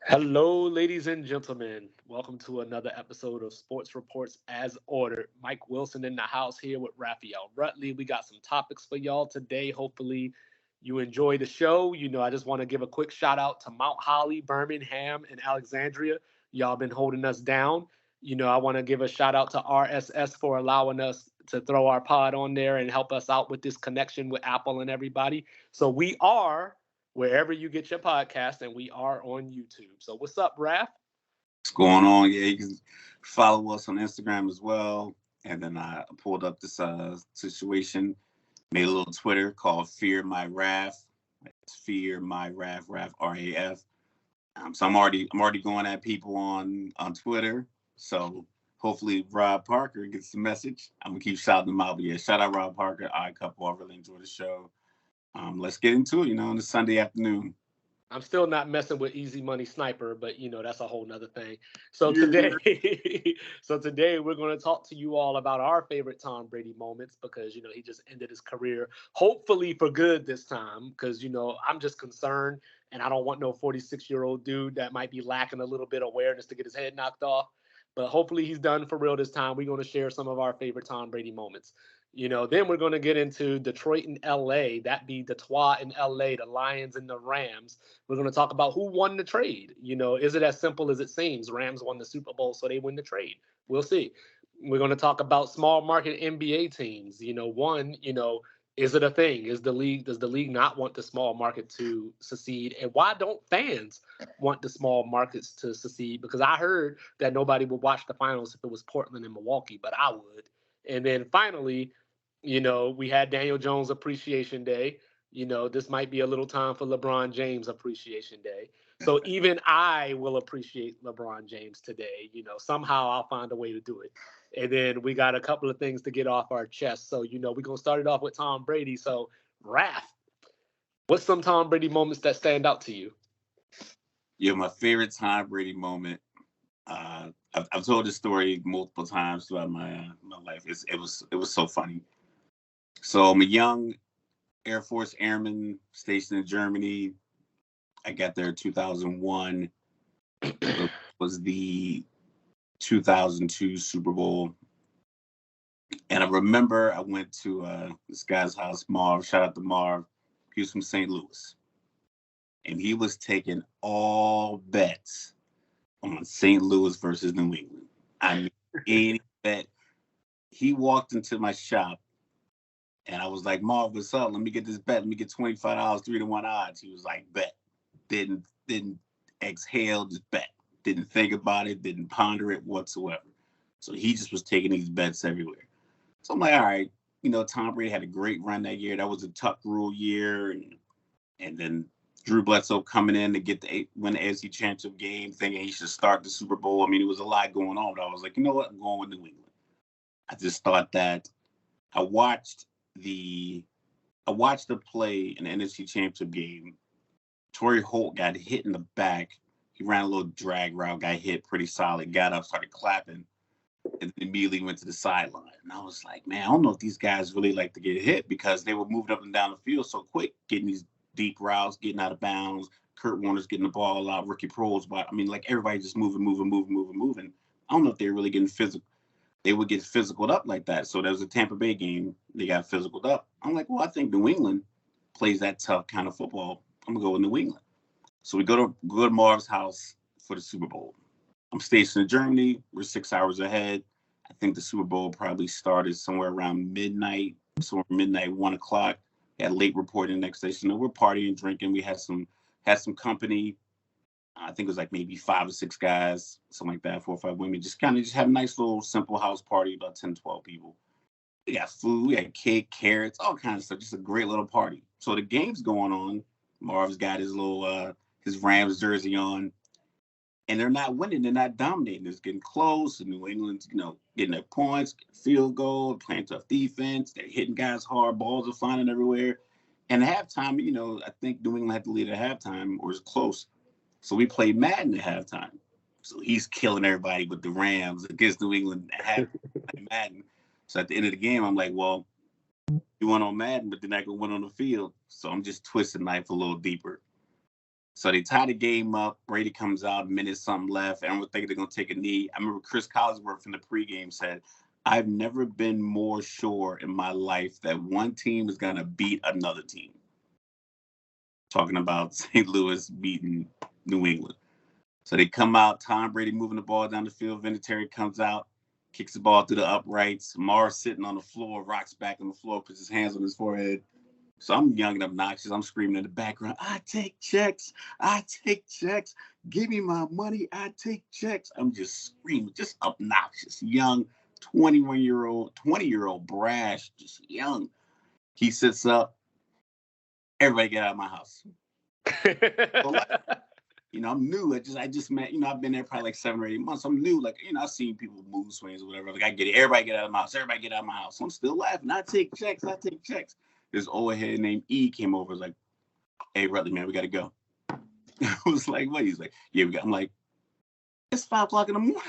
Hello, ladies and gentlemen. Welcome to another episode of Sports Reports as Ordered. Mike Wilson in the house here with Raphael Rutley. We got some topics for y'all today. Hopefully, you enjoy the show. I just want to give a quick shout out to Mount Holly, Birmingham, and Alexandria. Y'all been holding us down. I want to give a shout out to RSS for allowing us to throw our pod on there and help us out with this connection with Apple and everybody. So we are wherever you get your podcast, and we are on YouTube. So what's up, Raph? What's going on? Yeah, you can follow us on Instagram as well. And then I pulled up this situation, made a little Twitter called Fear My Raf. It's Fear My Raf, Raf RAF. So I'm already going at people on Twitter. So hopefully Rob Parker gets the message. I'm gonna keep shouting them out. But yeah, shout out Rob Parker, I couple. I really enjoy the show. Let's get into it. On this Sunday afternoon. I'm still not messing with Easy Money Sniper, but that's a whole nother thing. So today, we're going to talk to you all about our favorite Tom Brady moments because he just ended his career, hopefully for good this time. Because I'm just concerned, and I don't want no 46-year-old dude that might be lacking a little bit of awareness to get his head knocked off. But hopefully he's done for real this time. We're going to share some of our favorite Tom Brady moments. Then we're going to get into Detroit and LA. That be Detwah and LA, the Lions and the Rams. We're going to talk about who won the trade. Is it as simple as it seems? Rams won the Super Bowl, so they win the trade. We'll see. We're going to talk about small market NBA teams. Is it a thing? Does the league not want the small market to succeed? And why don't fans want the small markets to succeed? Because I heard that nobody would watch the finals if it was Portland and Milwaukee, but I would. And then finally, we had Daniel Jones Appreciation Day. This might be a little time for LeBron James Appreciation Day. So even I will appreciate LeBron James today. Somehow I'll find a way to do it. And then we got a couple of things to get off our chest. So, we're going to start it off with Tom Brady. So, Raph, what's some Tom Brady moments that stand out to you? Yeah, my favorite Tom Brady moment. I've told this story multiple times throughout my life. It was so funny. So I'm a young Air Force airman stationed in Germany. I got there in 2001. It was the 2002 Super Bowl. And I remember I went to this guy's house, Marv. Shout out to Marv. He was from St. Louis. And he was taking all bets on St. Louis versus New England. I mean, any bet. He walked into my shop, and I was like, Marv, what's up? Let me get this bet. Let me get $25, 3-1 odds. He was like, bet. Didn't exhale, just bet. Didn't think about it, didn't ponder it whatsoever. So he just was taking these bets everywhere. So I'm like, all right, Tom Brady had a great run that year. That was a Tuck Rule year. And then Drew Bledsoe coming in to win the AFC Championship game, thinking he should start the Super Bowl. I mean, it was a lot going on, but I was like, you know what? I'm going with New England. I just thought that I watched the play in the NFC Championship game. Torrey Holt got hit in the back. He ran a little drag route, got hit pretty solid, got up, started clapping, and then immediately went to the sideline. And I was like, man, I don't know if these guys really like to get hit because they were moving up and down the field so quick, getting these deep routes, getting out of bounds. Kurt Warner's getting the ball out, Ricky Proehl's, but I mean, like everybody just moving. I don't know if they're really getting physical. They would get physicaled up like that. So there was a Tampa Bay game. They got physicaled up. I'm like, well, I think New England plays that tough kind of football. I'm going to go with New England. So we go to Marv's house for the Super Bowl. I'm stationed in Germany. We're 6 hours ahead. I think the Super Bowl probably started somewhere around midnight, 1 o'clock. We had late reporting the next day. So we're partying, drinking. We had some company. I think it was like maybe 5 or 6 guys, something like that, 4 or 5 women. Just have a nice little simple house party, about 10, 12 people. We got food, we had cake, carrots, all kinds of stuff. Just a great little party. So the game's going on. Marv's got his little his Rams jersey on. And they're not winning. They're not dominating. It's getting close. And New England's, getting their points, field goal, playing tough defense. They're hitting guys hard. Balls are flying everywhere. And at halftime, I think New England had to lead at halftime or was close. So we played Madden at halftime. So he's killing everybody with the Rams against New England at Madden. So at the end of the game, I'm like, well, you won on Madden, but they're not going to win on the field. So I'm just twisting knife a little deeper. So they tie the game up. Brady comes out, minute something left. Everyone thinking they're going to take a knee. I remember Chris Collinsworth from the pregame said, I've never been more sure in my life that one team is going to beat another team. Talking about St. Louis beating New England. So they come out, Tom Brady moving the ball down the field. Vinatieri comes out, kicks the ball through the uprights. Mars sitting on the floor, rocks back on the floor, puts his hands on his forehead. So I'm young and obnoxious. I'm screaming in the background, I take checks. I take checks. Give me my money. I take checks. I'm just screaming, just obnoxious, young, 20-year-old brash, just young. He sits up. Everybody get out of my house. So, I'm new. I just met, I've been there probably like 7 or 8 months. I'm new. Like, I've seen people move swings or whatever. Like, I get it. Everybody get out of my house. Everybody get out of my house. So I'm still laughing. I take checks. I take checks. This old head named E came over. Was like, hey, Rutledge, man, we got to go. I was like, what? He's like, yeah, we got. I'm like, it's 5 o'clock in the morning.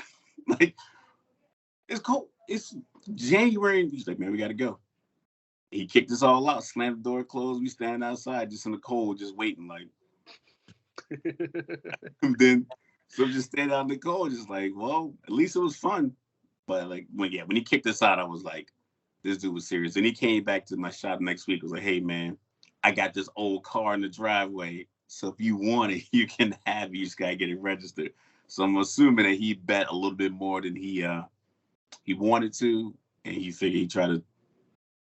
Like, it's cold. It's January. He's like, man, we got to go. He kicked us all out, slammed the door closed. We stand outside just in the cold, just waiting. Like, and then so just stand out in the cold, just like, well, at least it was fun. But like when he kicked us out, I was like, this dude was serious. And he came back to my shop next week. Was like, hey man, I got this old car in the driveway. So if you want it, you can have it. You just gotta get it registered. So I'm assuming that he bet a little bit more than he wanted to, and he figured he'd try to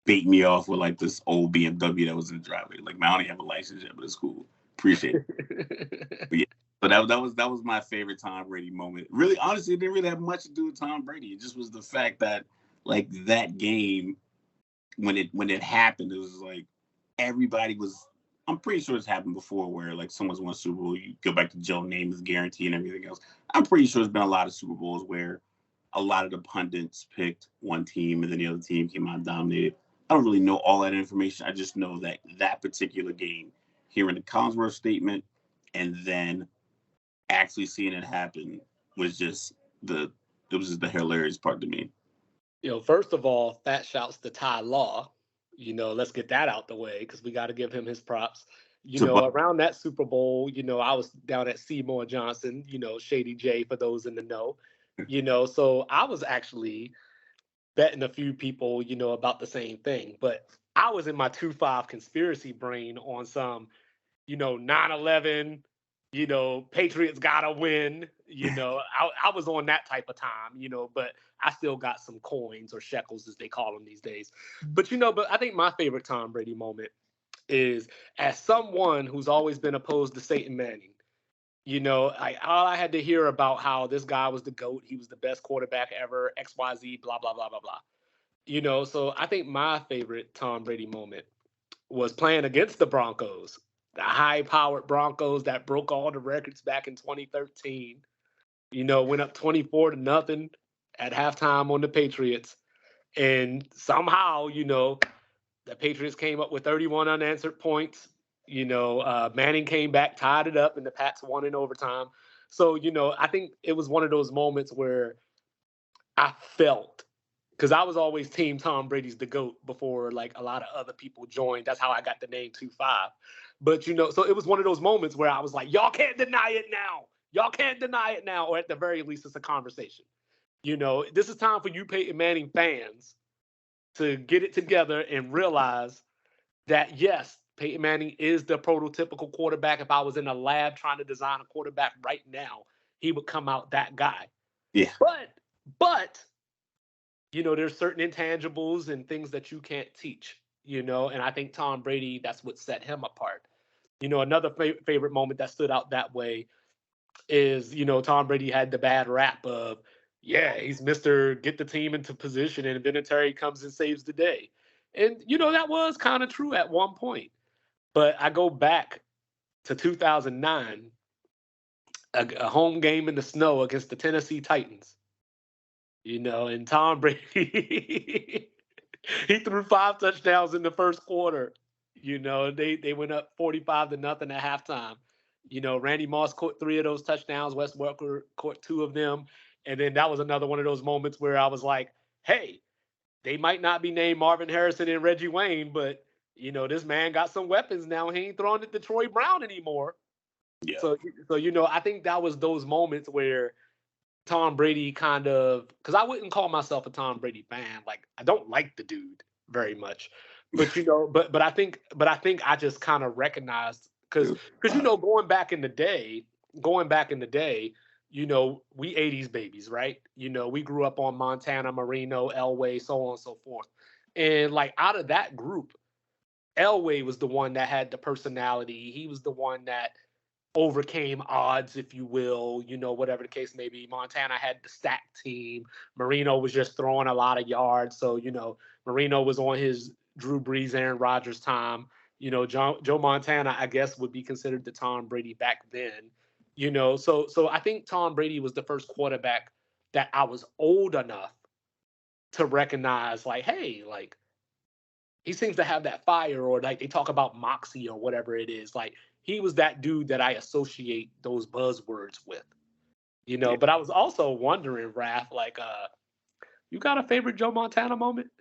bait me off with like this old BMW that was in the driveway. Like, man, I don't even have a license yet, but it's cool. Appreciate it. But yeah, so that was my favorite Tom Brady moment. Really, honestly, it didn't really have much to do with Tom Brady. It just was the fact that like that game, when it happened, it was like everybody was. I'm pretty sure it's happened before where like someone's won a Super Bowl. You go back to Joe Namath's guarantee and everything else. I'm pretty sure there's been a lot of Super Bowls where a lot of the pundits picked one team and then the other team came out and dominated. I don't really know all that information. I just know that that particular game, hearing the Collinsworth statement and then actually seeing it happen was just the hilarious part to me. First of all, fat shouts to Ty Law. Let's get that out the way because we got to give him his props. Around that Super Bowl, I was down at Seymour Johnson, Shady J for those in the know. So I was actually betting a few people, about the same thing. But I was in my 2-5 conspiracy brain on some, 9/11, Patriots gotta win. I was on that type of time, but I still got some coins or shekels as they call them these days. But I think my favorite Tom Brady moment is as someone who's always been opposed to Satan Manning. All I had to hear about how this guy was the GOAT, he was the best quarterback ever, XYZ, blah, blah, blah, blah, blah. So I think my favorite Tom Brady moment was playing against the Broncos, the high-powered Broncos that broke all the records back in 2013. Went up 24-0 at halftime on the Patriots. And somehow, the Patriots came up with 31 unanswered points. Manning came back, tied it up, and the Pats won in overtime. So, I think it was one of those moments where I felt, because I was always team Tom Brady's the GOAT before like a lot of other people joined. That's how I got the name 2-5. But, so it was one of those moments where I was like, y'all can't deny it now. Y'all can't deny it now. Or at the very least, it's a conversation. This is time for you Peyton Manning fans to get it together and realize that, yes, Peyton Manning is the prototypical quarterback. If I was in a lab trying to design a quarterback right now, he would come out that guy. Yeah. But there's certain intangibles and things that you can't teach, and I think Tom Brady, that's what set him apart. Another favorite moment that stood out that way is, Tom Brady had the bad rap of, yeah, he's Mr. Get the team into position and Vinatieri comes and saves the day. And, that was kind of true at one point. But I go back to 2009, a home game in the snow against the Tennessee Titans. And Tom Brady, he threw 5 touchdowns in the first quarter. They went up 45-0 at halftime. Randy Moss caught 3 of those touchdowns. Wes Welker caught 2 of them. And then that was another one of those moments where I was like, hey, they might not be named Marvin Harrison and Reggie Wayne, but, this man got some weapons now. He ain't throwing it to Troy Brown anymore. Yeah. So I think that was those moments where Tom Brady kind of, because I wouldn't call myself a Tom Brady fan. Like I don't like the dude very much, but but I think I just kind of recognized It because was, going back in the day, we '80s babies, right? We grew up on Montana, Marino, Elway, so on and so forth, and like out of that group, Elway was the one that had the personality. He was the one that overcame odds, if you will, whatever the case may be. Montana had the stacked team. Marino was just throwing a lot of yards. So, Marino was on his Drew Brees, Aaron Rodgers time. Joe Montana, I guess, would be considered the Tom Brady back then. So I think Tom Brady was the first quarterback that I was old enough to recognize, like, hey, like he seems to have that fire, or like they talk about moxie or whatever it is. Like he was that dude that I associate those buzzwords with, yeah. But I was also wondering, Raph, like, you got a favorite Joe Montana moment?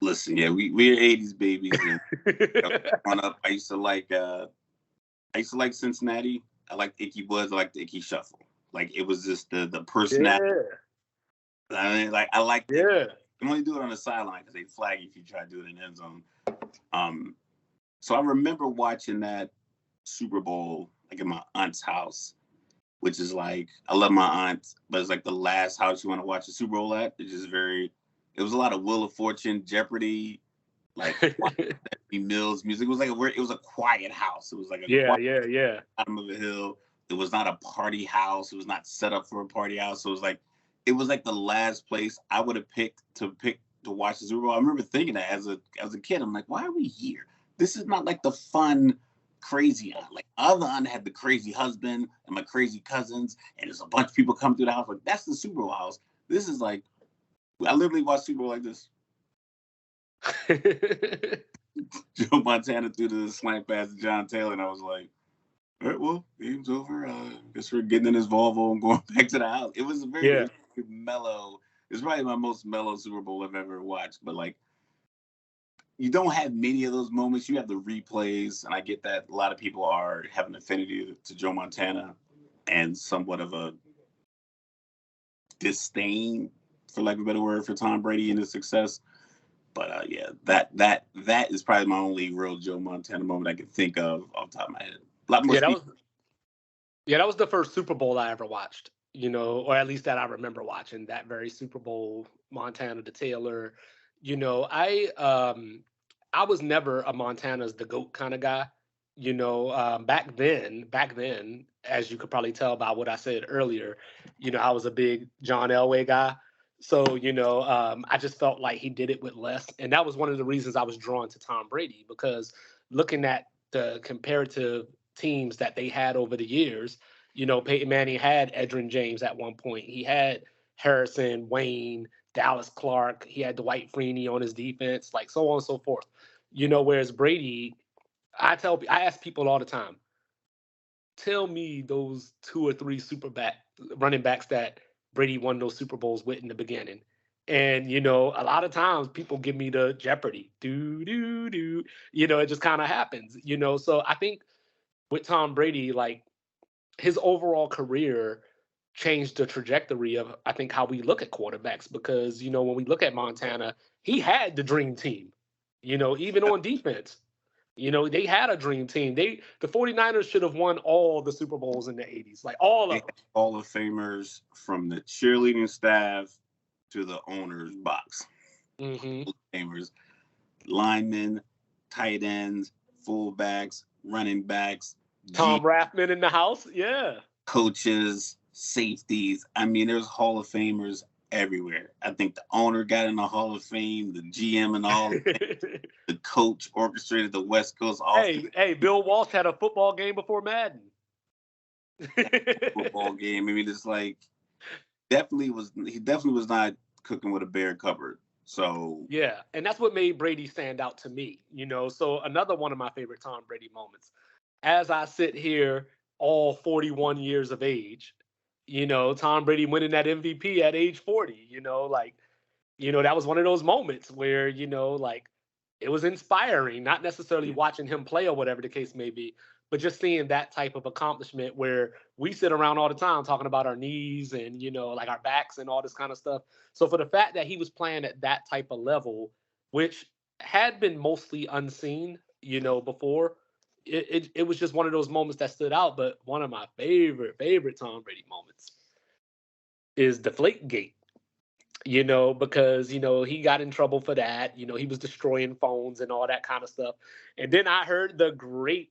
Listen, yeah, we're '80s babies, and growing up, I used to like Cincinnati. I liked Icky Buzz. I liked the Icky Shuffle. Like it was just the personality. Yeah, I mean, like I like that. yeah. You can only do it on the sideline because they flag you if you try to do it in the end zone. Um, so I remember watching that Super Bowl like in my aunt's house, which is like I love my aunt, but it's like the last house you want to watch a Super Bowl at. It's just very. It was a lot of Wheel of Fortune, Jeopardy, like Mills music. It was a quiet house. It was like a Yeah, quiet yeah, yeah. bottom of a hill. It was not a party house. It was not set up for a party house. So it was like the last place I would have picked to watch the Super Bowl. I remember thinking that as a kid. I'm like, why are we here? This is not like the fun, crazy aunt. Like other aunt had the crazy husband and my crazy cousins, and there's a bunch of people come through the house. Like that's the Super Bowl house. This is like I literally watched Super Bowl like this. Joe Montana threw the slant pass to John Taylor, and I was like, all right, well, game's over. Guess we're getting in this Volvo and going back to the house. It was Yeah. very mellow. It's probably my most mellow Super Bowl I've ever watched. But like, you don't have many of those moments. You have the replays, and I get that a lot of people have an affinity to Joe Montana and somewhat of a disdain, for lack of a better word, for Tom Brady and his success. But yeah, that is probably my only real Joe Montana moment I can think of off the top of my head. A lot more Yeah, that speed. was yeah, that was the first Super Bowl I ever watched, or at least that I remember watching, that very Super Bowl, Montana to Taylor. I was never a Montana's the GOAT kind of guy. Back then, as you could probably tell by what I said earlier, I was a big John Elway guy. So, I just felt like he did it with less. And that was one of the reasons I was drawn to Tom Brady, because looking at the comparative teams that they had over the years, Peyton Manning had Edgerrin James at one point. He had Harrison, Wayne, Dallas Clark. He had Dwight Freeney on his defense, like so on and so forth. Whereas Brady, I ask people all the time, tell me those two or three running backs that Brady won those Super Bowls with in the beginning. And a lot of times people give me the Jeopardy, do do do. It just kind of happens. So I think with Tom Brady, like his overall career changed the trajectory of, I think, how we look at quarterbacks, because when we look at Montana, he had the dream team. Even on defense. They had a dream team. The 49ers should have won all the Super Bowls in the 80s, like all They of had Hall of Famers from the cheerleading staff to the owner's box. them. Hall of Famers, linemen, tight ends, fullbacks, running backs, Tom Rathman in the house. Yeah. coaches, safeties. I mean, there's Hall of Famers everywhere. I think the owner got in the Hall of Fame, the GM and all. The coach orchestrated the West Coast offense. Hey, Bill Walsh had a football game before Madden. Football game. I mean, it's like he definitely was not cooking with a bare cupboard. So Yeah, and that's what made Brady stand out to me. So another one of my favorite Tom Brady moments, as I sit here, all 41 years of age, Tom Brady winning that MVP at age 40. That was one of those moments where like it was inspiring, not necessarily watching him play or whatever the case may be, but just seeing that type of accomplishment where we sit around all the time talking about our knees and, like our backs and all this kind of stuff. So for the fact that he was playing at that type of level, which had been mostly unseen, before, it was just one of those moments that stood out. But one of my favorite Tom Brady moments is Deflategate. Because, he got in trouble for that. He was destroying phones and all that kind of stuff. And then I heard the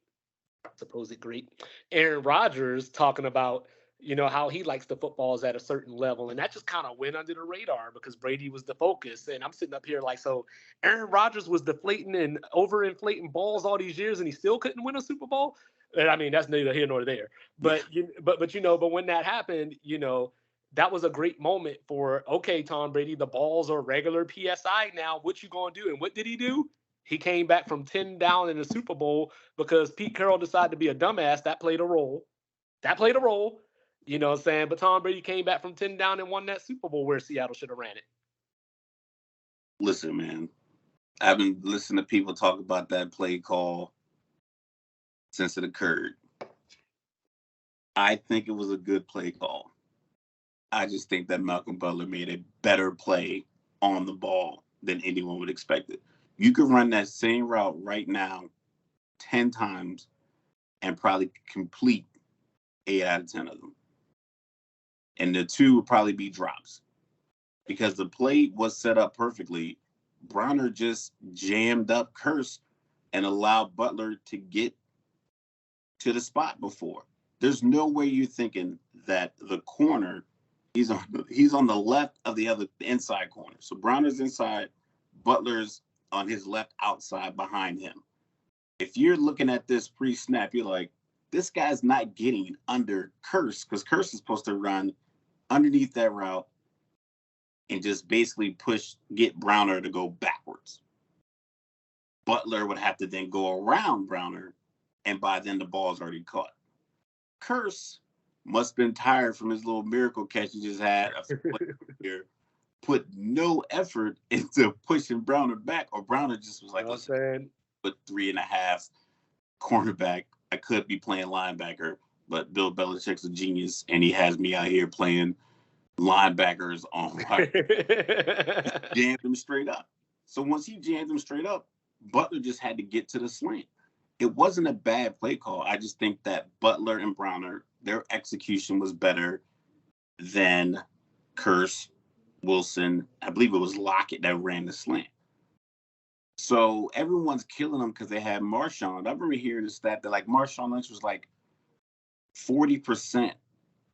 supposed great Aaron Rodgers talking about, how he likes the footballs at a certain level. And that just kind of went under the radar because Brady was the focus. And I'm sitting up here like, so Aaron Rodgers was deflating and overinflating balls all these years and he still couldn't win a Super Bowl. And I mean, that's neither here nor there. But, but when that happened, that was a great moment for, okay, Tom Brady, the balls are regular PSI now. What you going to do? And what did he do? He came back from 10 down in the Super Bowl because Pete Carroll decided to be a dumbass. That played a role. You know what I'm saying? But Tom Brady came back from 10 down and won that Super Bowl where Seattle should have ran it. Listen, man, I've been listening to people talk about that play call since it occurred. I think it was a good play call. I just think that Malcolm Butler made a better play on the ball than anyone would expect it. You could run that same route right now 10 times and probably complete 8 out of 10 of them. And the 2 would probably be drops. Because the play was set up perfectly. Browner just jammed up Curse and allowed Butler to get to the spot before. There's no way you're thinking that the corner, he's on the left of the inside corner. So Browner's inside, Butler's on his left outside behind him. If you're looking at this pre-snap, you're like, this guy's not getting under Curse because Curse is supposed to run underneath that route and just basically get Browner to go backwards. Butler would have to then go around Browner, and by then the ball's already caught. Curse must have been tired from his little miracle catch he just had here. Put no effort into pushing Browner back, or Browner just was like, listen, put 3.5 cornerback. I could be playing linebacker, but Bill Belichick's a genius, and he has me out here playing linebackers on jammed him straight up. So once he jammed him straight up, Butler just had to get to the slant. It wasn't a bad play call. I just think that Butler and Browner, their execution was better than Curse, Wilson. I believe it was Lockett that ran the slant. So everyone's killing them because they had Marshawn. I remember hearing the stat that like Marshawn Lynch was like 40%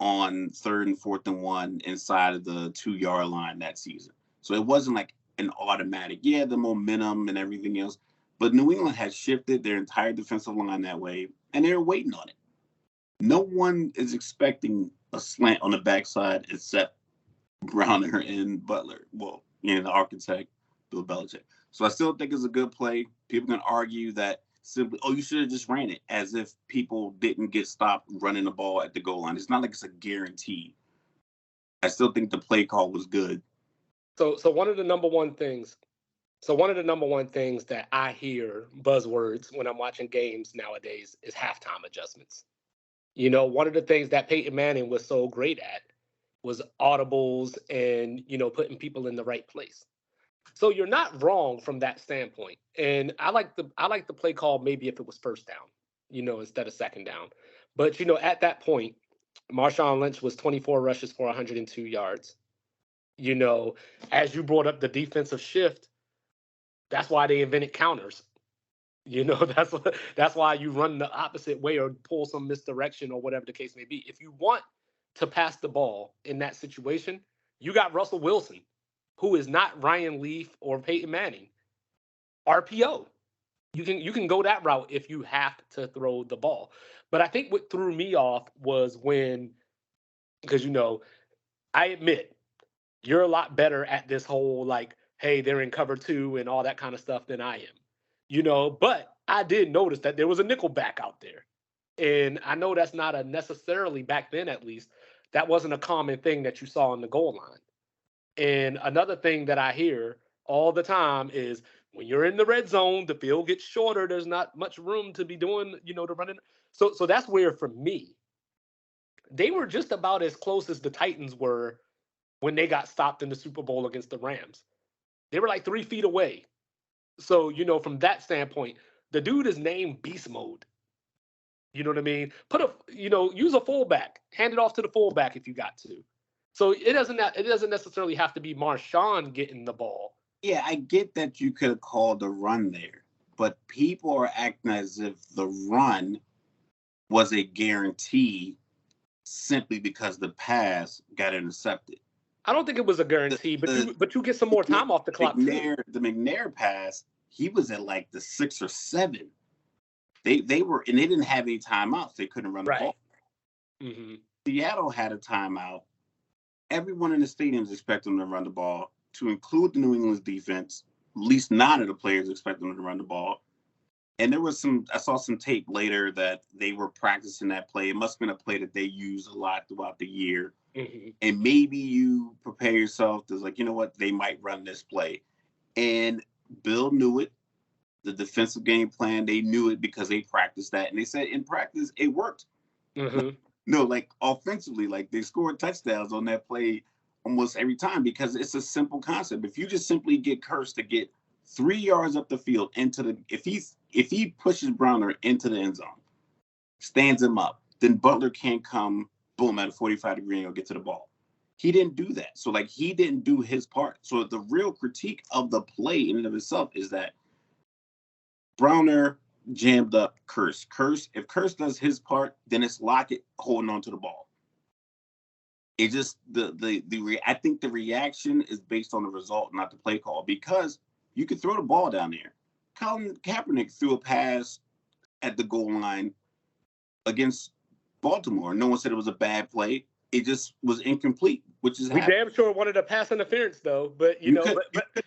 on 3rd and 4th and 1 inside of the 2-yard line that season. So it wasn't like an automatic, the momentum and everything else. But New England had shifted their entire defensive line that way, and they were waiting on it. No one is expecting a slant on the backside except Browner and Butler. Well, the architect, Bill Belichick. So I still think it's a good play. People can argue that simply, you should have just ran it, as if people didn't get stopped running the ball at the goal line. It's not like it's a guarantee. I still think the play call was good. So one of the number one things that I hear buzzwords when I'm watching games nowadays is halftime adjustments. One of the things that Peyton Manning was so great at was audibles and, putting people in the right place. So you're not wrong from that standpoint. And I like the play call maybe if it was first down, instead of second down. But, at that point, Marshawn Lynch was 24 rushes for 102 yards. As you brought up the defensive shift, that's why they invented counters. That's why you run the opposite way or pull some misdirection or whatever the case may be. If you want to pass the ball in that situation, you got Russell Wilson, who is not Ryan Leaf or Peyton Manning. RPO. You can go that route if you have to throw the ball. But I think what threw me off was because I admit you're a lot better at this whole like, hey, they're in cover 2 and all that kind of stuff than I am. But I did notice that there was a nickel back out there. And I know that's not a necessarily, back then at least, that wasn't a common thing that you saw on the goal line. And another thing that I hear all the time is when you're in the red zone, the field gets shorter. There's not much room to be doing, the running. So that's where, for me, they were just about as close as the Titans were when they got stopped in the Super Bowl against the Rams. They were like 3 feet away. So, from that standpoint, the dude is named Beast Mode. You know what I mean? Use a fullback. Hand it off to the fullback if you got to. So it doesn't necessarily have to be Marshawn getting the ball. Yeah, I get that you could have called the run there, but people are acting as if the run was a guarantee simply because the pass got intercepted. I don't think it was a guarantee, but you get some more time off the clock too. The McNair pass, he was at like the 6 or 7. They were, and they didn't have any timeouts. They couldn't run the ball. Mm-hmm. Seattle had a timeout. Everyone in the stadium is expecting them to run the ball, to include the New England's defense. At least 9 of the players expect them to run the ball. And there was I saw some tape later that they were practicing that play. It must have been a play that they used a lot throughout the year. Mm-hmm. And maybe you prepare yourself to like, you know what, they might run this play. And Bill knew it. The defensive game plan, they knew it because they practiced that. And they said in practice, it worked. Mm-hmm. No, like offensively, like they scored touchdowns on that play almost every time because it's a simple concept. If you just simply get Kearse to get 3 yards up the field if he pushes Browner into the end zone, stands him up, then Butler can't come, boom, at a 45-degree angle, get to the ball. He didn't do that. So like he didn't do his part. So the real critique of the play in and of itself is that Browner jammed up Kearse. If Kearse does his part, then it's Lockett holding on to the ball. It just I think the reaction is based on the result, not the play call, because you could throw the ball down there. Colin Kaepernick threw a pass at the goal line against Baltimore. No one said it was a bad play. It just was incomplete, which is we damn sure wanted a pass interference though. But you could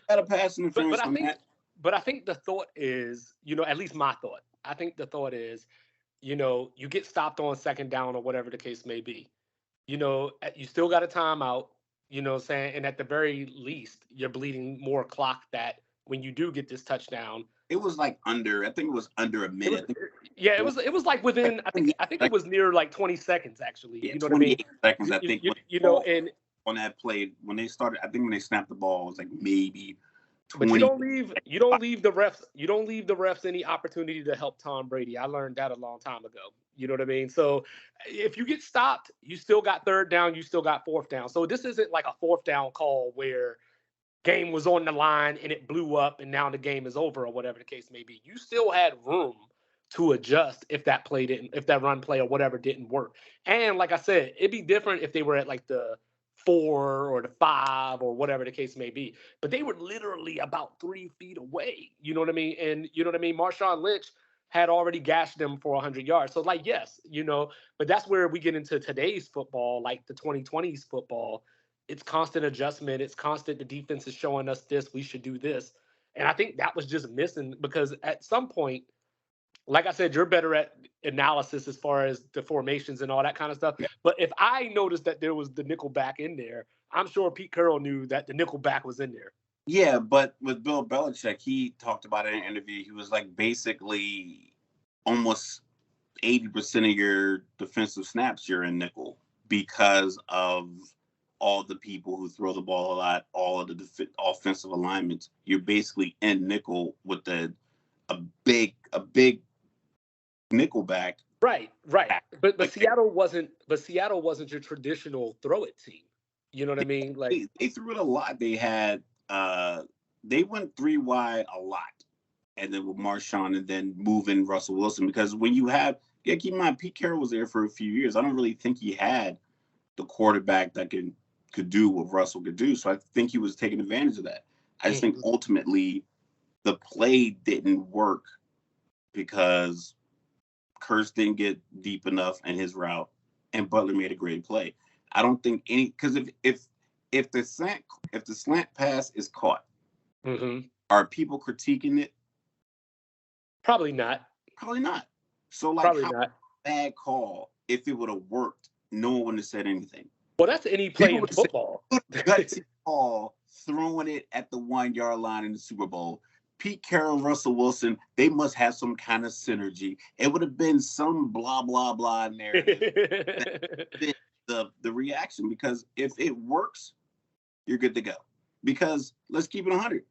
have a pass interference on that. But I think the thought is, at least my thought. I think the thought is, you get stopped on second down or whatever the case may be. You still got a timeout, saying, and at the very least, you're bleeding more clock that when you do get this touchdown. It was like I think it was under a minute. It was like within, I think it was near like 20 seconds actually. Yeah, you know what I mean? Seconds, I think. And on that play, when they started, I think when they snapped the ball, it was like maybe 20. But you don't leave the refs any opportunity to help Tom Brady. I learned that a long time ago. You know what I mean? So if you get stopped, you still got third down, you still got fourth down. So this isn't like a fourth down call where game was on the line and it blew up and now the game is over or whatever the case may be. You still had room to adjust if that run play or whatever didn't work. And like I said, it'd be different if they were at like the 4 or the 5 or whatever the case may be. But they were literally about 3 feet away. You know what I mean? And you know what I mean? Marshawn Lynch had already gashed them for 100 yards. So like, yes, but that's where we get into today's football, like the 2020s football. It's constant adjustment. It's constant. The defense is showing us this. We should do this. And I think that was just missing because at some point, like I said, you're better at analysis as far as the formations and all that kind of stuff. Yeah. But if I noticed that there was the nickel back in there, I'm sure Pete Carroll knew that the nickel back was in there. Yeah, but with Bill Belichick, he talked about it in an interview. He was like basically almost 80% of your defensive snaps you're in nickel because of all the people who throw the ball a lot, all of the offensive alignments. You're basically in nickel with a big nickelback. Right. But Seattle wasn't your traditional throw it team. You know what I mean? Like they threw it a lot. They had they went 3 wide a lot. And then with Marshawn and then moving Russell Wilson, because when you have keep in mind Pete Carroll was there for a few years. I don't really think he had the quarterback that could do what Russell could do. So I think he was taking advantage of that. I just think ultimately the play didn't work because Kearse didn't get deep enough in his route, and Butler made a great play. I don't think because if the slant pass is caught, are people critiquing it? Probably not. So like, bad call. If it would have worked, no one would have said anything. Well, that's any play in football. Gutsy ball, throwing it at the 1 yard line in the Super Bowl. Pete Carroll, Russell Wilson, they must have some kind of synergy. It would have been some blah, blah, blah narrative that fit the reaction, because if it works, you're good to go. Because let's keep it 100.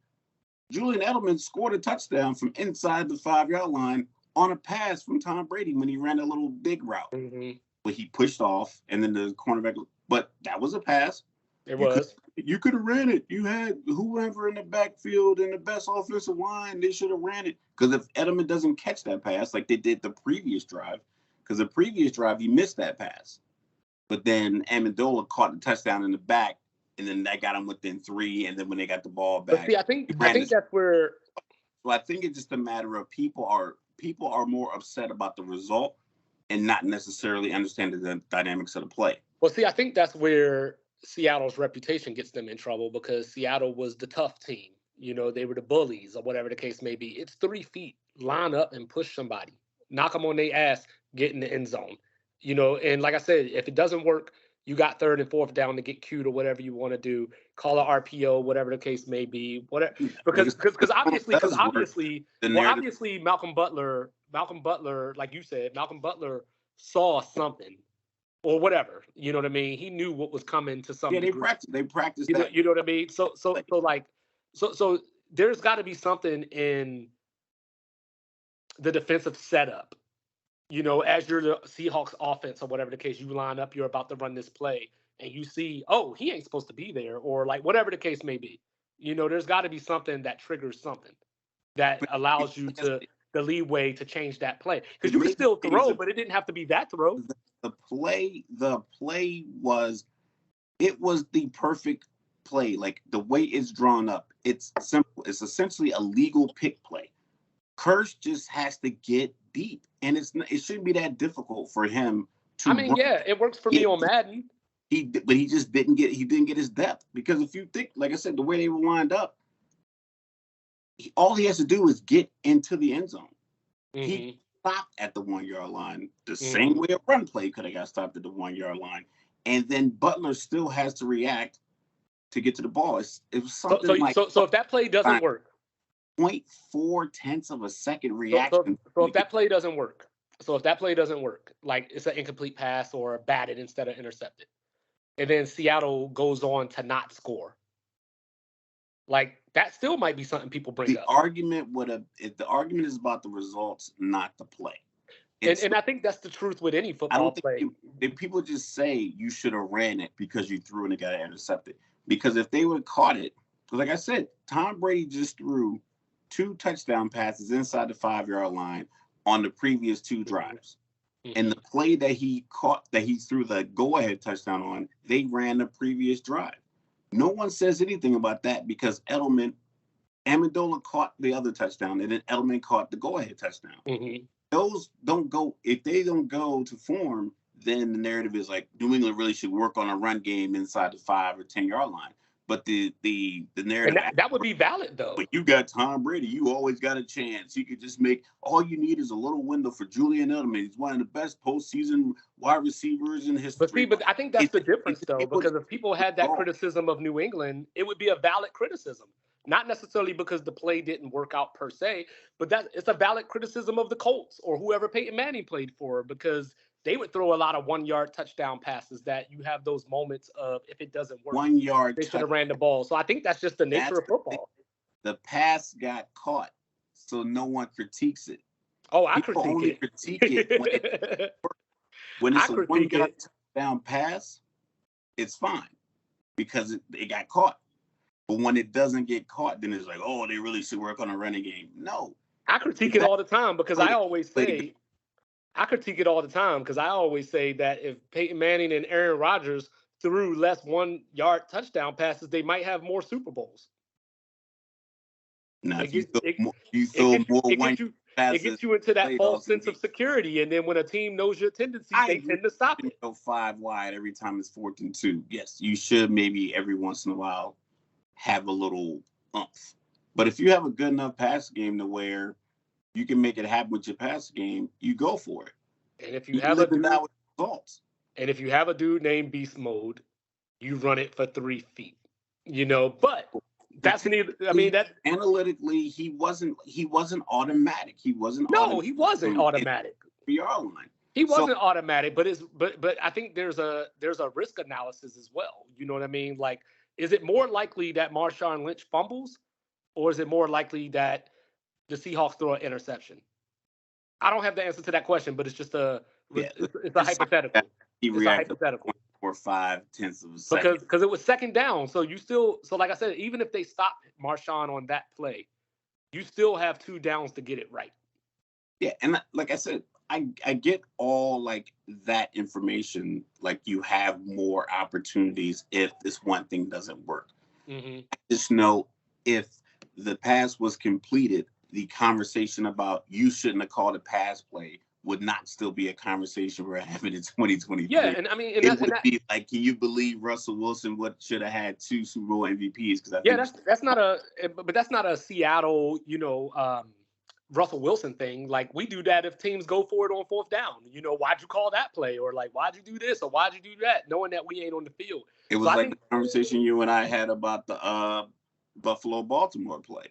Julian Edelman scored a touchdown from inside the 5-yard line on a pass from Tom Brady when he ran a little dig route. Mm-hmm. But he pushed off, and then the cornerback. But that was a pass. You could have ran it. You had whoever in the backfield and the best offensive line. They should have ran it. Because if Edelman doesn't catch that pass like they did the previous drive, because the previous drive he missed that pass, but then Amendola caught the touchdown in the back, and then that got him within 3. And then when they got the ball back, but see, I think that's where. So I think it's just a matter of people are more upset about the result and not necessarily understanding the dynamics of the play. Well, see, I think that's where Seattle's reputation gets them in trouble, because Seattle was the tough team. They were the bullies or whatever the case may be. It's 3 feet. Line up and push somebody. Knock them on their ass, get in the end zone. And like I said, if it doesn't work, you got 3rd and 4th down to get cute or whatever you want to do. Call an RPO, whatever the case may be. Whatever, because obviously, Malcolm Butler, like you said, Malcolm Butler saw something or whatever. You know what I mean? He knew what was coming to some degree. They practiced you know, that. you know what I mean? So there's got to be something in the defensive setup. As you're the Seahawks offense or whatever the case, you line up, you're about to run this play, and you see, oh, he ain't supposed to be there, or like whatever the case may be. There's got to be something that triggers something that allows you to the leeway to change that play, because you can still throw, but it didn't have to be that throw. The play was the perfect play. Like the way it's drawn up, it's simple. It's essentially a legal pick play. Kirsch just has to get deep, and it shouldn't be that difficult for him to. It works for me on Madden. But he just didn't get his depth, because if you think, like I said, the way they were lined up, all he has to do is get into the end zone. Mm-hmm. He stopped at the 1-yard line the same way a run play could have got stopped at the 1-yard line, and then Butler still has to react to get to the ball. It was something so if that play doesn't work. 0.4 of a second reaction. So if that play doesn't work, like it's an incomplete pass or batted instead of intercepted, and then Seattle goes on to not score, like that still might be something people bring up. The argument is about the results, not the play. And I think that's the truth with any football play. If people just say you should have ran it because you threw and it got intercepted. Because if they would have caught it, because like I said, Tom Brady just threw 2 touchdown passes inside the 5-yard line on the previous 2 drives. Mm-hmm. And the play that he caught, that he threw the go-ahead touchdown on, they ran the previous drive. No one says anything about that, because Amendola caught the other touchdown, and then Edelman caught the go-ahead touchdown. Mm-hmm. Those don't go. If they don't go to form, then the narrative is like New England really should work on a run game inside the 5 or 10-yard line. But the narrative, and that would be valid though. But you got Tom Brady. You always got a chance. You could just make, all you need is a little window for Julian Edelman. He's one of the best postseason wide receivers in history. But I think that's the difference though, because if people had that criticism of New England, it would be a valid criticism. Not necessarily because the play didn't work out per se, but it's a valid criticism of the Colts or whoever Peyton Manning played for, because they would throw a lot of 1-yard touchdown passes that you have those moments of, if it doesn't work, 1-yard, they should have ran the ball. So I think that's just the nature of football. The pass got caught, so no one critiques it. Oh, I critique it when it's a 1-yard touchdown pass, it's fine because it got caught. But when it doesn't get caught, then it's like, oh, they really should work on a running game. No. I critique it all the time because I always say that if Peyton Manning and Aaron Rodgers threw less 1-yard touchdown passes, they might have more Super Bowls. Now, it gets you into that false sense of security. And then when a team knows your tendencies, they tend to stop it. Go 5 wide every time it's 4th and 2. Yes, you should maybe every once in a while have a little umph. But if you have a good enough pass game to where you can make it happen with your pass game, you go for it. And if you have a dude named Beast Mode, you run it for 3 feet. But That's neither. I mean, that analytically, he wasn't automatic. He wasn't no, automatic he wasn't automatic. for your line. He wasn't automatic, but I think there's a risk analysis as well. You know what I mean? Like, is it more likely that Marshawn Lynch fumbles, or is it more likely that the Seahawks throw an interception? I don't have the answer to that question, but it's just it's a hypothetical. He it's reacted a hypothetical. 0.45 of a second. Because it was second down. So like I said, even if they stop Marshawn on that play, you still have 2 downs to get it right. Yeah, and like I said, I get all like that information. Like you have more opportunities if this one thing doesn't work. Mm-hmm. I just know if the pass was completed, the conversation about you shouldn't have called a pass play would not still be a conversation we're having in 2023. Yeah, and I mean, it would be like, can you believe Russell Wilson should have had 2 Super Bowl MVPs? Because that's not a Seattle, Russell Wilson thing. Like, we do that if teams go for it on 4th down. Why'd you call that play? Or like, why'd you do this? Or why'd you do that? Knowing that we ain't on the field. It was the conversation you and I had about the Buffalo-Baltimore play.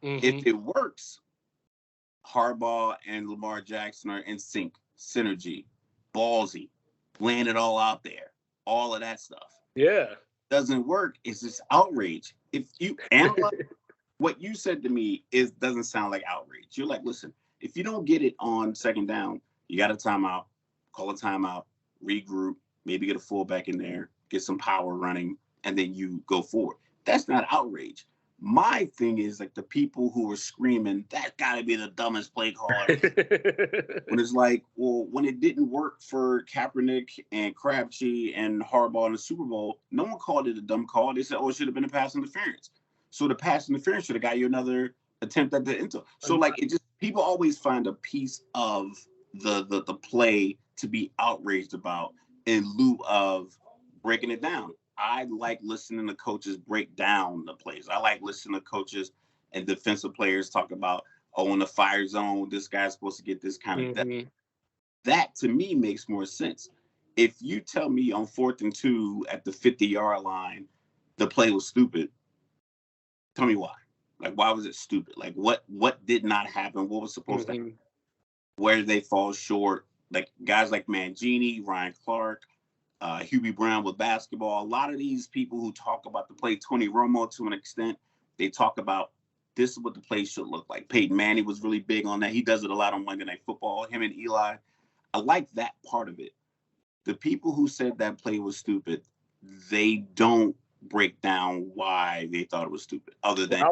Mm-hmm. If it works, Harbaugh and Lamar Jackson are in sync, synergy, ballsy, laying it all out there, all of that stuff. Yeah. Doesn't work. It's just outrage. If you analyze what you said to me, doesn't sound like outrage. You're like, listen, if you don't get it on 2nd down, you got a timeout, call a timeout, regroup, maybe get a fullback in there, get some power running, and then you go forward. That's not outrage. My thing is like the people who are screaming, that got to be the dumbest play call ever. When it's like, well, when it didn't work for Kaepernick and Crabtree and Harbaugh in the Super Bowl, no one called it a dumb call. They said, oh, it should have been a pass interference. So the pass interference should have got you another attempt at the intel. So like it just, people always find a piece of the play to be outraged about in lieu of breaking it down. I like listening to coaches break down the plays. I like listening to coaches and defensive players talk about, oh, in the fire zone, this guy's supposed to get this kind of depth. That to me makes more sense. If you tell me on 4th and 2 at the 50-yard line, the play was stupid, tell me why. Like, why was it stupid? Like, what did not happen? What was supposed to happen? Where did they fall short? Like, guys like Mangini, Ryan Clark, Hubie Brown with basketball. A lot of these people who talk about the play, Tony Romo to an extent, they talk about this is what the play should look like. Peyton Manning was really big on that. He does it a lot on Monday Night Football, him and Eli. I like that part of it. The people who said that play was stupid, they don't break down why they thought it was stupid. Other than I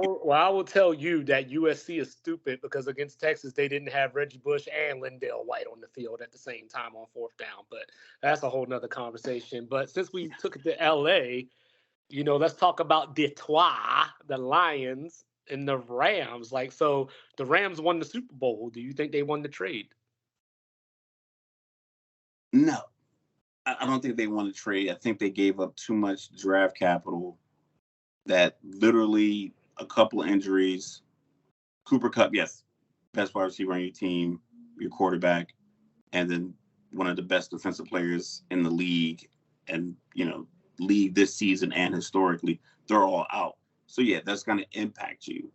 will tell you that USC is stupid because against Texas they didn't have Reggie Bush and Lindell White on the field at the same time on 4th down. But that's a whole nother conversation. But since we took it to LA, let's talk about Detwah, the Lions and the Rams. Like, so the Rams won the Super Bowl. Do you think they won the trade? No. I don't think they won the trade. I think they gave up too much draft capital. That literally a couple of injuries. Cooper Kupp, yes, best wide receiver on your team, your quarterback, and then one of the best defensive players in the league, and league this season and historically, they're all out. So yeah, that's going to impact you.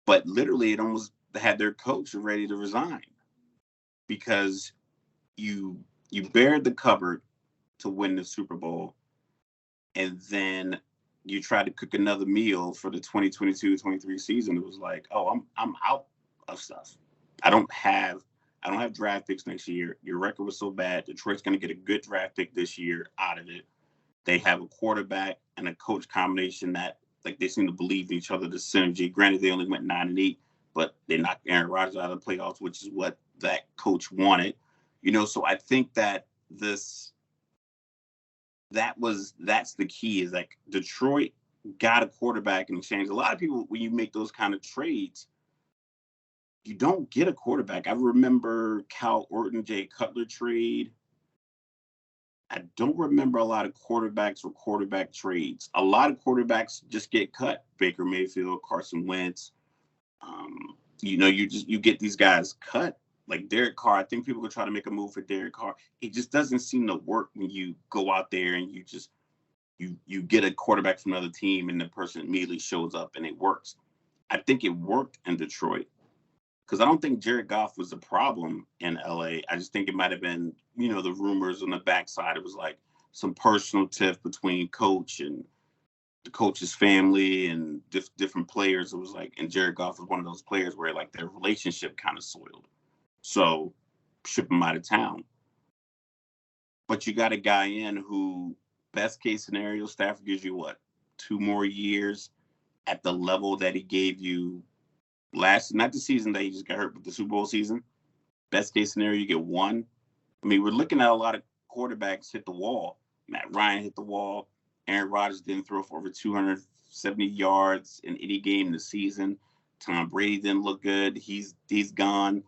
But literally, it almost had their coach ready to resign because you bared the cupboard to win the Super Bowl, and then you try to cook another meal for the 2022-23 season. It was like, oh, I'm out of stuff. I don't have draft picks next year. Your record was so bad. Detroit's going to get a good draft pick this year out of it. They have a quarterback and a coach combination that, like, they seem to believe in each other, the synergy. Granted, they only went 9-8, but they knocked Aaron Rodgers out of the playoffs, which is what that coach wanted. So I think that that's the key is like Detroit got a quarterback in exchange. A lot of people, when you make those kind of trades, you don't get a quarterback. I remember Cal Orton, Jay Cutler trade. I don't remember a lot of quarterbacks or quarterback trades. A lot of quarterbacks just get cut. Baker Mayfield, Carson Wentz. You get these guys cut. Like Derek Carr, I think people are trying to make a move for Derek Carr. It just doesn't seem to work when you go out there and you just you get a quarterback from another team and the person immediately shows up and it works. I think it worked in Detroit because I don't think Jared Goff was a problem in LA. I just think it might have been, the rumors on the backside. It was like some personal tiff between coach and the coach's family and different players. It was like, and Jared Goff was one of those players where like their relationship kind of soiled. So ship him out of town. But you got a guy in who, best case scenario, Stafford gives you what, 2 more years at the level that he gave you not the season that he just got hurt, but the Super Bowl season. Best case scenario, you get 1. I mean, we're looking at a lot of quarterbacks hit the wall. Matt Ryan hit the wall. Aaron Rodgers didn't throw for over 270 yards in any game in the season. Tom Brady didn't look good. He's gone.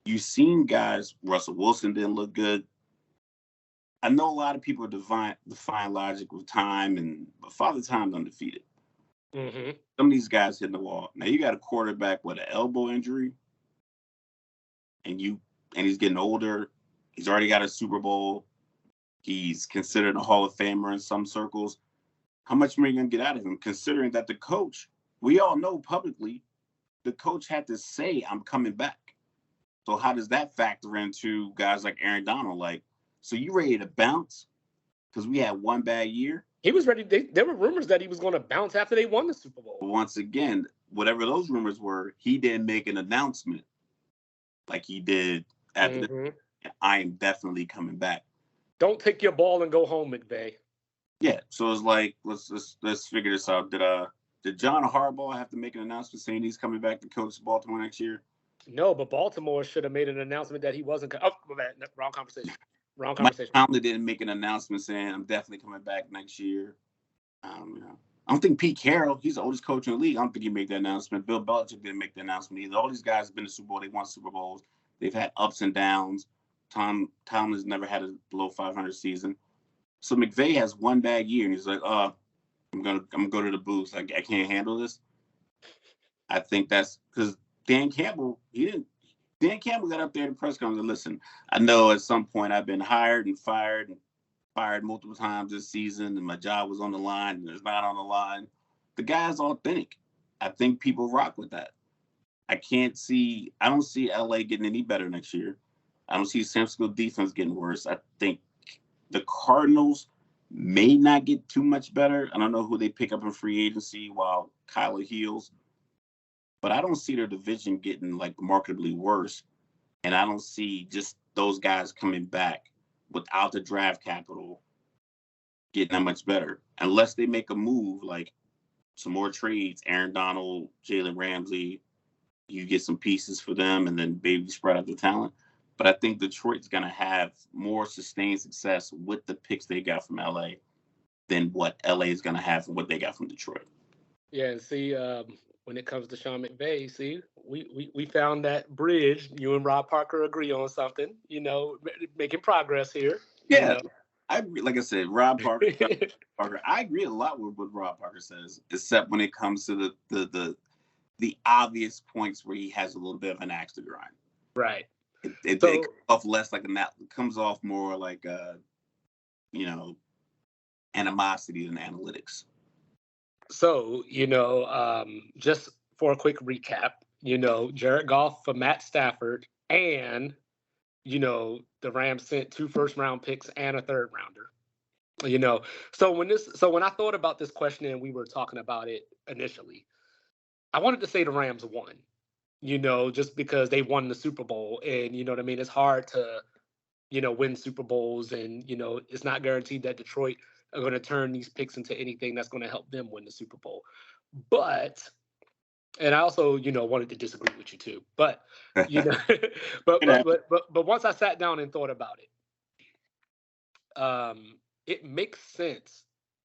You've seen guys, Russell Wilson didn't look good. I know a lot of people define logic with time, but Father Time's undefeated. Mm-hmm. Some of these guys hitting the wall. Now you got a quarterback with an elbow injury, and he's getting older. He's already got a Super Bowl. He's considered a Hall of Famer in some circles. How much more are you going to get out of him, considering that the coach, we all know publicly, the coach had to say, I'm coming back. So how does that factor into guys like Aaron Donald? Like, so you ready to bounce because we had one bad year? He was ready. There were rumors that he was going to bounce after they won the Super Bowl. Once again, whatever those rumors were, he didn't make an announcement like he did after I am definitely coming back. Don't take your ball and go home, McVay. Yeah, so it's like let's figure this out. Did John Harbaugh have to make an announcement saying he's coming back to coach Baltimore next year? No, but Baltimore should have made an announcement that he wasn't. Oh, wrong conversation. Mike Tomlin didn't make an announcement saying I'm definitely coming back next year. I don't think Pete Carroll, he's the oldest coach in the league. I don't think he made that announcement. Bill Belichick didn't make the announcement either. All these guys have been to Super Bowl. They won Super Bowls. They've had ups and downs. Tomlin's never had a below 500 season. So McVay has one bad year, and he's like, I'm gonna go to the booth. Like, I can't handle this. I think that's because Dan Campbell got up there in the press conference and listen, I know at some point I've been hired and fired multiple times this season, and my job was on the line and it's not on the line. The guy's authentic. I think people rock with that. I don't see LA getting any better next year. I don't see San Francisco defense getting worse. I think the Cardinals may not get too much better. I don't know who they pick up in free agency while Kyler heals. But I don't see their division getting like markedly worse. And I don't see just those guys coming back without the draft capital getting that much better. Unless they make a move like some more trades, Aaron Donald, Jalen Ramsey, you get some pieces for them and then maybe spread out the talent. But I think Detroit's going to have more sustained success with the picks they got from LA than what LA is going to have from what they got from Detroit. Yeah, and see, when it comes to Sean McVay, see, we found that bridge. You and Rob Parker agree on something, making progress here. Yeah, I agree. Like I said, Rob Parker, I agree a lot with what Rob Parker says, except when it comes to the obvious points where he has a little bit of an axe to grind. Right. It comes off less like it comes off more like animosity than analytics. So, just for a quick recap, Jared Goff for Matt Stafford, and, the Rams sent 2 first-round picks and a third-rounder. So when I thought about this question and we were talking about it initially, I wanted to say the Rams won, just because they won the Super Bowl, and you know what I mean? It's hard to, win Super Bowls, and, it's not guaranteed that Detroit are going to turn these picks into anything that's going to help them win the Super Bowl. But, and I also, wanted to disagree with you too, but, but once I sat down and thought about it, it makes sense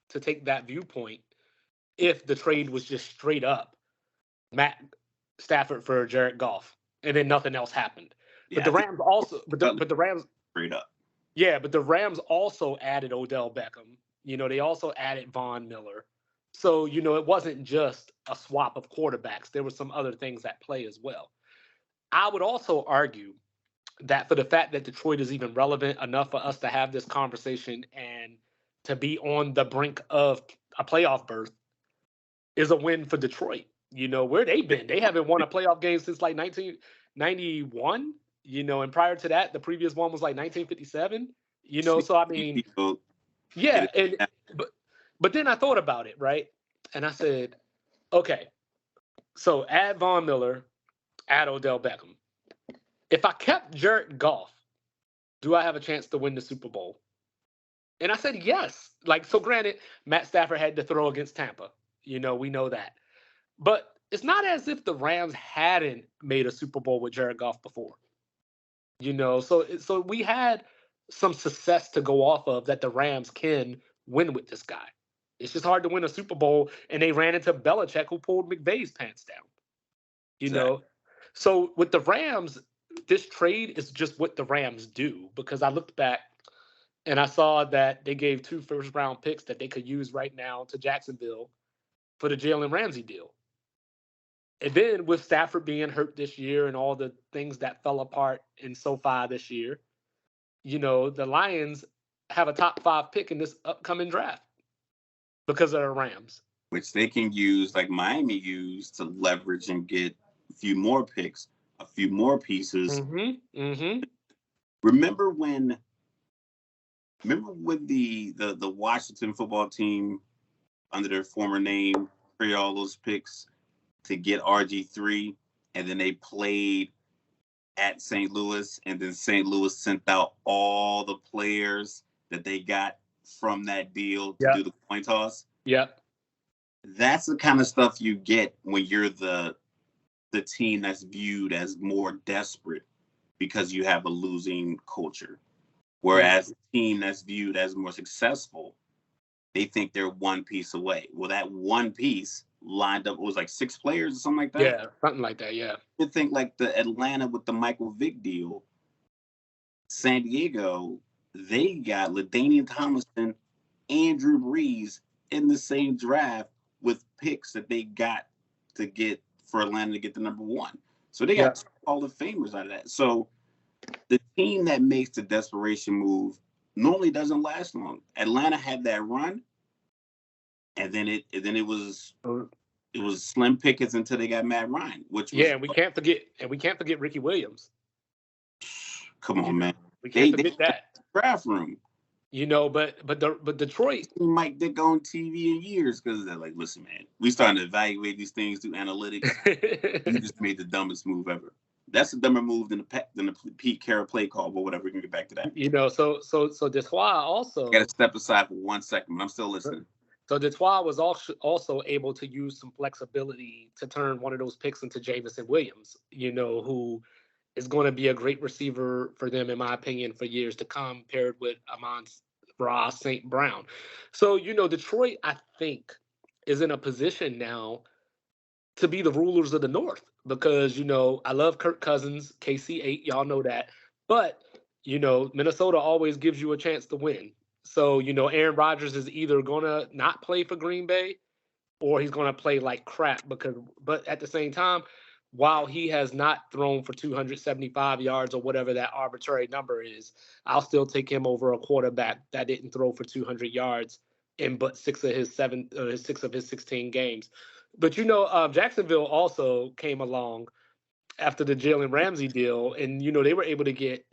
to take that viewpoint if the trade was just straight up Matt Stafford for Jared Goff, and then nothing else happened. Yeah, but the Rams also, but the Rams straight up. Yeah, but the Rams also added Odell Beckham. They also added Von Miller. So, it wasn't just a swap of quarterbacks. There were some other things at play as well. I would also argue that for the fact that Detroit is even relevant enough for us to have this conversation and to be on the brink of a playoff berth is a win for Detroit. You know, where they've been. They haven't won a playoff game since like 1991, you know, and prior to that, the previous one was like 1957, you know. So I mean, yeah, and but then I thought about it, right? And I said, okay, so add Von Miller, add Odell Beckham. If I kept Jared Goff, do I have a chance to win the Super Bowl? And I said yes. Like, so granted, Matt Stafford had to throw against Tampa. You know, we know that. But it's not as if the Rams hadn't made a Super Bowl with Jared Goff before. You know, so we had some success to go off of that the Rams can win with this guy. It's just hard to win a Super Bowl, and they ran into Belichick, who pulled McVay's pants down. You know, so with the Rams, this trade is just what the Rams do, because I looked back and I saw that they gave 2 first-round picks that they could use right now to Jacksonville for the Jalen Ramsey deal. And then with Stafford being hurt this year and all the things that fell apart in SoFi this year, you know, the Lions have a top 5 pick in this upcoming draft because of the Rams. Which they can use, like Miami used, to leverage and get a few more picks, a few more pieces. Mm-hmm. Mm-hmm. Remember when the Washington football team, under their former name, traded all those picks to get RG3, and then they played at St. Louis, and then St. Louis sent out all the players that they got from that deal to do the coin toss? Yep. That's the kind of stuff you get when you're the team that's viewed as more desperate because you have a losing culture. Whereas the team that's viewed as more successful, they think they're one piece away. Well, that one piece lined up, it was like 6 players or something like that. Yeah, something like that, yeah. You think like the Atlanta with the Michael Vick deal, San Diego, they got LaDainian Tomlinson and Drew Brees in the same draft with picks that they got to get for Atlanta to get the number 1. So they got Hall of Famers out of that. So the team that makes the desperation move normally doesn't last long. Atlanta had that run, and then it was slim pickings until they got Matt Ryan, which was, and we can't forget Ricky Williams. Come on, man. We can't forget that draft room. You know, but Detroit Mike Dick on TV in years because they're like, listen, man, we starting to evaluate these things through analytics. You just made the dumbest move ever. That's a dumber move than the Pete Carroll play call, but whatever. We can get back to that. You know, so Detwah also got to step aside for 1 second, but I'm still listening. So Detwah was also able to use some flexibility to turn one of those picks into Jameson Williams, you know, who is going to be a great receiver for them, in my opinion, for years to come, paired with Amon-Ra St. Brown. So, you know, Detroit, I think, is in a position now to be the rulers of the North because, you know, I love Kirk Cousins, KC8, y'all know that. But, you know, Minnesota always gives you a chance to win. So, you know, Aaron Rodgers is either going to not play for Green Bay or he's going to play like crap but at the same time, while he has not thrown for 275 yards or whatever that arbitrary number is, I'll still take him over a quarterback that didn't throw for 200 yards in but 6 of his 16 games. But, you know, Jacksonville also came along after the Jalen Ramsey deal, and, you know, they were able to get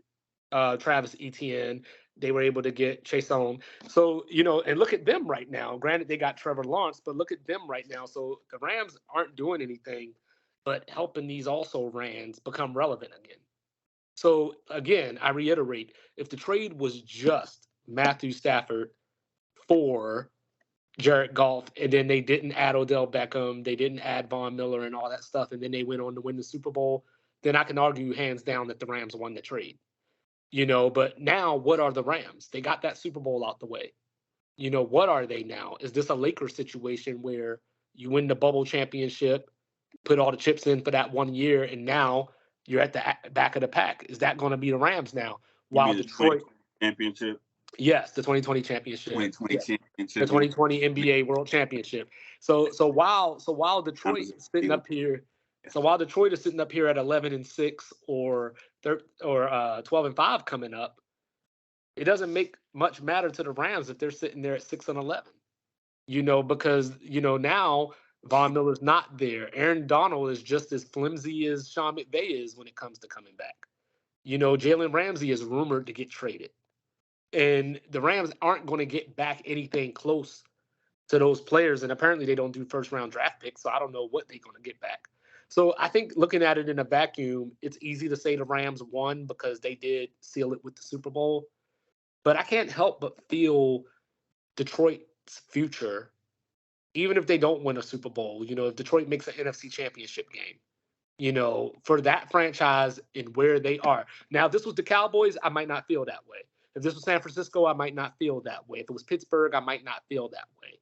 Travis Etienne. They were able to get Chason. So, you know, and look at them right now. Granted, they got Trevor Lawrence, but look at them right now. So the Rams aren't doing anything but helping these also Rams become relevant again. So, again, I reiterate, if the trade was just Matthew Stafford for Jared Goff, and then they didn't add Odell Beckham, they didn't add Von Miller and all that stuff, and then they went on to win the Super Bowl, then I can argue hands down that the Rams won the trade. You know, but now what are the Rams? They got that Super Bowl out the way. You know, what are they now? Is this a Lakers situation where you win the bubble championship, put all the chips in for that 1 year, and now you're at the back of the pack? Is that going to be the Rams now? While Detroit championship? Yes, the 2020 championship. 2020 championship. The 2020 NBA World Championship. So while Detroit is sitting up here, while Detroit is sitting up here at 11-6 or 12-5 coming up, It doesn't make much matter to the Rams if they're sitting there at 6-11. Because now Von Miller's not there. Aaron Donald is just as flimsy as Sean McVay is when it comes to coming back. Jalen Ramsey is rumored to get traded, and the Rams aren't going to get back anything close to those players. And apparently, they don't do first round draft picks, so I don't know what they're going to get back. So I think looking at it in a vacuum, it's easy to say the Rams won because they did seal it with the Super Bowl. But I can't help but feel Detroit's future, even if they don't win a Super Bowl, if Detroit makes an NFC championship game, for that franchise and where they are. Now, if this was the Cowboys, I might not feel that way. If this was San Francisco, I might not feel that way. If it was Pittsburgh, I might not feel that way.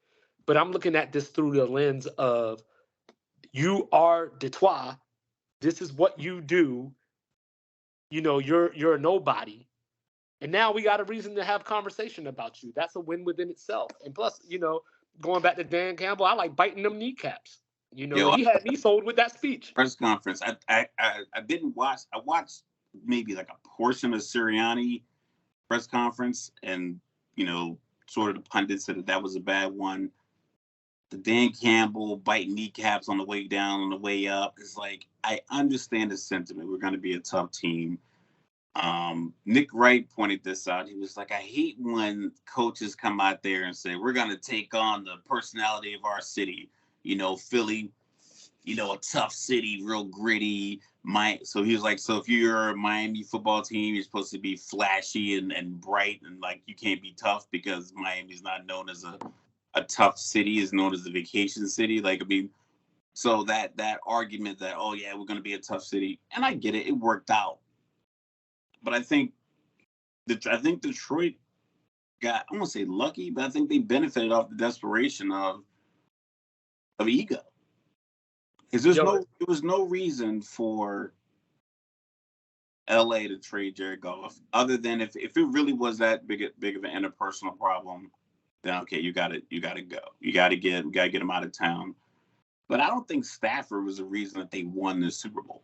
But I'm looking at this through the lens of you are Detwah. This is what you do. You're a nobody. And now we got a reason to have conversation about you. That's a win within itself. And plus, going back to Dan Campbell, I like biting them kneecaps. He had me sold with that speech. Press conference. I didn't watch. I watched maybe like a portion of Sirianni press conference, and sort of the pundits said that was a bad one. The Dan Campbell biting kneecaps on the way down, on the way up. It's like, I understand the sentiment. We're going to be a tough team. Nick Wright pointed this out. He was like, I hate when coaches come out there and say, we're going to take on the personality of our city. Philly, a tough city, real gritty. So he was like, so if you're a Miami football team, you're supposed to be flashy and bright, and like you can't be tough because Miami's not known as a tough city, is known as a vacation city. Like, I mean, so that argument that, oh yeah, we're going to be a tough city, and I get it, it worked out. But I think Detroit got, I won't say lucky, but I think they benefited off the desperation of ego. Because there was no reason for LA to trade Jared Goff, other than if it really was that big of an interpersonal problem, then okay, you got to go. We got to get him out of town. But I don't think Stafford was the reason that they won the Super Bowl.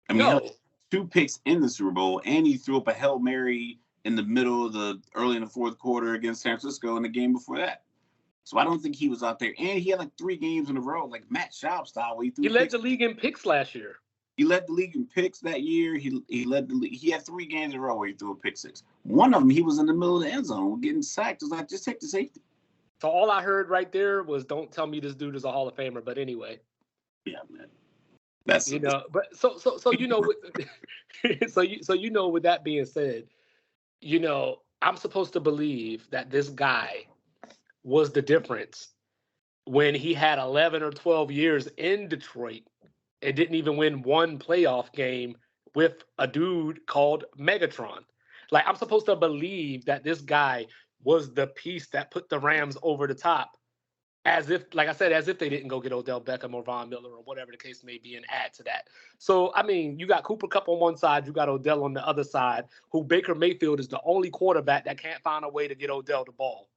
I mean, no. 2 picks in the Super Bowl, and he threw up a Hail Mary in the middle of early in the fourth quarter against San Francisco in the game before that. So I don't think he was out there. And he had like 3 games in a row, like Matt Schaub style. Where he led the league in picks last year. He led the league in picks that year. He led the league. He had 3 games in a row where he threw a pick 6. One of them, he was in the middle of the end zone getting sacked. It was like, just take the safety. So all I heard right there was, don't tell me this dude is a Hall of Famer. But anyway. Yeah, man. That's but so with, with that being said, I'm supposed to believe that this guy was the difference when he had 11 or 12 years in Detroit and didn't even win one playoff game with a dude called Megatron. Like, I'm supposed to believe that this guy was the piece that put the Rams over the top, as if they didn't go get Odell Beckham or Von Miller or whatever the case may be and add to that. So, I mean, you got Cooper Kupp on one side, you got Odell on the other side, who Baker Mayfield is the only quarterback that can't find a way to get Odell the ball.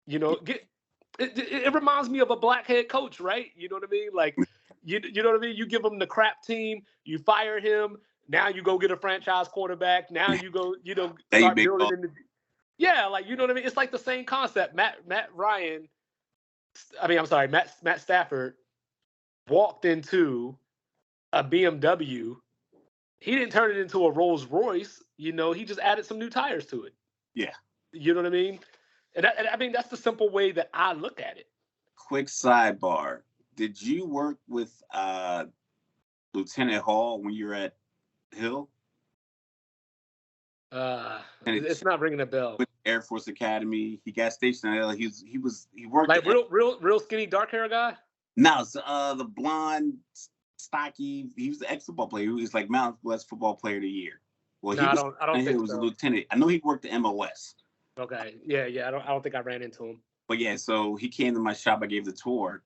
It reminds me of a black head coach, right? You know what I mean? Like, you know what I mean? You give him the crap team, you fire him, now you go get a franchise quarterback, now you go, start building in the... Yeah, like, you know what I mean? It's like the same concept. Matt Stafford walked into a BMW. He didn't turn it into a Rolls Royce. He just added some new tires to it. Yeah. You know what I mean? And I mean, that's the simple way that I look at it. Quick sidebar. Did you work with Lieutenant Hall when you were at Hill? It's not ringing a bell. With Air Force Academy, he got stationed at Hill. He worked like real skinny dark hair guy. No, the blonde, stocky. He was the ex-football player. He was like Mountain West Football Player of the Year. Well, no, I don't think he was a lieutenant. I know he worked the MOS. Okay, yeah. I don't think I ran into him. But yeah, so he came to my shop. I gave the tour,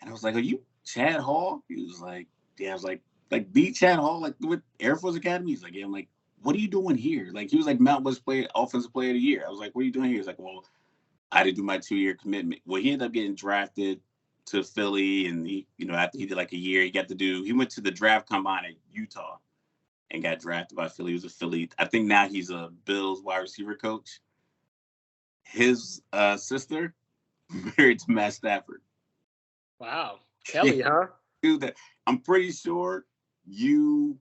and I was like, "Are you Chad Hall?" He was like, "Yeah." I was like the Chad Hall, like with Air Force Academy. He's like, "Yeah." I'm like, "What are you doing here?" Like, he was like Mountain West Offensive Player of the Year. I was like, "What are you doing here?" He's like, "Well, I had to do my 2-year commitment." Well, he ended up getting drafted to Philly, and he, after he did like a year, he went to the draft combine at Utah, and got drafted by Philly. He was a Philly. I think now he's a Bills wide receiver coach. His sister married to Matt Stafford. Wow. Kelly, huh? Dude, I'm pretty sure you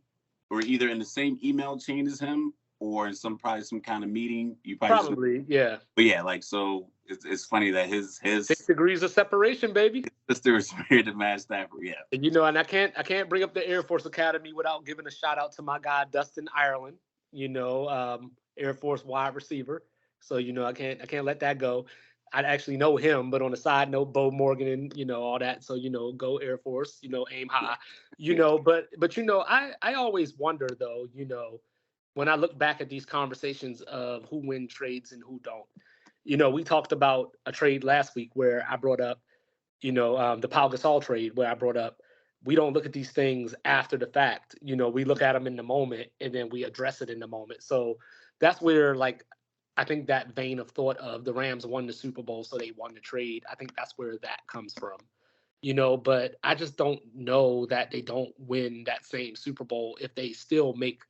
were either in the same email chain as him or in probably some kind of meeting. You probably yeah. But yeah, like, so it's funny that his 6 degrees of separation, baby. His sister was married to Matt Stafford. Yeah. And and I can't bring up the Air Force Academy without giving a shout out to my guy Dustin Ireland. Air Force wide receiver. So I can't let that go. I actually know him, but on the side note, Bo Morgan and all that. So go Air Force. Aim high. But I always wonder though. When I look back at these conversations of who win trades and who don't. We talked about a trade last week where I brought up, the Pau Gasol trade where I brought up, we don't look at these things after the fact. We look at them in the moment and then we address it in the moment. So that's where, like, I think that vein of thought of the Rams won the Super Bowl, so they won the trade. I think that's where that comes from, but I just don't know that they don't win that same Super Bowl if they still make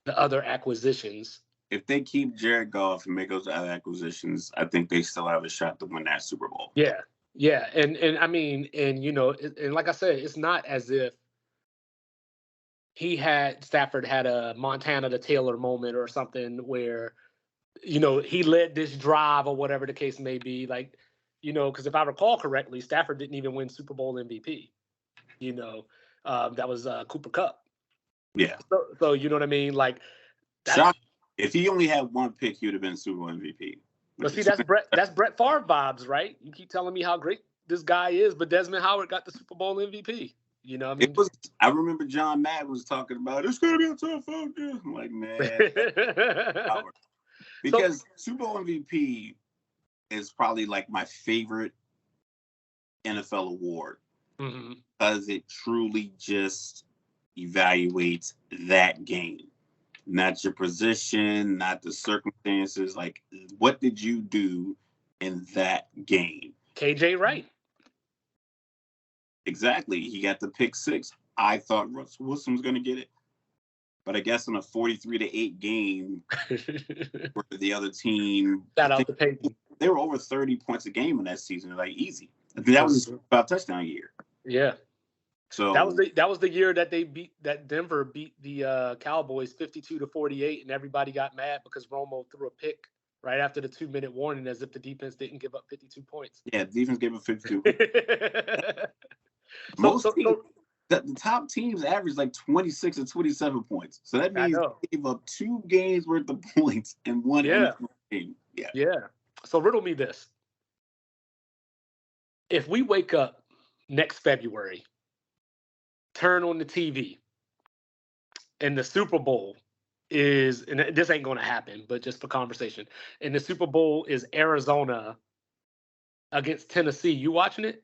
the other acquisitions. If they keep Jared Goff and make those other acquisitions, I think they still have a shot to win that Super Bowl. Yeah. Yeah. And I mean, and like I said, it's not as if Stafford had a Montana to Taylor moment or something where, he led this drive or whatever the case may be. Like, because if I recall correctly, Stafford didn't even win Super Bowl MVP. That was Cooper Kupp. Yeah. So you know what I mean? Like, if he only had one pick, he would have been Super Bowl MVP. But see, that's Brett Favre vibes, right? You keep telling me how great this guy is, but Desmond Howard got the Super Bowl MVP. You know what I mean? I remember John Madden was talking about it's gonna be a tough out there. I'm like, man. Because Super Bowl MVP is probably like my favorite NFL award. Mm-hmm. Because it truly just evaluates that game. Not your position, not the circumstances. Like, what did you do in that game? KJ Wright. Exactly. He got the pick 6. I thought Russell Wilson was going to get it. But I guess in a 43-8 game, where the other team, shout out to Peyton. They were over 30 points a game in that season. Like, easy. I think that was about touchdown year. Yeah. So that was the year that Denver beat the Cowboys 52-48, and everybody got mad because Romo threw a pick right after the 2-minute warning, as if the defense didn't give up 52 points. Yeah, the defense gave up 52. The top teams average like 26 or 27 points. So that means they gave up 2 games worth of points in one game. Yeah. Yeah. So riddle me this. If we wake up next February, turn on the TV, and the Super Bowl is, and this ain't going to happen, but just for conversation, and the Super Bowl is Arizona against Tennessee, you watching it?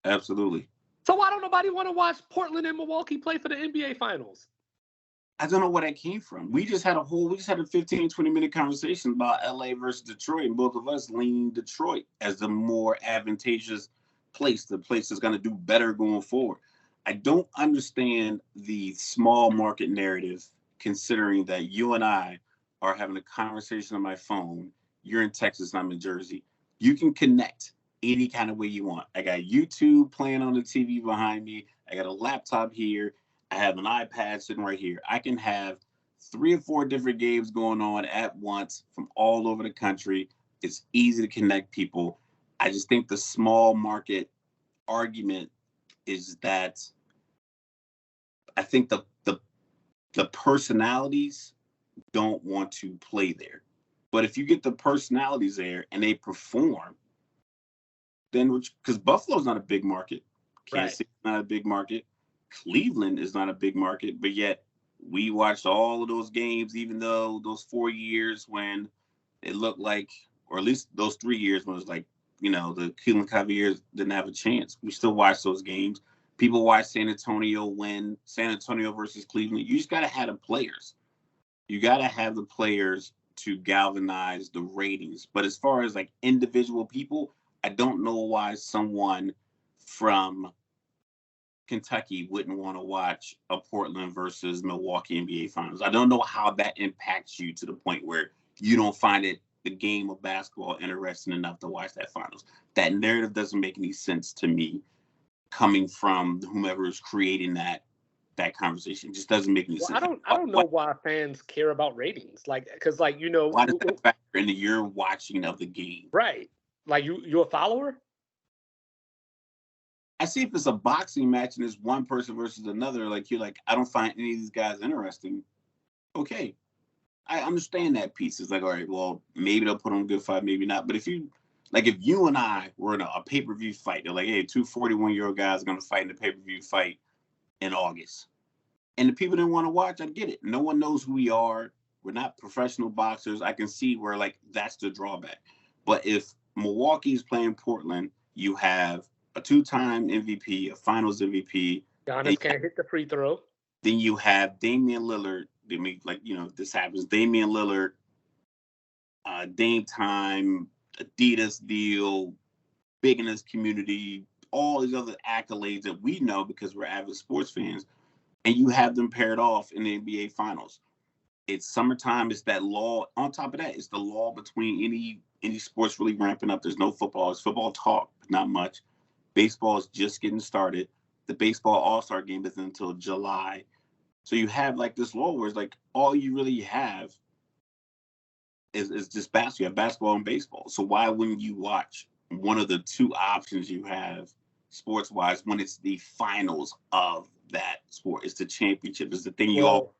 Absolutely. So why don't nobody want to watch Portland and Milwaukee play for the NBA Finals? I don't know where that came from. We just had a 15, 20-minute conversation about LA versus Detroit, and both of us lean Detroit as the more advantageous place, the place that's going to do better going forward. I don't understand the small market narrative, considering that you and I are having a conversation on my phone. You're in Texas, I'm in Jersey. You can connect any kind of way you want. I got YouTube playing on the TV behind me. I got a laptop here. I have an iPad sitting right here. I can have 3 or 4 different games going on at once from all over the country. It's easy to connect people. I just think the small market argument is that I think the personalities don't want to play there. But if you get the personalities there and they perform, then, because Buffalo's not a big market, Kansas City's not a big market, Cleveland is not a big market, but yet we watched all of those games, even though those 4 years when it looked like, or at least those 3 years when it was like, the Cleveland Cavaliers didn't have a chance. We still watch those games. People watch San Antonio win, San Antonio versus Cleveland. You just got to have the players. You got to have the players to galvanize the ratings. But as far as like individual people, I don't know why someone from Kentucky wouldn't want to watch a Portland versus Milwaukee NBA Finals. I don't know how that impacts you to the point where you don't find it the game of basketball interesting enough to watch that finals. That narrative doesn't make any sense to me coming from whomever is creating that conversation. It just doesn't make any sense. I don't know why fans care about ratings. Like, because like, you know, why does that factor into your watching of the game? Right. Like you're a follower? I see if it's a boxing match and it's one person versus another, like you're like, I don't find any of these guys interesting. Okay. I understand that piece. It's like, all right, well, maybe they'll put on a good fight, maybe not. But if you and I were in a pay-per-view fight, they're like, hey, 241-year-old guys are going to fight in a pay-per-view fight in August. And the people didn't want to watch, I get it. No one knows who we are. We're not professional boxers. I can see where, like, that's the drawback. But if Milwaukee's playing Portland, you have a two-time MVP, a finals MVP. Giannis can't hit the free throw. Then you have Damian Lillard. This happens. Damian Lillard, Dame Time, Adidas deal, big in his community, all these other accolades that we know because we're avid sports fans, and you have them paired off in the NBA Finals. It's summertime. It's that lull. On top of that, it's the lull between any sports really ramping up. There's no football. It's football talk, but not much. Baseball is just getting started. The baseball All-Star game isn't until July. So you have like this lull where it's like all you really have is just basketball. You have basketball and baseball. So why wouldn't you watch one of the two options you have sports-wise when it's the finals of that sport? It's the championship. It's the thing you all.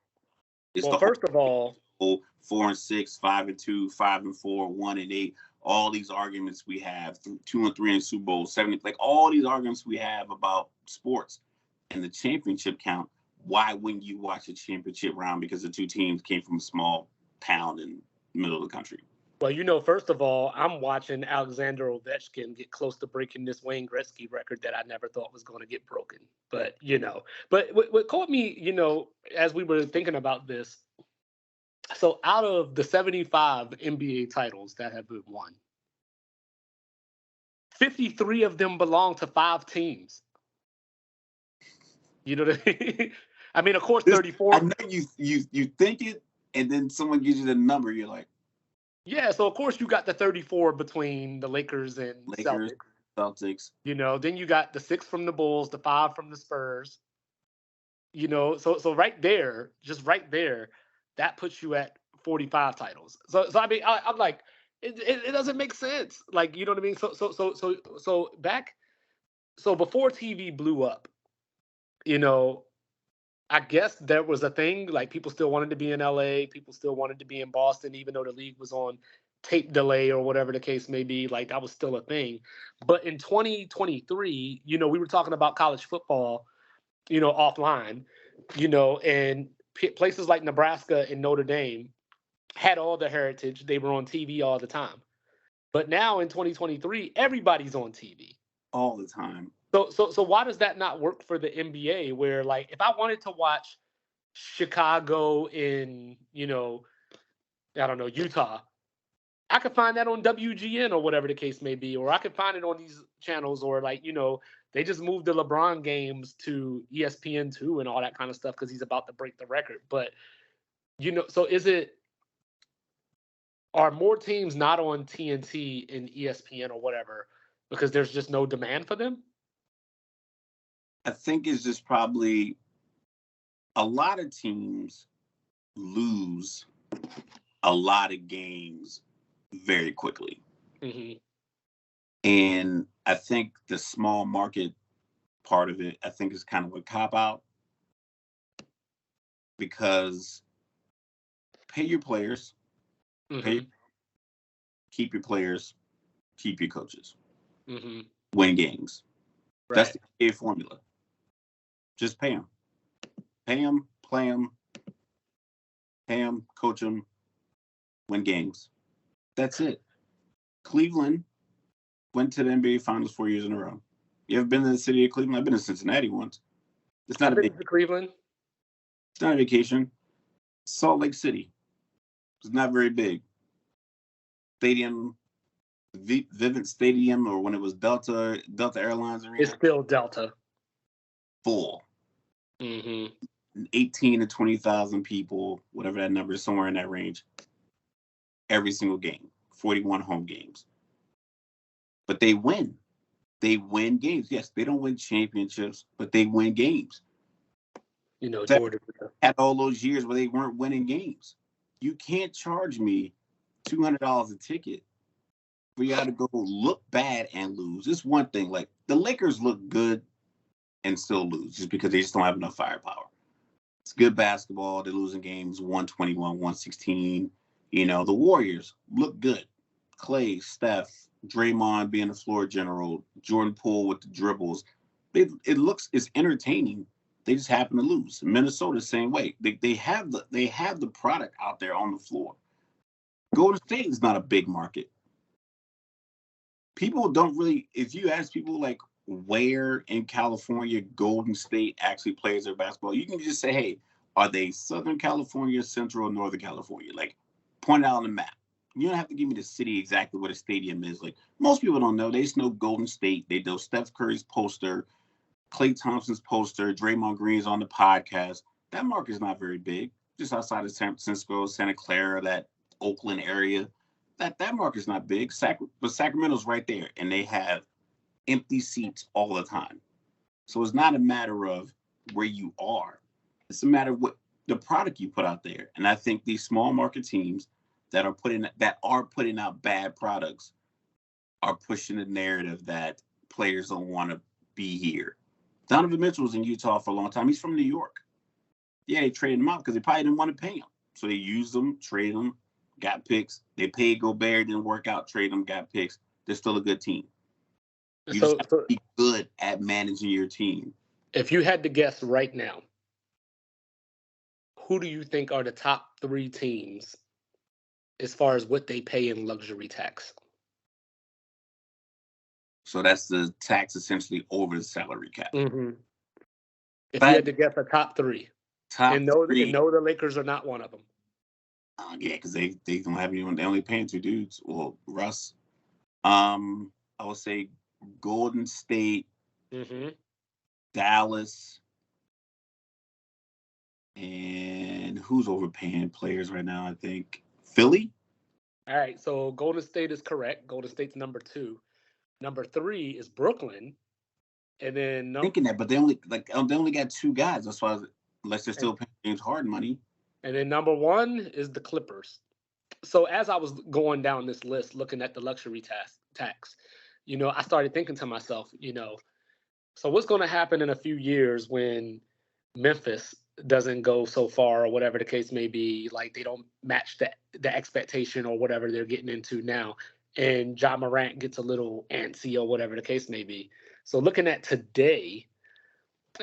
First of all, 4-6, 5-2, 5-4, 1-8. All these arguments we have, 2-3 in Super Bowl, 7, like all these arguments we have about sports and the championship count. Why wouldn't you watch a championship round? Because the two teams came from a small town in the middle of the country. Well, first of all, I'm watching Alexander Ovechkin get close to breaking this Wayne Gretzky record that I never thought was going to get broken. But what caught me, as we were thinking about this, so out of the 75 NBA titles that have been won, 53 of them belong to 5 teams. You know what I mean? I mean, of course, 34. I know you think it, and then someone gives you the number, you're like, yeah. So of course you got the 34 between the Lakers and Celtics. Then you got the 6 from the Bulls, the 5 from the Spurs. So right there, just right there, that puts you at 45 titles. So I mean, I'm like, it doesn't make sense. Like, you know what I mean? So before TV blew up, I guess there was a thing, like people still wanted to be in LA, people still wanted to be in Boston, even though the league was on tape delay or whatever the case may be. Like that was still a thing. But in 2023, we were talking about college football, offline, and places like Nebraska and Notre Dame had all the heritage. They were on TV all the time. But now in 2023, everybody's on TV. All the time. So why does that not work for the NBA? Where like if I wanted to watch Chicago in I don't know, Utah, I could find that on WGN or whatever the case may be, or I could find it on these channels, or like they just moved the LeBron games to ESPN2 and all that kind of stuff because he's about to break the record. But so are more teams not on TNT and ESPN or whatever because there's just no demand for them? I think it's just probably a lot of teams lose a lot of games very quickly. Mm-hmm. And I think the small market part of it, I think is kind of a cop-out because pay your players, mm-hmm. Keep your players, keep your coaches, mm-hmm. win games. Right. That's the NBA formula. Just pay them. Pay them, play them, pay them, coach them, win games. That's it. Cleveland went to the NBA Finals 4 years in a row. You ever been to the city of Cleveland? I've been to Cincinnati once. It's not to Cleveland. It's not a vacation. Salt Lake City. It's not very big. Stadium, Vivint Stadium, or when it was Delta Airlines Arena. It's still Delta. full. Mm-hmm. 18 to 20,000 people, whatever that number is, somewhere in that range, every single game, 41 home games. But they win. They win games. Yes, they don't win championships, but they win games. You know, That Jordan. had all those years where they weren't winning games. You can't charge me $200 a ticket for you to go look bad and lose. It's one thing. Like, the Lakers look good and still lose just because they just don't have enough firepower. It's good basketball. They're losing games 121, 116. You know, the Warriors look good. Clay, Steph, Draymond being the floor general, Jordan Poole with the dribbles. It's entertaining. They just happen to lose. Minnesota, same way. They have the product out there on the floor. Golden State is not a big market. People don't really, if you ask people like where in California Golden State actually plays their basketball, you can just say, hey, are they Southern California, Central, or Northern California? Like, point it out on the map. You don't have to give me the city exactly where the stadium is. Like, most people don't know. They just know Golden State. They know Steph Curry's poster, Klay Thompson's poster, Draymond Green's on the podcast. That market is not very big. Just outside of San Francisco, Santa Clara, that Oakland area. That market's not big. But Sacramento's right there, and they have empty seats all the time. So it's not a matter of where you are. It's a matter of what the product you put out there. And I think these small market teams that are putting out bad products are pushing the narrative that players don't want to be here. Donovan Mitchell was in Utah for a long time. He's from New York. Yeah, they traded him out because they probably didn't want to pay him. So they used him, traded him, got picks. They paid Gobert, didn't work out, traded him, got picks. They're still a good team. You just have to be good at managing your team. If you had to guess right now, who do you think are the top 3 teams as far as what they pay in luxury tax? So that's the tax essentially over the salary cap. Mm-hmm. If you had to guess a top 3. And know the Lakers are not one of them. Yeah, because they don't have anyone. They only paying 2 dudes. Well, Russ. I would say Golden State, Dallas, and who's overpaying players right now? I think Philly. All right, so Golden State is correct. Golden State's number 2. Number 3 is Brooklyn, and then thinking that, but they only got 2 guys. That's why, unless they're still paying James Harden money. And then number 1 is the Clippers. So as I was going down this list, looking at the luxury tax, you know, I started thinking to myself, you know, so what's going to happen in a few years when Memphis doesn't go so far or whatever the case may be, like they don't match the expectation or whatever they're getting into now, and Ja Morant gets a little antsy or whatever the case may be. So looking at today,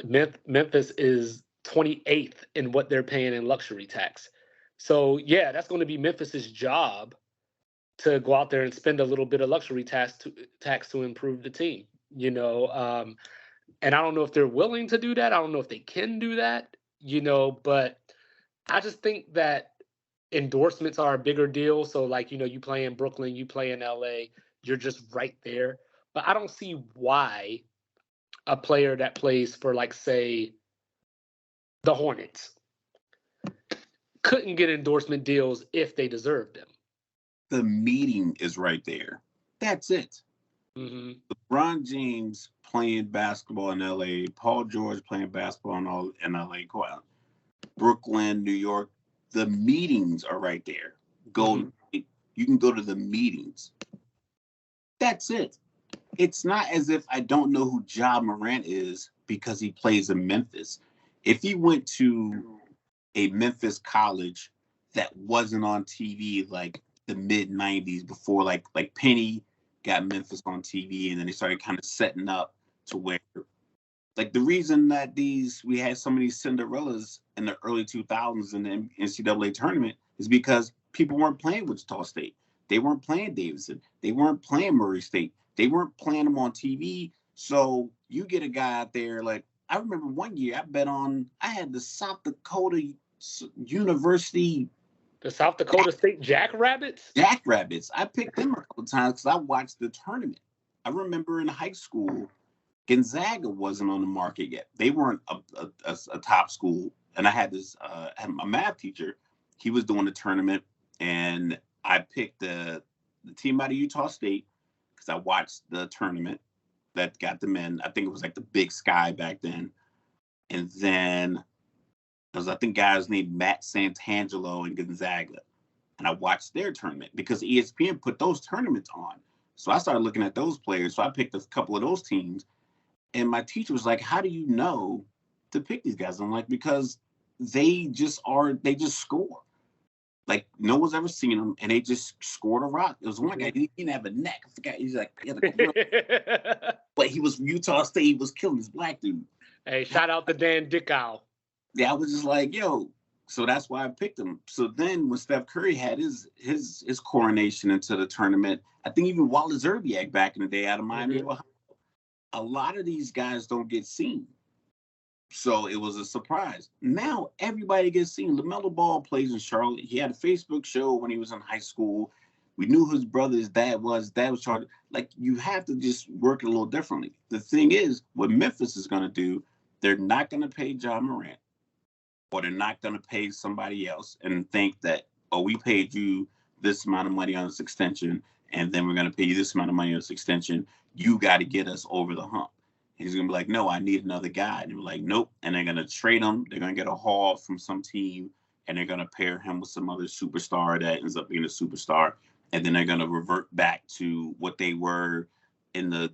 Memphis is 28th in what they're paying in luxury tax. So yeah, that's going to be Memphis's job to go out there and spend a little bit of luxury tax to improve the team, you know. And I don't know if they're willing to do that. I don't know if they can do that, you know, but I just think that endorsements are a bigger deal. So like, you know, you play in Brooklyn, you play in LA, you're just right there. But I don't see why a player that plays for, like, say, the Hornets couldn't get endorsement deals if they deserved them. The meeting is right there. That's it. Mm-hmm. LeBron James playing basketball in LA, Paul George playing basketball in LA, Brooklyn, New York. The meetings are right there. You can go to the meetings. That's it. It's not as if I don't know who Ja Morant is because he plays in Memphis. If he went to a Memphis college that wasn't on TV like the mid 90s before like Penny got Memphis on TV, and then they started kind of setting up to where, like, the reason that we had so many Cinderellas in the early 2000s in the NCAA tournament is because people weren't playing Wichita State. They weren't playing Davidson. They weren't playing Murray State. They weren't playing them on TV. So you get a guy out there, like, I remember one year I had the South Dakota University. The South Dakota State Jackrabbits? Jackrabbits. I picked them a couple of times because I watched the tournament. I remember in high school, Gonzaga wasn't on the market yet. They weren't a top school. And I had a math teacher. He was doing a tournament, and I picked the team out of Utah State because I watched the tournament that got them in. I think it was like the Big Sky back then. And then there was, I think, guys named Matt Santangelo and Gonzaga. And I watched their tournament because ESPN put those tournaments on. So I started looking at those players. So I picked a couple of those teams. And my teacher was like, how do you know to pick these guys? I'm like, because they just score. Like, no one's ever seen them, and they just scored a rock. There was one guy, he didn't have a neck. I forgot. He's like, but he was from Utah State. He was killing this black dude. Hey, shout out to Dan Dickow. Yeah, I was just like, yo. So that's why I picked him. So then when Steph Curry had his coronation into the tournament, I think even Wally Zerbiak back in the day out of Miami, Ohio, a lot of these guys don't get seen. So it was a surprise. Now everybody gets seen. LaMelo Ball plays in Charlotte. He had a Facebook show when he was in high school. We knew his brother's dad was Charlotte. Like, you have to just work it a little differently. The thing is, what Memphis is going to do, they're not going to pay John Morant, or they're not going to pay somebody else and think that, oh, we paid you this amount of money on this extension, and then we're going to pay you this amount of money on this extension. You got to get us over the hump. He's going to be like, no, I need another guy. And they're like, nope. And they're going to trade him. They're going to get a haul from some team, and they're going to pair him with some other superstar that ends up being a superstar. And then they're going to revert back to what they were in the,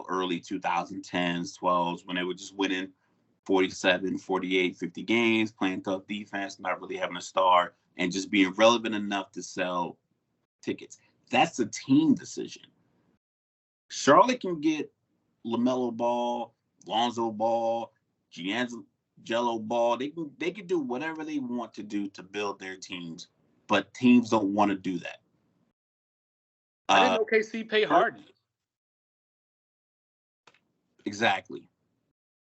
early 2010s, 12s, when they were just winning 47, 48, 50 games, playing tough defense, not really having a star, and just being relevant enough to sell tickets. That's a team decision. Charlotte can get LaMelo Ball, Lonzo Ball, Giangello Ball. They can do whatever they want to do to build their teams, but teams don't want to do that. I didn't OKC pay Harden. Exactly.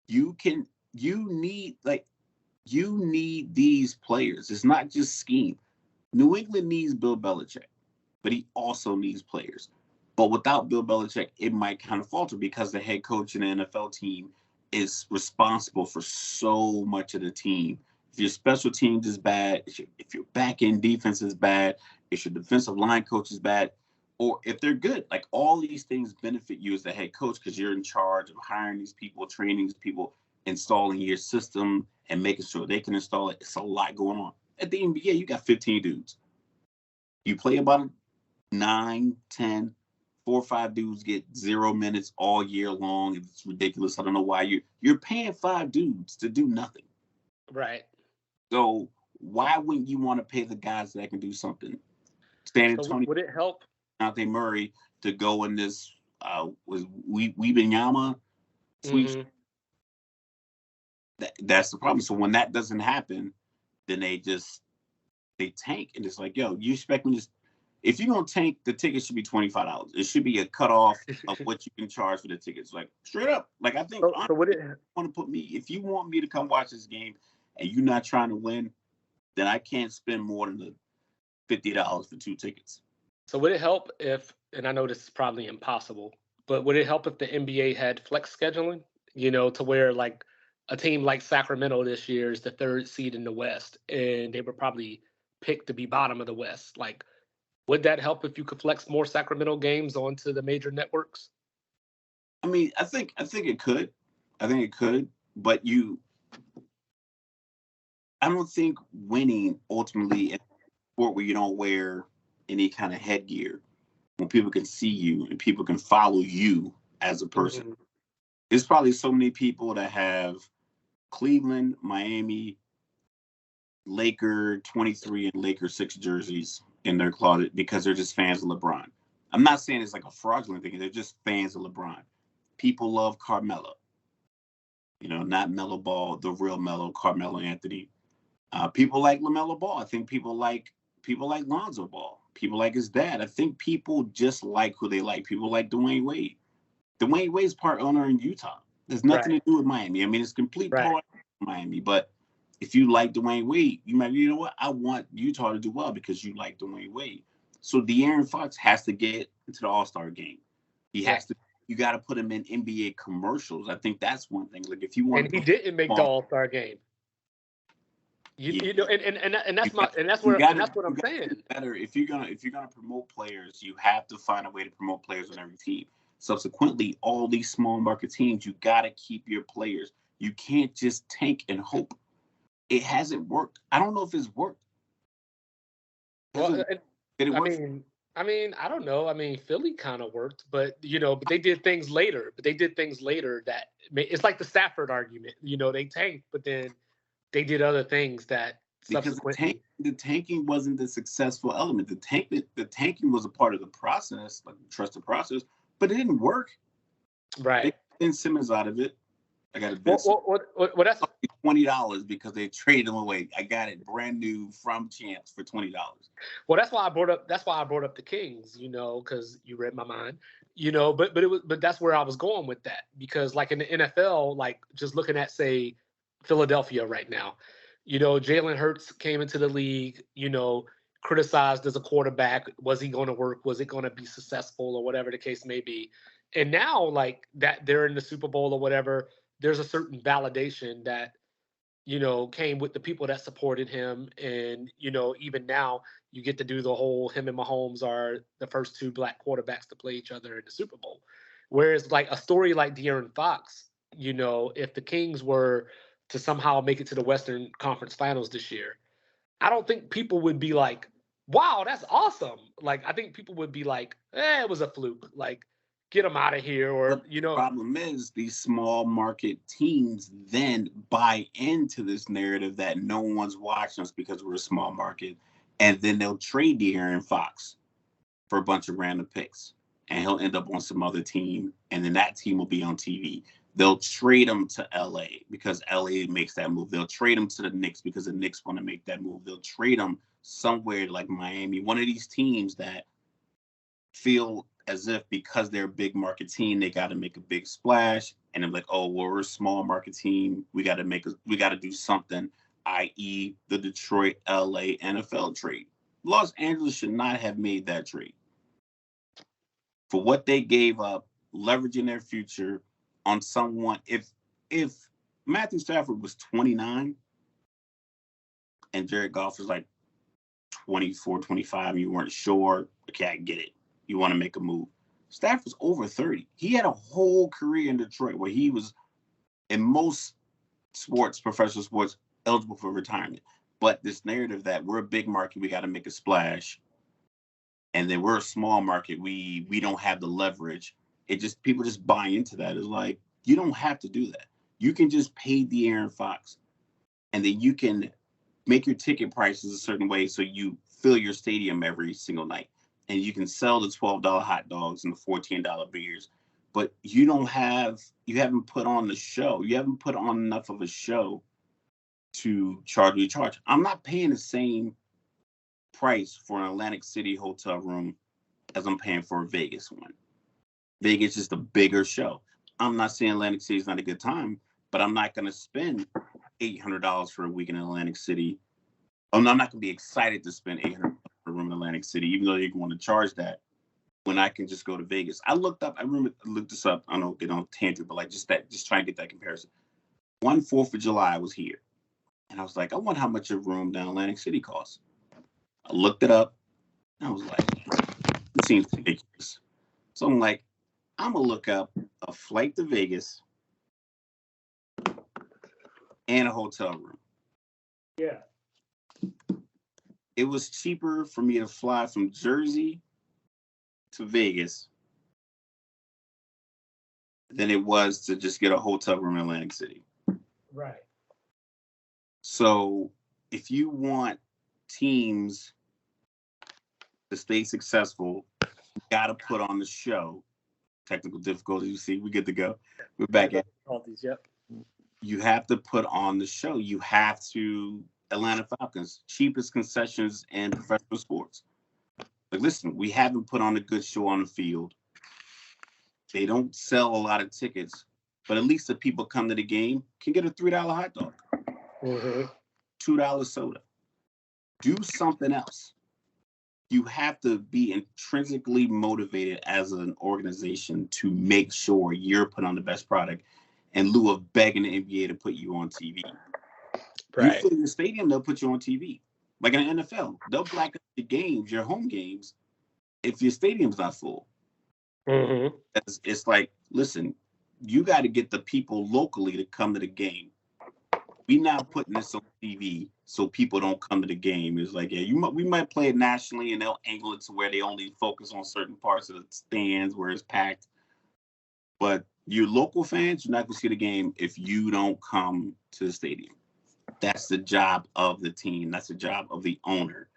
You need these players. It's not just scheme. New England needs Bill Belichick, but he also needs players. But without Bill Belichick, it might kind of falter because the head coach in the NFL team is responsible for so much of the team. If your special teams is bad, if your back end defense is bad, if your defensive line coach is bad, or if they're good, like, all these things benefit you as the head coach because you're in charge of hiring these people, training these people, installing your system, and making sure they can install it. It's a lot going on. At the NBA, you got 15 dudes. You play about 9, 10, 4 or 5 dudes get 0 minutes all year long. It's ridiculous. I don't know why you're paying 5 dudes to do nothing. Right. So why wouldn't you want to pay the guys that can do something? San Antonio, would it help Dante Murray to go in this was Weebenyama sweep? Mm-hmm. That's the problem. So when that doesn't happen, then they tank, and it's like, yo, you expect me to? If you're gonna tank, the ticket should be $25. It should be a cutoff of what you can charge for the tickets, like, straight up. Like, I think so would it want to put me? If you want me to come watch this game and you're not trying to win, then I can't spend more than the $50 for 2 tickets. So would it help if, and I know this is probably impossible, but would it help if the NBA had flex scheduling? To where, like, a team like Sacramento this year is the 3rd seed in the West, and they were probably picked to be bottom of the West. Like, would that help if you could flex more Sacramento games onto the major networks? I mean, I think it could. I think it could, but I don't think winning ultimately in a sport where you don't wear any kind of headgear, when people can see you and people can follow you as a person. Mm-hmm. There's probably so many people that have Cleveland, Miami, Laker 23 and Laker 6 jerseys in their closet because they're just fans of LeBron. I'm not saying it's like a fraudulent thing. They're just fans of LeBron. People love Carmelo. Not Melo Ball, the real Melo, Carmelo Anthony. People like LaMelo Ball. I think people like Lonzo Ball. People like his dad. I think people just like who they like. People like Dwayne Wade. Dwayne Wade's part owner in Utah. There's nothing to do with Miami. I mean, it's complete part of Miami. But if you like Dwayne Wade, you might, what? I want Utah to do well because you like Dwayne Wade. So De'Aaron Fox has to get into the All-Star game. He has to you got to put him in NBA commercials. I think that's one thing. Like if you want And to he didn't make the All-Star game. You know, and that's what I'm saying. Better if you're gonna promote players, you have to find a way to promote players on every team. Subsequently, all these small market teams, you got to keep your players. You can't just tank and hope. It hasn't worked. I don't know if it's worked. Well, Did it work? I mean, I don't know. I mean, Philly kind of worked, but but they did things later. That it's like the Stafford argument. They tanked, but then they did other things that subsequently. The tanking wasn't the successful element. The tanking was a part of the process, like trust the process, but it didn't work. Right. They Ben Simmons out of it. I got it. Well, that's $20 because they traded him away. I got it brand new from Champs for $20. Well, that's why I brought up the Kings, because you read my mind, but that's where I was going with that, because like in the NFL, like just looking at, say, Philadelphia right now, Jalen Hurts came into the league, criticized as a quarterback. Was he going to work? Was it going to be successful, or whatever the case may be? And now, like that, they're in the Super Bowl or whatever. There's a certain validation that came with the people that supported him. And, even now you get to do the whole him and Mahomes are the first two black quarterbacks to play each other in the Super Bowl. Whereas like a story like De'Aaron Fox, if the Kings were to somehow make it to the Western Conference Finals this year, I don't think people would be like, wow, that's awesome. Like, I think people would be like, it was a fluke. Like, get them out of here. Or, The problem is these small market teams then buy into this narrative that no one's watching us because we're a small market. And then they'll trade De'Aaron Fox for a bunch of random picks. And he'll end up on some other team. And then that team will be on TV. They'll trade him to LA because LA makes that move. They'll trade him to the Knicks because the Knicks want to make that move. They'll trade him somewhere like Miami, one of these teams that feel as if because they're a big market team, they got to make a big splash. And they're like, oh, well, we're a small market team. We got to do something, i.e. the Detroit, LA NFL trade. Los Angeles should not have made that trade. For what they gave up, leveraging their future on someone, if Matthew Stafford was 29 and Jared Goff was like 24, 25, and you weren't sure, okay, I get it. You want to make a move. Stafford's over 30. He had a whole career in Detroit where he was, in most sports, professional sports, eligible for retirement. But this narrative that we're a big market, we got to make a splash, and then we're a small market, we don't have the leverage. People just buy into that. It's like, you don't have to do that. You can just pay De'Aaron Fox, and then you can make your ticket prices a certain way so you fill your stadium every single night. And you can sell the $12 hot dogs and the $14 beers, but you haven't put on the show. You haven't put on enough of a show to charge what you charge. I'm not paying the same price for an Atlantic City hotel room as I'm paying for a Vegas one. Vegas is just a bigger show. I'm not saying Atlantic City is not a good time, but I'm not going to spend $800 for a week in Atlantic City. I'm not going to be excited to spend $800 for a room in Atlantic City, even though you want to charge that, when I can just go to Vegas. I looked this up. I don't get on tangent, but like just try and get that comparison. 4th of July I was here, and I was like, I wonder how much a room down Atlantic City costs. I looked it up, and I was like, it seems ridiculous. So I'm like, I'm gonna look up a flight to Vegas and a hotel room. Yeah. It was cheaper for me to fly from Jersey to Vegas than it was to just get a hotel room in Atlantic City. Right. So if you want teams to stay successful, you got to put on the show. Technical difficulties, you see, we good to go. We're back at difficulties, yep. You have to put on the show. You have to. Atlanta Falcons, cheapest concessions in professional sports. Like, listen, we haven't put on a good show on the field. They don't sell a lot of tickets, but at least the people come to the game can get a $3 hot dog, $2 soda. Do something else. you have to be intrinsically motivated as an organization to make sure you're put on the best product in lieu of begging the NBA to put you on TV. You Right. fill your stadium, they'll put you on TV. Like in the NFL, they'll black up your games, your home games, if your stadium's not full. Mm-hmm. It's like, listen, you got to get the people locally to come to the game. We not putting this on TV so people don't come to the game. It's like, yeah, we might play it nationally and they'll angle it to where they only focus on certain parts of the stands where it's packed. But your local fans, you're not going to see the game if you don't come to the stadium. That's the job of the team. That's the job of the owner,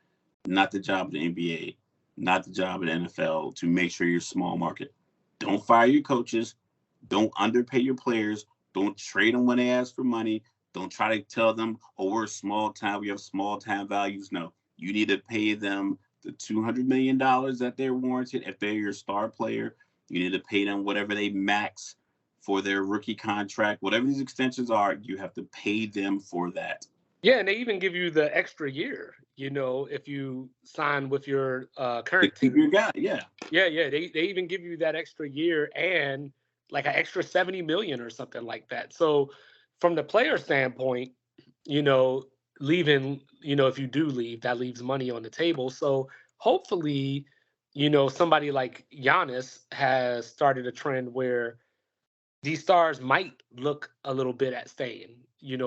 not the job of the NBA, not the job of the NFL to make sure you're small market. Don't fire your coaches. Don't underpay your players. Don't trade them when they ask for money. Don't try to tell them, oh, we're a small town. We have small town values. No, you need to pay them the $200 million that they're warranted. If they're your star player, you need to pay them whatever they max for their rookie contract. Whatever these extensions are, you have to pay them for that. Yeah, and they even give you the extra year, if you sign with your current team. Your guy, yeah. Yeah. They even give you that extra year and like an extra 70 million or something like that. So from the player standpoint, leaving, if you do leave, that leaves money on the table. So hopefully, somebody like Giannis has started a trend where these stars might look a little bit at staying,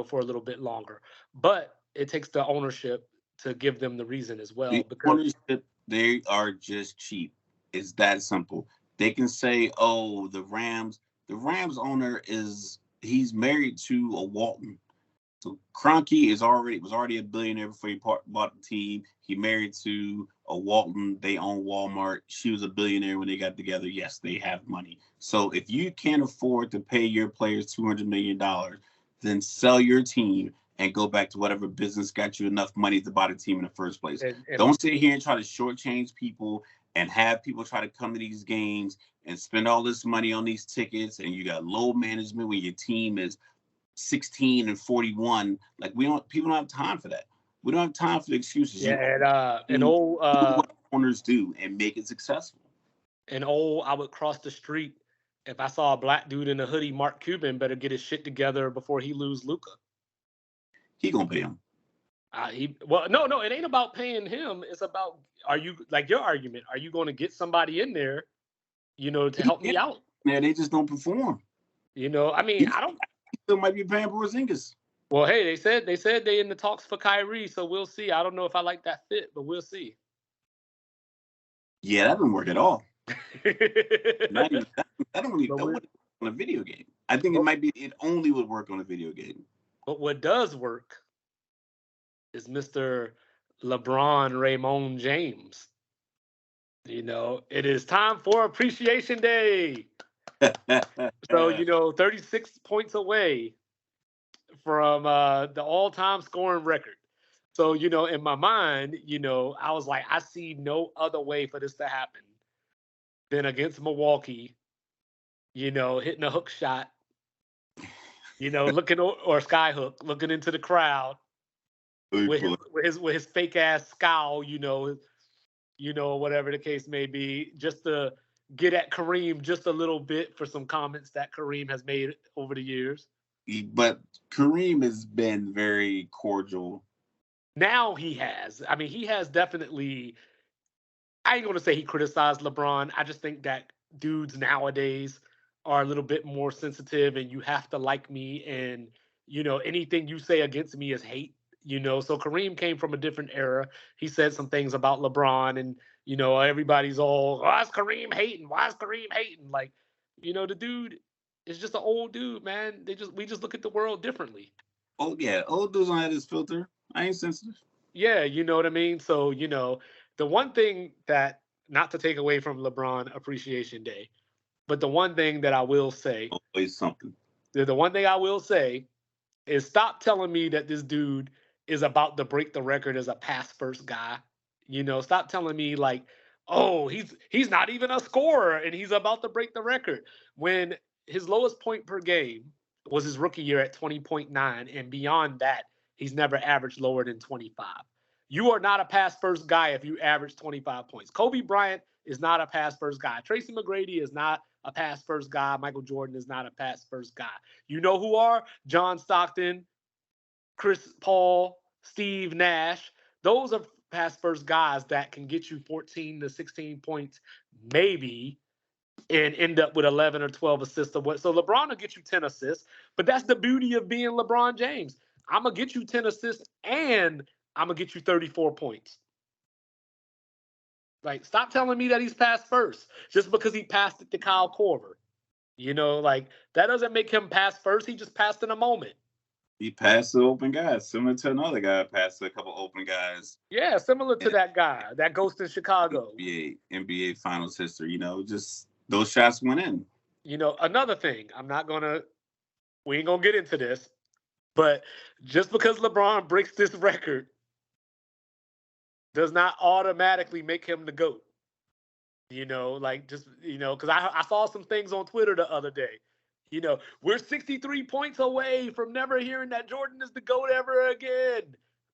for a little bit longer. But it takes the ownership to give them the reason as well. Because ownership, they are just cheap. It's that simple. They can say, oh, the Rams owner he's married to a Walton. So Kroenke was already a billionaire before he bought the team. He married to a Walton. They own Walmart. She was a billionaire when they got together. Yes, they have money. So if you can't afford to pay your players $200 million, then sell your team and go back to whatever business got you enough money to buy the team in the first place. And don't sit here and try to shortchange people and have people try to come to these games and spend all this money on these tickets. And you got low management when your team is 16-41. Like people don't have time for that. We don't have time for the excuses. Yeah, and do what owners do and make it successful. And I would cross the street if I saw a black dude in a hoodie. Mark Cuban better get his shit together before he lose Luka. He gonna pay him. No, it ain't about paying him. It's about, are you, like your argument, are you going to get somebody in there, to help me out? Yeah, they just don't perform. I don't. Still might be paying Porzingis. Well, hey, they said they in the talks for Kyrie, so we'll see. I don't know if I like that fit, but we'll see. Yeah, that didn't work at all. that don't really work on a video game. I think it only would work on a video game. But what does work is Mr. Lebron James. It is time for Appreciation Day. So, 36 points away from the all-time scoring record. So, in my mind, I was like, I see no other way for this to happen than against Milwaukee, hitting a hook shot, looking, or sky hook, looking into the crowd with his fake ass scowl, whatever the case may be, just to get at Kareem just a little bit for some comments that Kareem has made over the years. But Kareem has been very cordial. Now he has. He has definitely. I ain't going to say he criticized LeBron. I just think that dudes nowadays are a little bit more sensitive, and you have to like me, and anything you say against me is hate. So Kareem came from a different era. He said some things about LeBron, and everybody's all, why is Kareem hating? Why is Kareem hating? Like, the dude is just an old dude, man. We just look at the world differently. Oh yeah, old dudes don't have this filter. I ain't sensitive. Yeah, you know what I mean? So, the one thing that, not to take away from LeBron Appreciation Day, but the one thing that I will say, always something. The one thing I will say is, stop telling me that this dude is about to break the record as a pass first guy. Stop telling me like, oh, he's not even a scorer and he's about to break the record, when his lowest point per game was his rookie year at 20.9, and beyond that, he's never averaged lower than 25. You are not a pass first guy if you average 25 points. Kobe Bryant is not a pass first guy. Tracy McGrady is not a pass first guy. Michael Jordan is not a pass first guy. You know who are? John Stockton, Chris Paul, Steve Nash. Those are pass first guys that can get you 14 to 16 points, maybe, and end up with 11 or 12 assists. So LeBron will get you 10 assists, but that's the beauty of being LeBron James. I'm going to get you 10 assists and I'm going to get you 34 points. Like, stop telling me that he's passed first just because he passed it to Kyle Korver. You know, like, that doesn't make him pass first. He just passed in a moment. He passed to open guys, similar to another guy passed to a couple open guys. Yeah, similar to that guy, that ghost in Chicago. NBA Finals history, you know, just those shots went in. You know, another thing, we ain't going to get into this, but just because LeBron breaks this record does not automatically make him the GOAT. You know, like, just, you know, because I saw some things on Twitter the other day. You know, we're 63 points away from never hearing that Jordan is the GOAT ever again.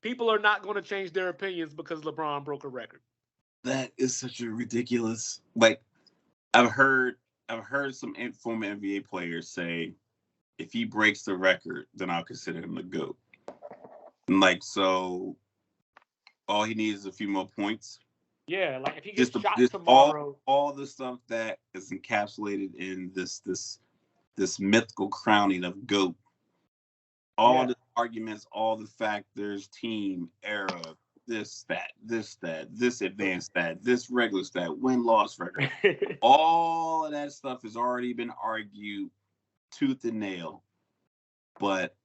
People are not going to change their opinions because LeBron broke a record. That is such a ridiculous. Like, I've heard some former NBA players say, if he breaks the record, then I'll consider him the GOAT. And like, so all he needs is a few more points. Yeah, like if he gets shot tomorrow. All the stuff that is encapsulated in this mythical crowning of GOAT. All the arguments, all the factors, team, era, this advanced stat, this regular stat, win-loss record. All of that stuff has already been argued tooth and nail. But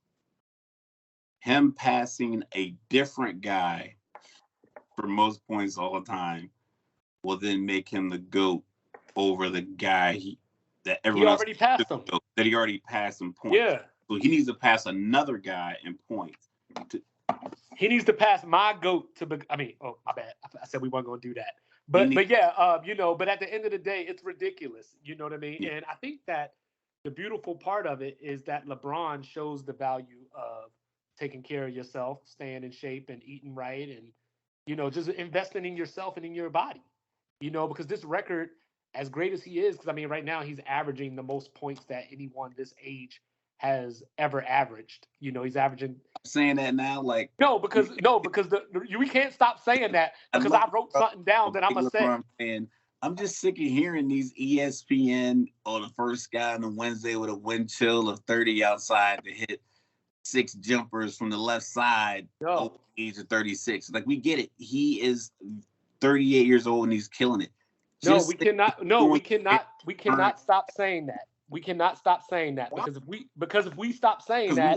him passing a different guy for most points all the time will then make him the GOAT over the guy that everyone already passed him. That he already passed in points. Yeah. So he needs to pass another guy in points. He needs to pass my GOAT to. My bad. I said we weren't going to do that. But you know. But at the end of the day, it's ridiculous. You know what I mean? Yeah. And I think that the beautiful part of it is that LeBron shows the value of taking care of yourself, staying in shape, and eating right, and, you know, just investing in yourself and in your body. You know, because this record, as great as he is, because I mean, right now he's averaging the most points that anyone this age has ever averaged. You know, he's averaging. Saying that now, like because we can't stop saying that because I wrote something down that I'm gonna say. And I'm just sick of hearing these ESPN the first guy on a Wednesday with a wind chill of 30 outside to hit 6 jumpers from the left side over the age of 36. Like, we get it. He is 38 years old and he's killing it. We cannot stop saying that. We cannot stop saying that because if we stop saying that,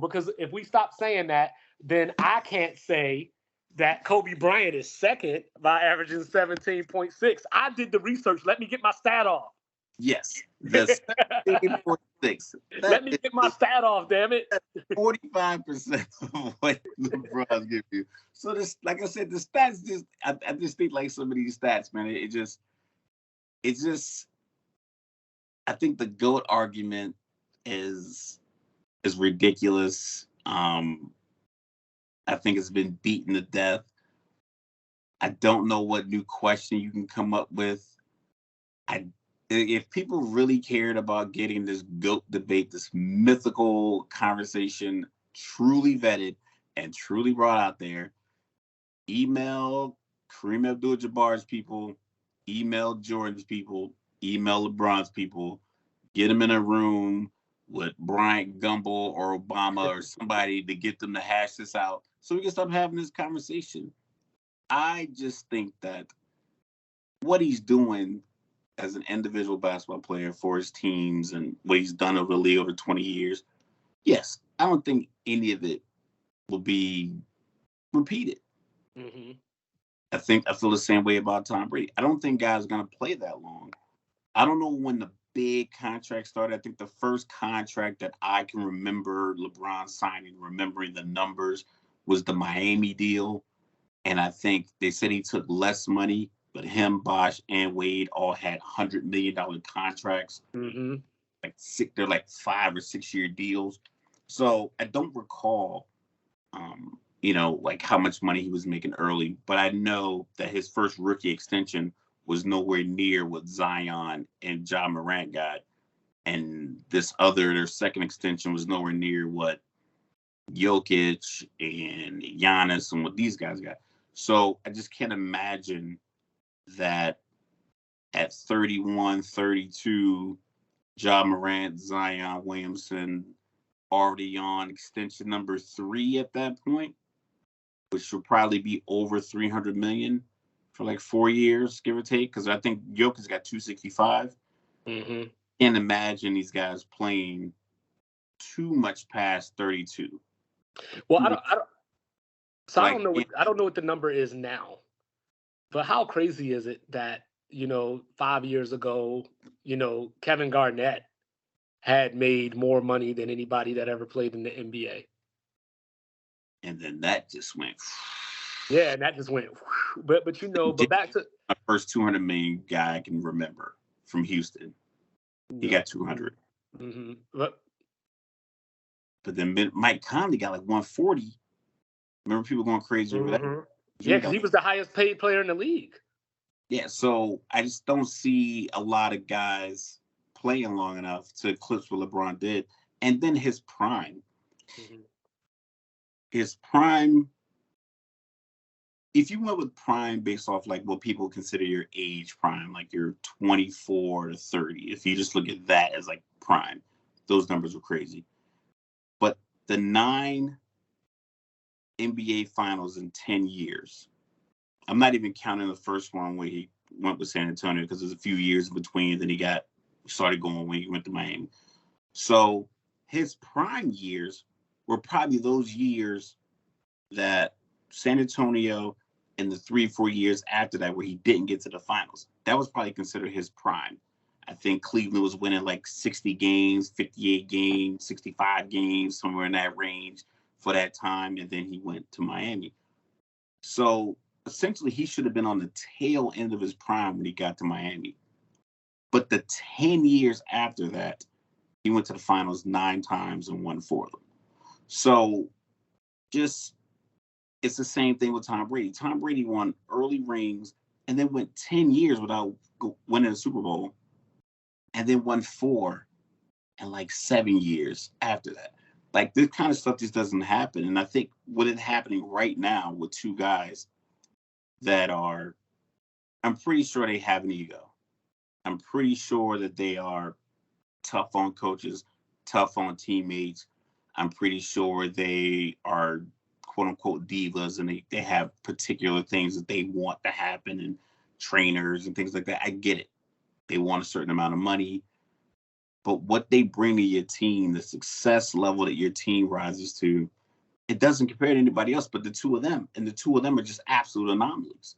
because if we stop saying that, then I can't say that Kobe Bryant is second by averaging 17.6. I did the research. Let me get my stat off. Yes, that's 17.6. Let me get my stat off, damn it. 45% of what LeBron gives you. So this, like I said, the stats just I just think like some of these stats, man, it just I think the GOAT argument is ridiculous. I think it's been beaten to death. I don't know what new question you can come up with. If people really cared about getting this GOAT debate, this mythical conversation truly vetted and truly brought out there, email Kareem Abdul-Jabbar's people, email Jordan's people, email LeBron's people, get them in a room with Bryant Gumbel or Obama or somebody to get them to hash this out so we can stop having this conversation. I just think that what he's doing as an individual basketball player for his teams and what he's done over the league over 20 years, yes, I don't think any of it will be repeated. Mm-hmm. I feel the same way about Tom Brady. I don't think guys are going to play that long. I don't know when the big contract started. I think the first contract that I can remember LeBron signing, remembering the numbers, was the Miami deal. And I think they said he took less money, but him, Bosh, and Wade all had $100 million contracts. Mm-hmm. They're like 5 or 6 year deals. So I don't recall, like how much money he was making early. But I know that his first rookie extension was nowhere near what Zion and Ja Morant got. And their second extension was nowhere near what Jokic and Giannis and what these guys got. So I just can't imagine that at 31, 32, Ja Morant, Zion Williamson already on extension number 3 at that point, which will probably be over 300 million for like 4 years, give or take. Because I think Jokic's got 265. Mm-hmm. Can't imagine these guys playing too much past 32. Well, I don't. So like, I don't know what the number is now, but how crazy is it that 5 years ago, Kevin Garnett had made more money than anybody that ever played in the NBA. And then that just went. Yeah, and that just went. But but back to my first 200 million guy I can remember from Houston. He got 200. Mm-hmm. But then Mike Conley got like 140. Remember people going crazy over that? Yeah, because he was the highest paid player in the league. Yeah, so I just don't see a lot of guys playing long enough to eclipse what LeBron did. And then his prime. Mm-hmm. His prime, if you went with prime based off like what people consider your age prime, like your 24 to 30, if you just look at that as like prime, those numbers were crazy. But the 9 NBA finals in 10 years, I'm not even counting the first one where he went with San Antonio because there's a few years in between. Then he started going when he went to Miami. So his prime years were probably those years that San Antonio and the 3-4 years after that where he didn't get to the finals. That was probably considered his prime. I think Cleveland was winning like 60 games, 58 games, 65 games, somewhere in that range for that time. And then he went to Miami. So essentially, he should have been on the tail end of his prime when he got to Miami. But the 10 years after that, he went to the finals 9 times and won 4 of them. So it's the same thing with Tom Brady. Tom Brady won early rings and then went 10 years without winning a Super Bowl and then won 4 and like 7 years after that. Like, this kind of stuff just doesn't happen. And I think with it happening right now with 2 guys that are, I'm pretty sure they have an ego. I'm pretty sure that they are tough on coaches, tough on teammates. I'm pretty sure they are quote unquote divas and they have particular things that they want to happen and trainers and things like that. I get it. They want a certain amount of money. But what they bring to your team, the success level that your team rises to, it doesn't compare to anybody else but the 2 of them. And the 2 of them are just absolute anomalies.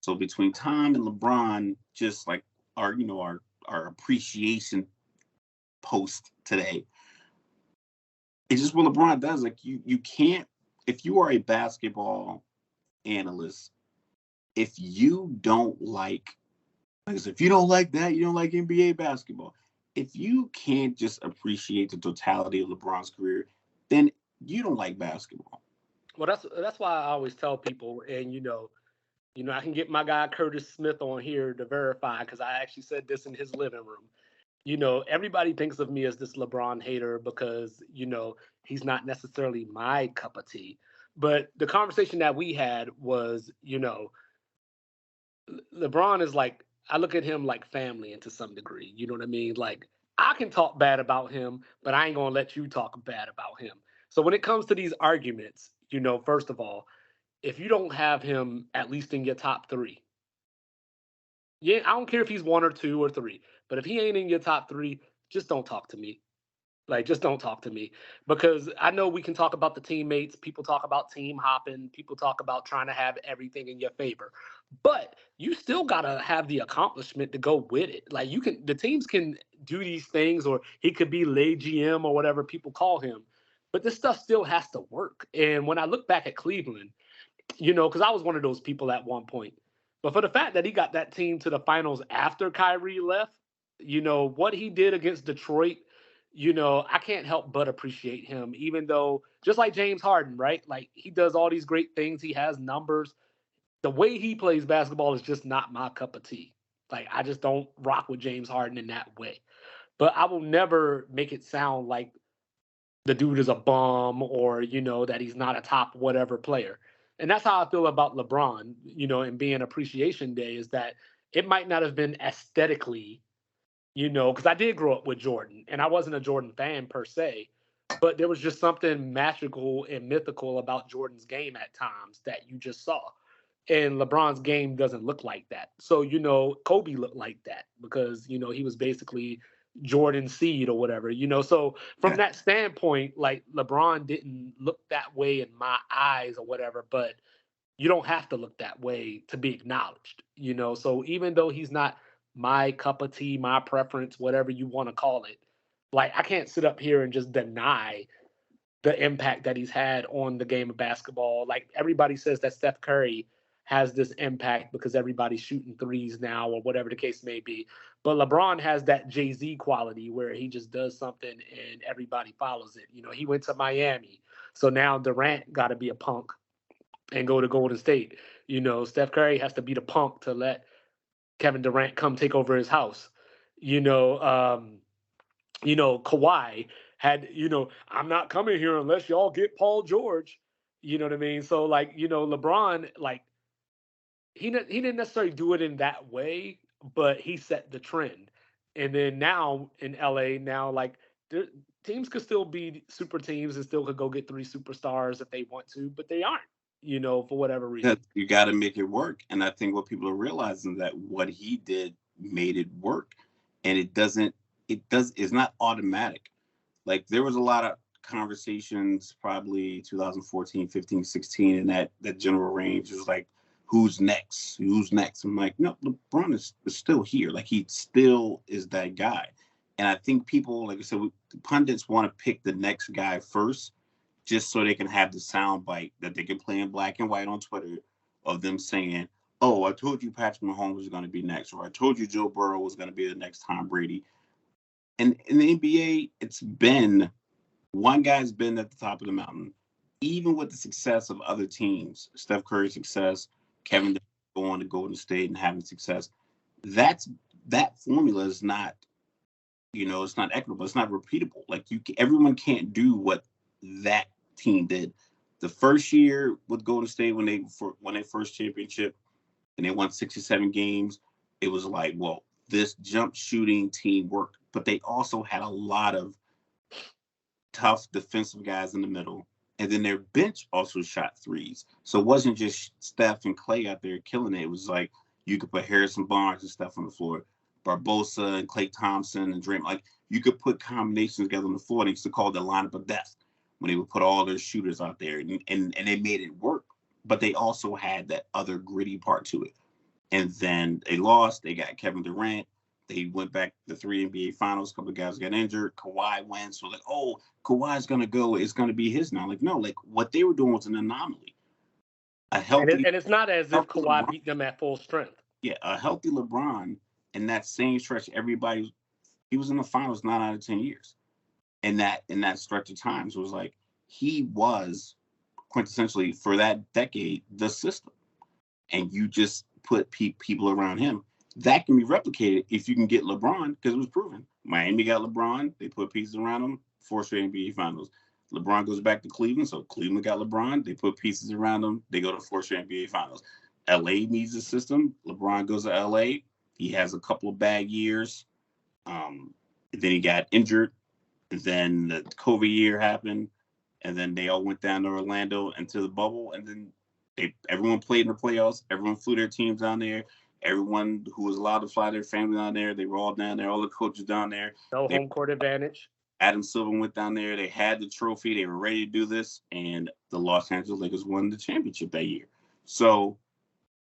So between Tom and LeBron, just like our appreciation post today, it's just what LeBron does. Like you can't, if you are a basketball analyst, if you don't like I said, if you don't like that, you don't like NBA basketball. If you can't just appreciate the totality of LeBron's career, then you don't like basketball. Well, that's why I always tell people, and I can get my guy Curtis Smith on here to verify because I actually said this in his living room. Everybody thinks of me as this LeBron hater because, he's not necessarily my cup of tea. But the conversation that we had was, LeBron is like, I look at him like family and to some degree. You know what I mean? Like, I can talk bad about him, but I ain't going to let you talk bad about him. So when it comes to these arguments, first of all, if you don't have him at least in your top 3, yeah, I don't care if he's 1 or 2 or 3, but if he ain't in your top 3, just don't talk to me. Like, just don't talk to me, because I know we can talk about the teammates. People talk about team hopping. People talk about trying to have everything in your favor, but you still got to have the accomplishment to go with it. Like, the teams can do these things, or he could be lay GM or whatever people call him, but this stuff still has to work. And when I look back at Cleveland, because I was one of those people at one point, but for the fact that he got that team to the finals after Kyrie left, what he did against Detroit, I can't help but appreciate him, even though, just like James Harden, right? Like, he does all these great things. He has numbers. The way he plays basketball is just not my cup of tea. Like, I just don't rock with James Harden in that way. But I will never make it sound like the dude is a bum, or, that he's not a top whatever player. And that's how I feel about LeBron, and being Appreciation Day, is that it might not have been aesthetically, because I did grow up with Jordan and I wasn't a Jordan fan per se, but there was just something magical and mythical about Jordan's game at times that you just saw. And LeBron's game doesn't look like that. So, Kobe looked like that because, he was basically Jordan's seed or whatever, So from Yeah. that standpoint, like, LeBron didn't look that way in my eyes or whatever, but you don't have to look that way to be acknowledged. So even though he's not my cup of tea, my preference, whatever you want to call it, like, I can't sit up here and just deny the impact that he's had on the game of basketball. Like, everybody says that Steph Curry has this impact because everybody's shooting threes now or whatever the case may be. But LeBron has that Jay-Z quality where he just does something and everybody follows it. He went to Miami. So now Durant got to be a punk and go to Golden State. Steph Curry has to be the punk to let Kevin Durant come take over his house. Kawhi had, I'm not coming here unless y'all get Paul George. You know what I mean? So, like, LeBron, like, he didn't necessarily do it in that way, but he set the trend. And then now in LA, now, like, teams could still be super teams and still could go get three superstars if they want to, but they aren't, for whatever reason. You got to make it work. And I think what people are realizing that what he did made it work. And it's not automatic. Like, there was a lot of conversations probably 2014, 15, 16 in that general range. It was like, who's next? Who's next? I'm like, no, LeBron is still here. Like, he still is that guy. And I think people, like I said, the pundits want to pick the next guy first, just so they can have the sound bite that they can play in black and white on Twitter of them saying, oh, I told you Patrick Mahomes was going to be next, or I told you Joe Burrow was going to be the next Tom Brady. And in the NBA, it's been one guy's been at the top of the mountain, even with the success of other teams. Steph Curry's success, Kevin Durant going to Golden State and having success. That formula is not, it's not equitable. It's not repeatable. Like, everyone can't do what that team did. The first year with Golden State when they won their first championship and they won 67 games, it was like, well, this jump shooting team worked, but they also had a lot of tough defensive guys in the middle. And then their bench also shot threes. So it wasn't just Steph and Clay out there killing it. It was like you could put Harrison Barnes and Steph on the floor, Barbosa and Klay Thompson and Draymond. Like, you could put combinations together on the floor. They used to call it the lineup of death when they would put all their shooters out there. And they made it work. But they also had that other gritty part to it. And then they lost. They got Kevin Durant. They went back to the 3 NBA finals. A couple of guys got injured. Kawhi went. So, like, oh, Kawhi's going to go. It's going to be his now. Like, no, like, what they were doing was an anomaly. And it's not as if Kawhi LeBron, beat them at full strength. Yeah, a healthy LeBron in that same stretch, he was in the finals 9 out of 10 years. In that stretch of time. So it was like, he was quintessentially, for that decade, the system. And you just put people around him. That can be replicated if you can get LeBron, because it was proven. Miami got LeBron. They put pieces around him. 4 straight NBA finals. LeBron goes back to Cleveland, so Cleveland got LeBron. They put pieces around him. They go to 4 straight NBA finals. LA needs a system. LeBron goes to LA. He has a couple of bad years. Then he got injured. And then the COVID year happened. And then they all went down to Orlando into the bubble. And then everyone played in the playoffs. Everyone flew their teams down there. Everyone who was allowed to fly their family down there, they were all down there. All the coaches down there. No home court advantage. Adam Silver went down there. They had the trophy. They were ready to do this. And the Los Angeles Lakers won the championship that year. So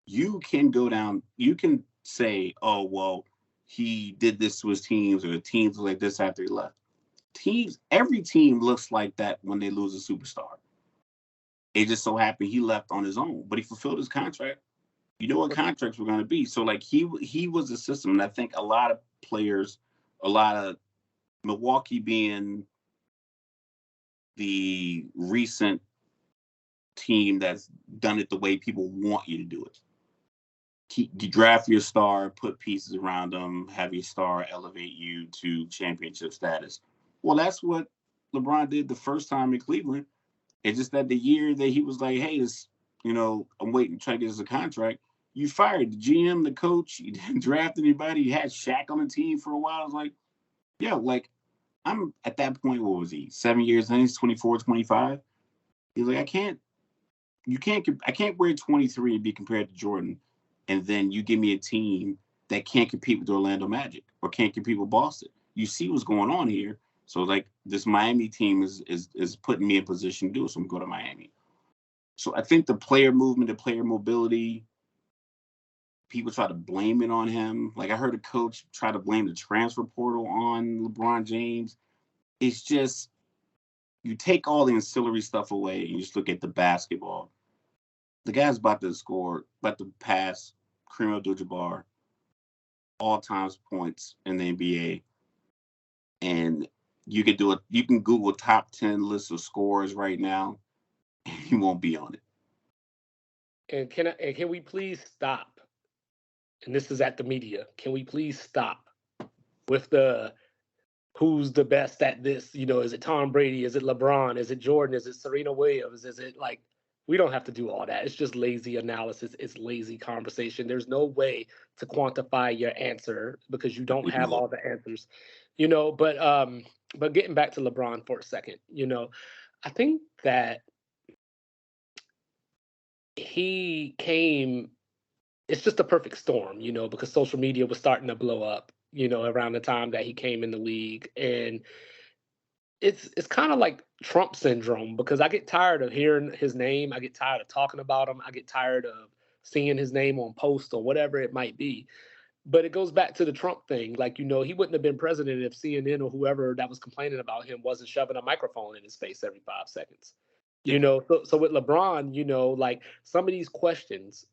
you can go down. You can say, oh, well, he did this to his teams, or the teams were like this after he left. Every team looks like that when they lose a superstar. It just so happened he left on his own, but he fulfilled his contract. You know what contracts were going to be. So, like, he was a system. And I think a lot of players, a lot of Milwaukee being the recent team that's done it the way people want you to do it. You draft your star, put pieces around them, have your star elevate you to championship status. Well, that's what LeBron did the first time in Cleveland. It's just that the year that he was like, hey, I'm waiting to try to get us a contract. You fired the GM, the coach. You didn't draft anybody. You had Shaq on the team for a while. I was like, yeah, like I'm at that point. What was he? 7 years in, he's 24, 25. He's like, I can't wear 23 and be compared to Jordan. And then you give me a team that can't compete with the Orlando Magic or can't compete with Boston. You see what's going on here. So like this Miami team is putting me in position to do it. So I'm going to Miami. So I think the player movement, the player mobility, people try to blame it on him. Like I heard a coach try to blame the transfer portal on LeBron James. It's just, you take all the ancillary stuff away and you just look at the basketball. The guy's about to pass Kareem Abdul-Jabbar all-time points in the NBA. And you can Google top 10 lists of scorers right now, and you won't be on it. And can we please stop? And this is at the media. Can we please stop with the who's the best at this? Is it Tom Brady? Is it LeBron? Is it Jordan? Is it Serena Williams? Is it like, we don't have to do all that. It's just lazy analysis. It's lazy conversation. There's no way to quantify your answer because you don't have all the answers, but getting back to LeBron for a second, I think that he came, it's just a perfect storm, because social media was starting to blow up, around the time that he came in the league. And it's kind of like Trump syndrome, because I get tired of hearing his name. I get tired of talking about him. I get tired of seeing his name on posts or whatever it might be. But it goes back to the Trump thing. Like, he wouldn't have been president if CNN or whoever that was complaining about him wasn't shoving a microphone in his face every 5 seconds. Yeah. So with LeBron, like some of these questions,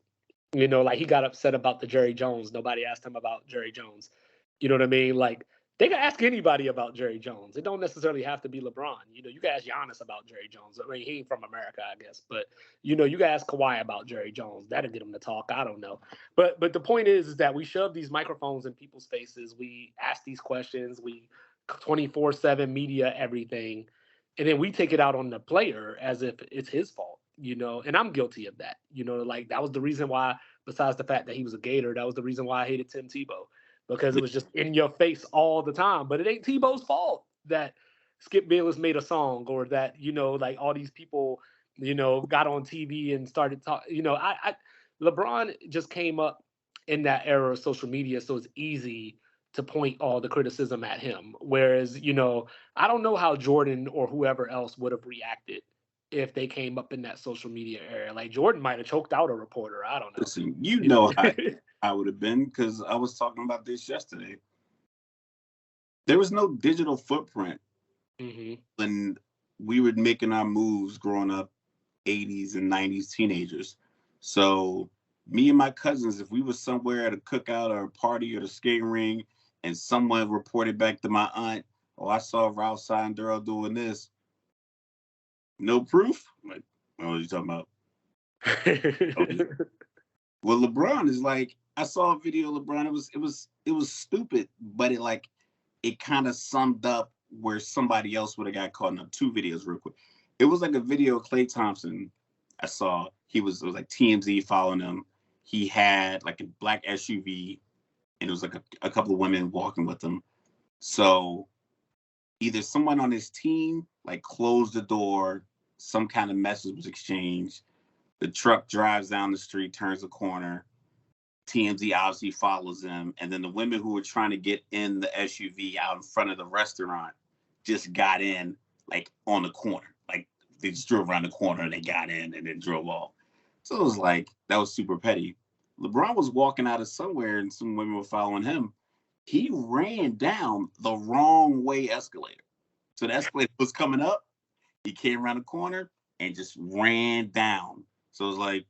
like he got upset about the Jerry Jones. Nobody asked him about Jerry Jones. You know what I mean? Like, they can ask anybody about Jerry Jones. It don't necessarily have to be LeBron. You can ask Giannis about Jerry Jones. I mean, he ain't from America, I guess. But, you can ask Kawhi about Jerry Jones. That'll get him to talk. I don't know. But the point is that we shove these microphones in people's faces. We ask these questions. We 24/7 media everything. And then we take it out on the player as if it's his fault, and I'm guilty of that. Like that was the reason why, besides the fact that he was a Gator, that was the reason why I hated Tim Tebow. Because it was just in your face all the time. But it ain't Tebow's fault that Skip Bayless made a song, or that, like all these people, got on TV and started talking. LeBron just came up in that era of social media, so it's easy to point all the criticism at him. Whereas, I don't know how Jordan or whoever else would have reacted if they came up in that social media era. Like Jordan might have choked out a reporter. I don't know. Listen, how I would have been, because I was talking about this yesterday. There was no digital footprint when we were making our moves growing up, 80s and 90s teenagers. So me and my cousins, if we were somewhere at a cookout or a party or the skating ring and someone reported back to my aunt, oh, I saw Ralph Sandero doing this. No proof? Like, what are you talking about? Well, LeBron is like, I saw a video of LeBron. It was stupid, but it kind of summed up where somebody else would have got caught in. Two videos real quick. It was like a video of Klay Thompson. I saw it was like TMZ following him. He had like a black SUV, and it was like a couple of women walking with him. So either someone on his team like closed the door, some kind of message was exchanged. The truck drives down the street, turns the corner. TMZ obviously follows them. And then the women who were trying to get in the SUV out in front of the restaurant just got in, like, on the corner. Like, they just drove around the corner and they got in and then drove off. So it was like, that was super petty. LeBron was walking out of somewhere and some women were following him. He ran down the wrong way escalator. So the escalator was coming up. He came around the corner and just ran down. So it was like,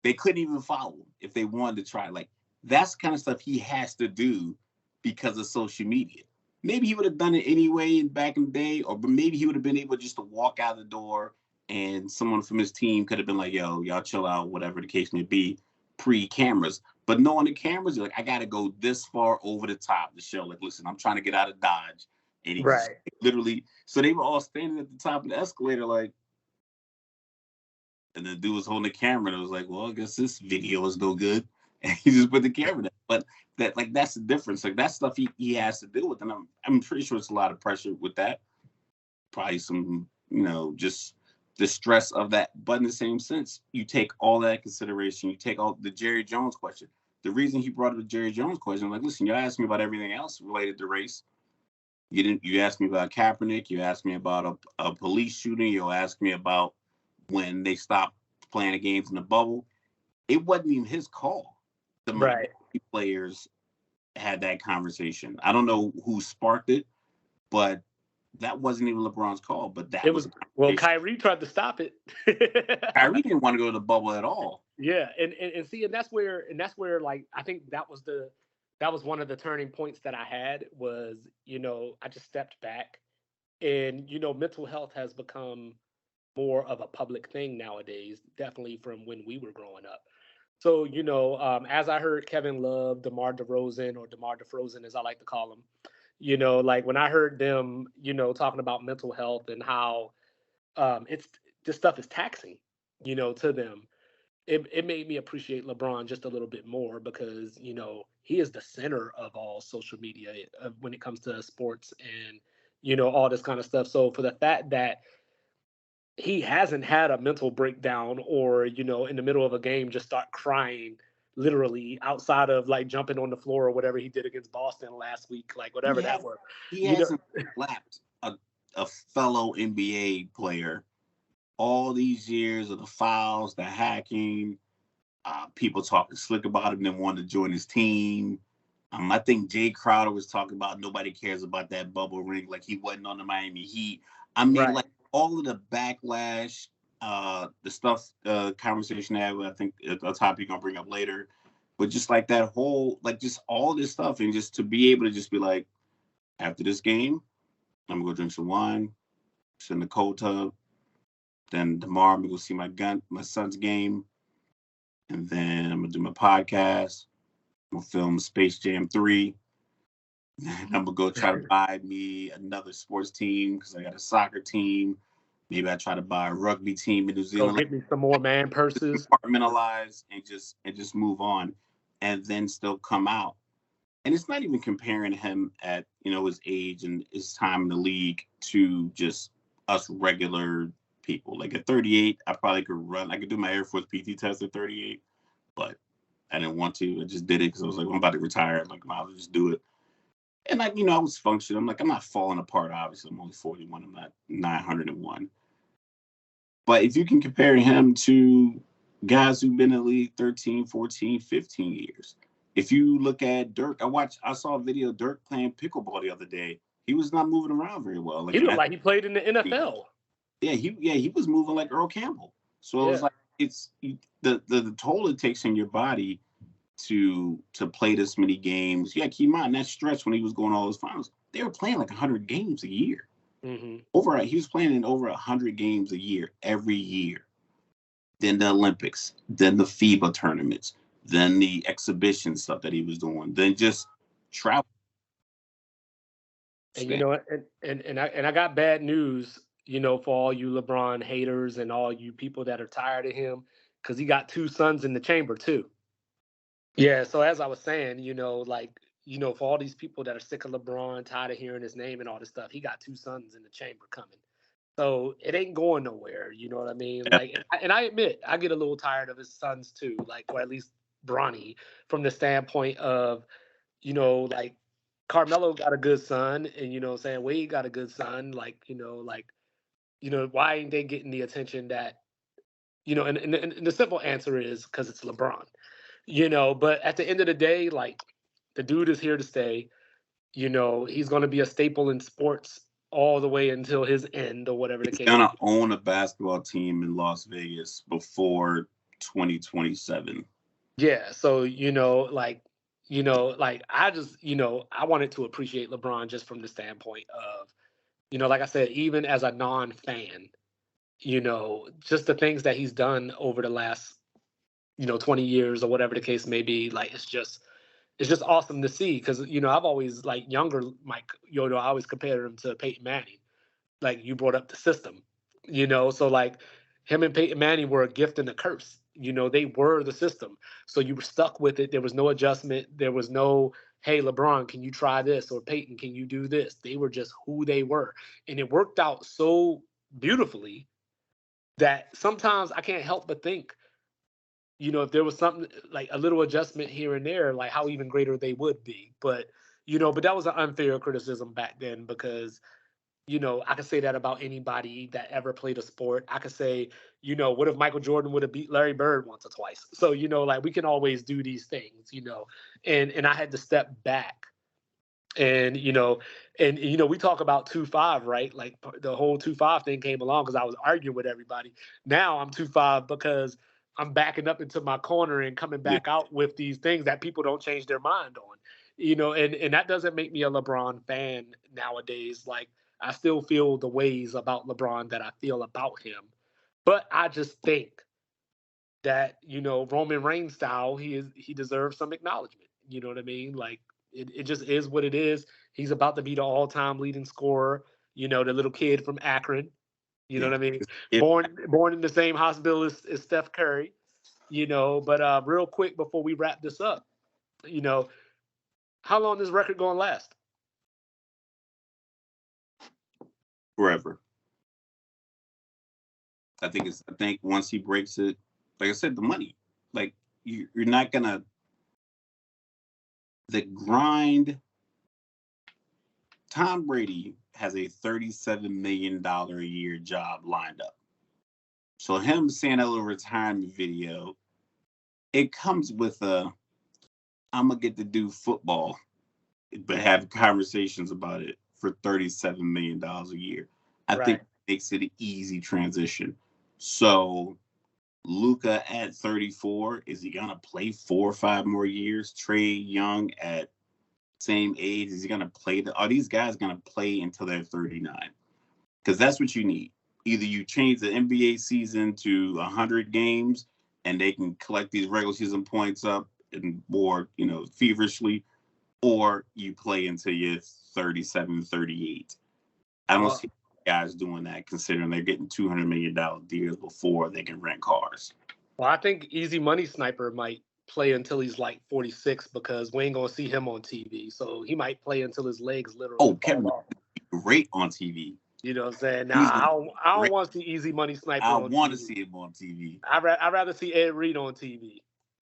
they couldn't even follow him if they wanted to try. Like, that's kind of stuff he has to do because of social media. maybe he would have done it anyway back in the day, or maybe he would have been able just to walk out the door and someone from his team could have been like, yo, y'all chill out, whatever the case may be, pre-cameras. But no, on the cameras, you're like, I got to go this far over the top to show, like, listen, I'm trying to get out of Dodge. And he just literally, so they were all standing at the top of the escalator, like, and the dude was holding the camera and it was like, well, I guess this video is no good. And he just put the camera down. But that's the difference. Like, that stuff he has to deal with. And I'm pretty sure it's a lot of pressure with that. Probably some, just the stress of that. But in the same sense, you take all that consideration. You take all the Jerry Jones question. The reason he brought up the Jerry Jones question, like, listen, y'all asked me about everything else related to race. You asked me about Kaepernick. You asked me about a police shooting. You asked me about when they stopped playing the games in the bubble. It wasn't even his call. The players had that conversation. I don't know who sparked it, but that wasn't even LeBron's call. But that was Kyrie tried to stop it. Kyrie didn't want to go to the bubble at all. Yeah, and see, and that's where like I think that was one of the turning points that I had was, I just stepped back, and mental health has become more of a public thing nowadays, definitely from when we were growing up. So, as I heard Kevin Love, DeMar DeRozan, or DeMar DeFrozen, as I like to call him, like when I heard them, talking about mental health and how this stuff is taxing, to them, it made me appreciate LeBron just a little bit more because, he is the center of all social media when it comes to sports and, all this kind of stuff. So for the fact that he hasn't had a mental breakdown or, in the middle of a game, just start crying literally outside of like jumping on the floor or whatever he did against Boston last week, like whatever that was. He hasn't slapped a fellow NBA player all these years of the fouls, the hacking, people talking slick about him and wanting to join his team. I think Jay Crowder was talking about nobody cares about that bubble ring, like he wasn't on the Miami Heat. I mean, like all of the backlash, the stuff, conversation I have, I think a topic you're gonna bring up later, but just like that whole, like just all this stuff, and just to be able to just be like, after this game, I'm gonna go drink some wine, sit in the cold tub. Then tomorrow I'm gonna go see my son's game, and then I'm gonna do my podcast. I'm gonna film Space Jam 3. And I'm gonna go try to buy me another sports team because I got a soccer team. Maybe I try to buy a rugby team in New Zealand. Go get me some more man purses. Compartmentalize and just move on, and then still come out. And it's not even comparing him at his age and his time in the league to just us regular people. Like at 38, I probably could run. I could do my Air Force PT test at 38, but I didn't want to. I just did it because I was like, I'm about to retire. I'm like, I'll just do it. And I was functioning. I'm like, I'm not falling apart. Obviously, I'm only 41. I'm not 901. But if you can compare him to guys who've been in the league 13, 14, 15 years. If you look at Dirk, I saw a video of Dirk playing pickleball the other day. He was not moving around very well. He looked like he played in the NFL. Yeah, he was moving like Earl Campbell. So it was like it's the toll it takes in your body to play this many games. Yeah, keep in mind that stretch when he was going all those finals, they were playing like 100 games a year. Mm-hmm. He was playing in over 100 games a year every year. Then the Olympics, then the FIBA tournaments, then the exhibition stuff that he was doing, then just travel. And and I got bad news, for all you LeBron haters and all you people that are tired of him, because he got 2 sons in the chamber too. Yeah, so as I was saying, for all these people that are sick of LeBron, tired of hearing his name and all this stuff, he got 2 sons in the chamber coming. So it ain't going nowhere, you know what I mean? Like, and I admit, I get a little tired of his sons too, like, or at least Bronny, from the standpoint of, like Carmelo got a good son, and saying Wade got a good son, why ain't they getting the attention that, and the simple answer is because it's LeBron, but at the end of the day, like, the dude is here to stay. He's going to be a staple in sports all the way until his end or whatever the case. He's going to own a basketball team in Las Vegas before 2027. Yeah. So, like I just, I wanted to appreciate LeBron just from the standpoint of, like I said, even as a non-fan, just the things that he's done over the last, 20 years or whatever the case may be. Like it's just awesome to see because I've always like younger Mike, I always compared him to Peyton Manning. Like you brought up the system, so like him and Peyton Manning were a gift and a curse. They were the system. So you were stuck with it. There was no adjustment. There was no, hey, LeBron, can you try this? Or Peyton, can you do this? They were just who they were. And it worked out so beautifully that sometimes I can't help but think, if there was something like a little adjustment here and there, like how even greater they would be. But that was an unfair criticism back then because I could say that about anybody that ever played a sport. I could say, what if Michael Jordan would have beat Larry Bird once or twice? So, like we can always do these things, and I had to step back and, we talk about 2-5, right? Like the whole 2-5 thing came along because I was arguing with everybody. Now I'm 2-5 because I'm backing up into my corner and coming Yeah. back out with these things that people don't change their mind on, and that doesn't make me a LeBron fan nowadays. Like, I still feel the ways about LeBron that I feel about him. But I just think that, Roman Reigns style, he deserves some acknowledgement. You know what I mean? Like it just is what it is. He's about to be the all-time leading scorer, the little kid from Akron. You know Yeah. what I mean? If Born in the same hospital as Steph Curry, but real quick before we wrap this up, how long this record gonna last? forever. I think once he breaks it, like I said, the money. Like you're not gonna the grind. Tom Brady has a $37 million a year job lined up. So him saying that little retirement video, it comes with I'm gonna get to do football, but have conversations about it for $37 million a year. I think Right. it makes it an easy transition. So Luka at 34, is he gonna play 4 or 5 more years? Trey Young at same age, is he gonna play? Are these guys gonna play until they're 39? Because that's what you need. Either you change the NBA season to 100 games and they can collect these regular season points up and more, feverishly, or you play until you're 37, 38. I don't Well, see guys doing that considering they're getting $200 million deals before they can rent cars. Well, I think Easy Money Sniper might play until he's like 46 because we ain't gonna see him on TV. So he might play until his legs literally Oh, fall Kevin, off. great on TV. You know what I'm saying? Now He's going to I be don't great. want to see Easy Money I Sniper on want to TV. see him on TV. I'd rather see Ed Reed on TV.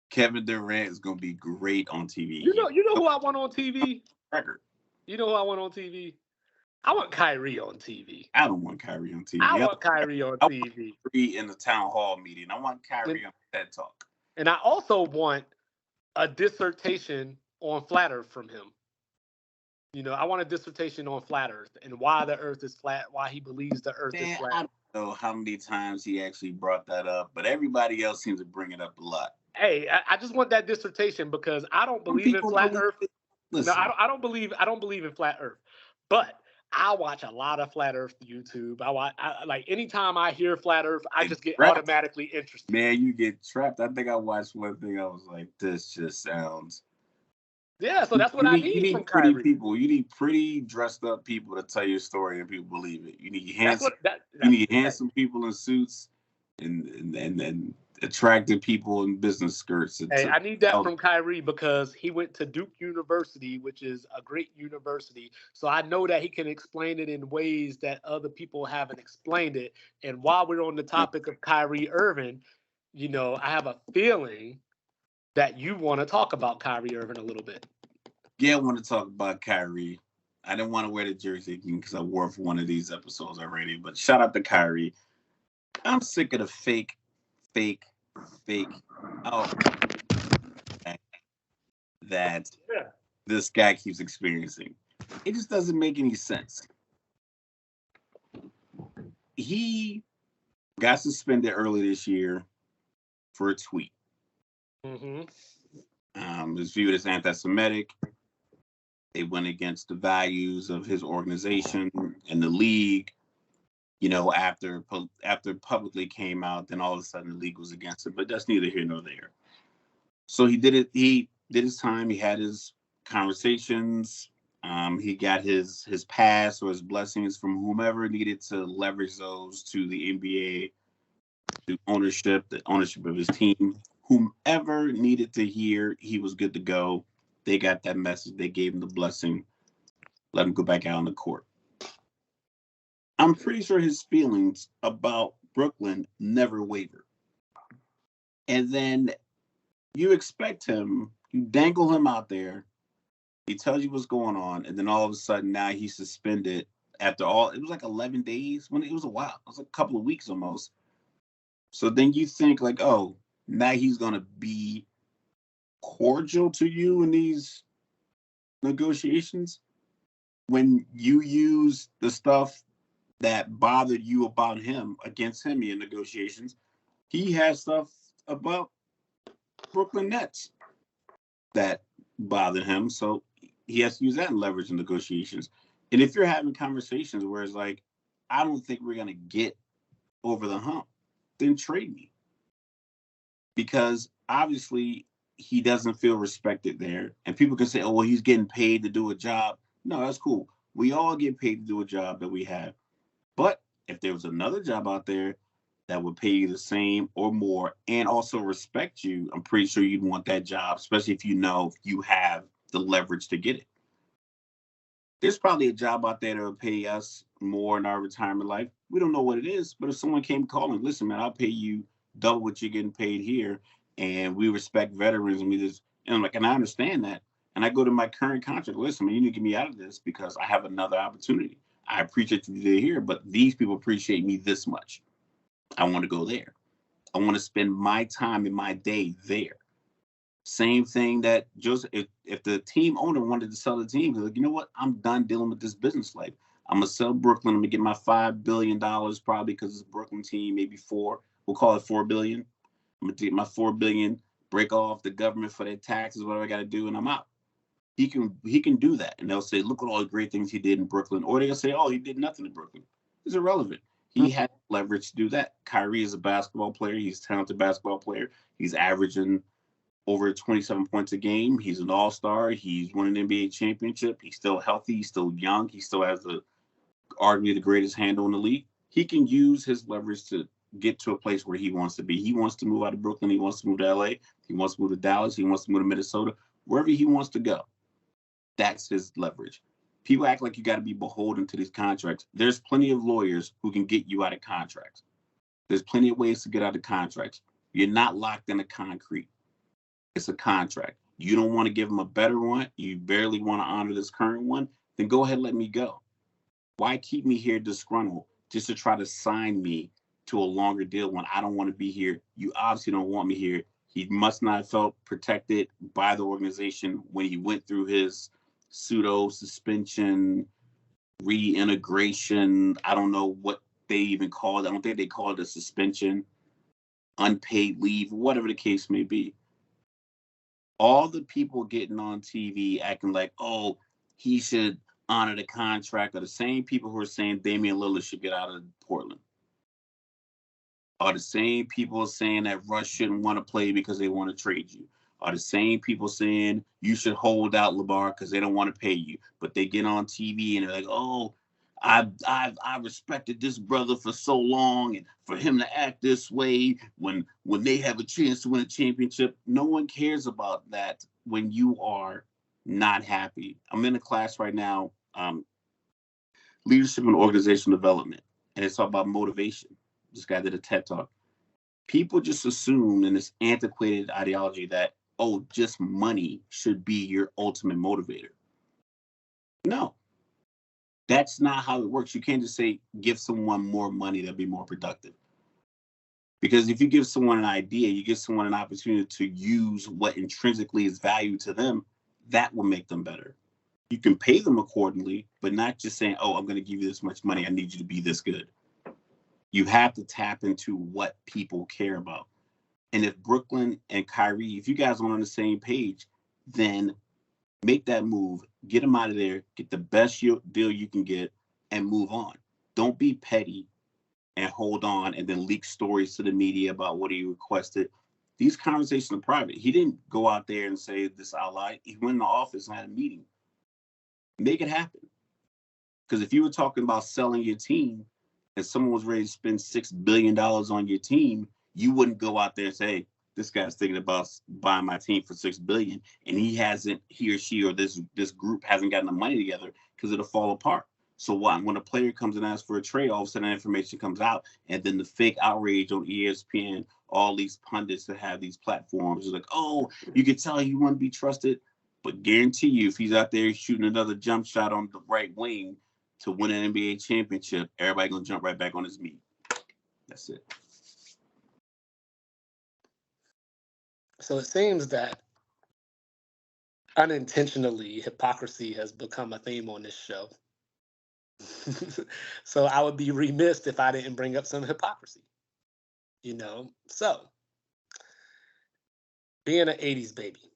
Kevin Durant is going to be great on TV. You know who I want on TV? Record. You know who I want on TV? I want Kyrie on TV. I don't want Kyrie on I TV. want Kyrie on I want TV. Kyrie in the town hall meeting. I want And, Kyrie on TED Talk. and I also want a dissertation on flat Earth from him. I want a dissertation on flat Earth and why the Earth is flat, why he believes the Earth is Man, flat. I don't know how many times he actually brought that up, but everybody else seems to bring it up a lot. Hey, I just want that dissertation because I don't believe in flat Earth. Listen, No, I don't believe in flat Earth. But I watch a lot of flat Earth YouTube. Like anytime I hear flat Earth, I just get automatically interested. Man, you get trapped. I think I watched one thing. I was like, this just sounds. Yeah, so that's what I need from pretty Kyrie. people. You need pretty dressed up people to tell your story and people believe it. You need handsome. Handsome people in suits and attractive people in business skirts. Hey, I need that from Kyrie because he went to Duke University, which is a great university. So I know that he can explain it in ways that other people haven't explained it. And while we're on the topic of Kyrie Irving, I have a feeling that you want to talk about Kyrie Irving a little bit. Yeah, I want to talk about Kyrie. I didn't want to wear the jersey because I wore it for one of these episodes already. But shout out to Kyrie. I'm sick of the fake. Oh, that this guy keeps experiencing. It just doesn't make any sense. He got suspended early this year for a tweet. Mm-hmm. Was viewed as anti-Semitic. They went against the values of his organization and the league. You know, after publicly came out, then all of a sudden the league was against it. But that's neither here nor there. So he did it. He did his time. He had his conversations. He got his pass or his blessings from whomever needed to leverage those to the NBA, to ownership, the ownership of his team. Whomever needed to hear he was good to go, they got that message. They gave him the blessing, let him go back out on the court. I'm pretty sure his feelings about Brooklyn never wavered. And then you expect him, you dangle him out there, he tells you what's going on, and then all of a sudden now he's suspended after all. It was like 11 days. When it was a while. It was a couple of weeks almost. So then you think like, oh, now he's going to be cordial to you in these negotiations when you use the stuff that bothered you about him against him in negotiations. He has stuff about Brooklyn Nets that bothered him, so he has to use that in leverage in negotiations. And if you're having conversations where it's like, I don't think we're going to get over the hump, then trade me. Because obviously he doesn't feel respected there. And people can say, oh, well, he's getting paid to do a job. No, that's cool. We all get paid to do a job that we have. But if there was another job out there that would pay you the same or more and also respect you, I'm pretty sure you'd want that job, especially if you know you have the leverage to get it. There's probably a job out there that will pay us more in our retirement life. We don't know what it is, but if someone came calling, listen, man, I'll pay you double what you're getting paid here, and we respect veterans, and we just, and I'm like, and I understand that. And I go to my current contract, listen, man, you need to get me out of this because I have another opportunity. I appreciate you here, but these people appreciate me this much. I want to go there. I want to spend my time and my day there. Same thing that Joseph, if the team owner wanted to sell the team, he's like, you know what? I'm done dealing with this business life. I'm going to sell Brooklyn. I'm going to get my $5 billion probably because it's a Brooklyn team, maybe $4. We'll call it $4 billion. I'm going to get my $4 billion, break off the government for their taxes, whatever I got to do, and I'm out. He can do that. And they'll say, look at all the great things he did in Brooklyn. Or they'll say, oh, he did nothing in Brooklyn. It's irrelevant. He had leverage to do that. Kyrie is a basketball player. He's a talented basketball player. He's averaging over 27 points a game. He's an all-star. He's won an NBA championship. He's still healthy. He's still young. He still has arguably the greatest handle in the league. He can use his leverage to get to a place where he wants to be. He wants to move out of Brooklyn. He wants to move to LA. He wants to move to Dallas. He wants to move to Minnesota. Wherever he wants to go. That's his leverage. People act like you got to be beholden to these contracts. There's plenty of lawyers who can get you out of contracts. There's plenty of ways to get out of contracts. You're not locked in a concrete. It's a contract. You don't want to give them a better one. You barely want to honor this current one. Then go ahead and let me go. Why keep me here disgruntled just to try to sign me to a longer deal when I don't want to be here? You obviously don't want me here. He must not have felt protected by the organization when he went through his pseudo suspension, reintegration. I don't know what they even called it. I don't think they called it a suspension, unpaid leave, whatever the case may be. All the people getting on TV acting like, oh, he should honor the contract are the same people who are saying Damian Lillard should get out of Portland. Are the same people saying that Russ shouldn't want to play because they want to trade you. Are the same people saying you should hold out LeBron because they don't want to pay you. But they get on TV and they're like, oh, I respected this brother for so long, and for him to act this way when they have a chance to win a championship. No one cares about that when you are not happy. I'm in a class right now, leadership and organizational development, and it's all about motivation. This guy did a TED Talk. People just assume in this antiquated ideology that, oh, just money should be your ultimate motivator. No. That's not how it works. You can't just say, give someone more money, they'll be more productive. Because if you give someone an idea, you give someone an opportunity to use what intrinsically is value to them, that will make them better. You can pay them accordingly, but not just saying, oh, I'm going to give you this much money. I need you to be this good. You have to tap into what people care about. And if Brooklyn and Kyrie, if you guys aren't on the same page, then make that move, get them out of there, get the best deal you can get, and move on. Don't be petty and hold on and then leak stories to the media about what he requested. These conversations are private. He didn't go out there and say this out loud. He went in the office and had a meeting. Make it happen. Because if you were talking about selling your team and someone was ready to spend $6 billion on your team, you wouldn't go out there and say, hey, this guy's thinking about buying my team for $6 billion, and he or she or this group hasn't gotten the money together, because it'll fall apart. So when a player comes and asks for a trade, all of a sudden that information comes out, and then the fake outrage on ESPN, all these pundits that have these platforms are like, oh, you can tell he wouldn't be trusted. But guarantee you, if he's out there shooting another jump shot on the right wing to win an NBA championship, everybody gonna jump right back on his meat. That's it. So it seems that unintentionally hypocrisy has become a theme on this show. So I would be remiss if I didn't bring up some hypocrisy. So being an 80s baby,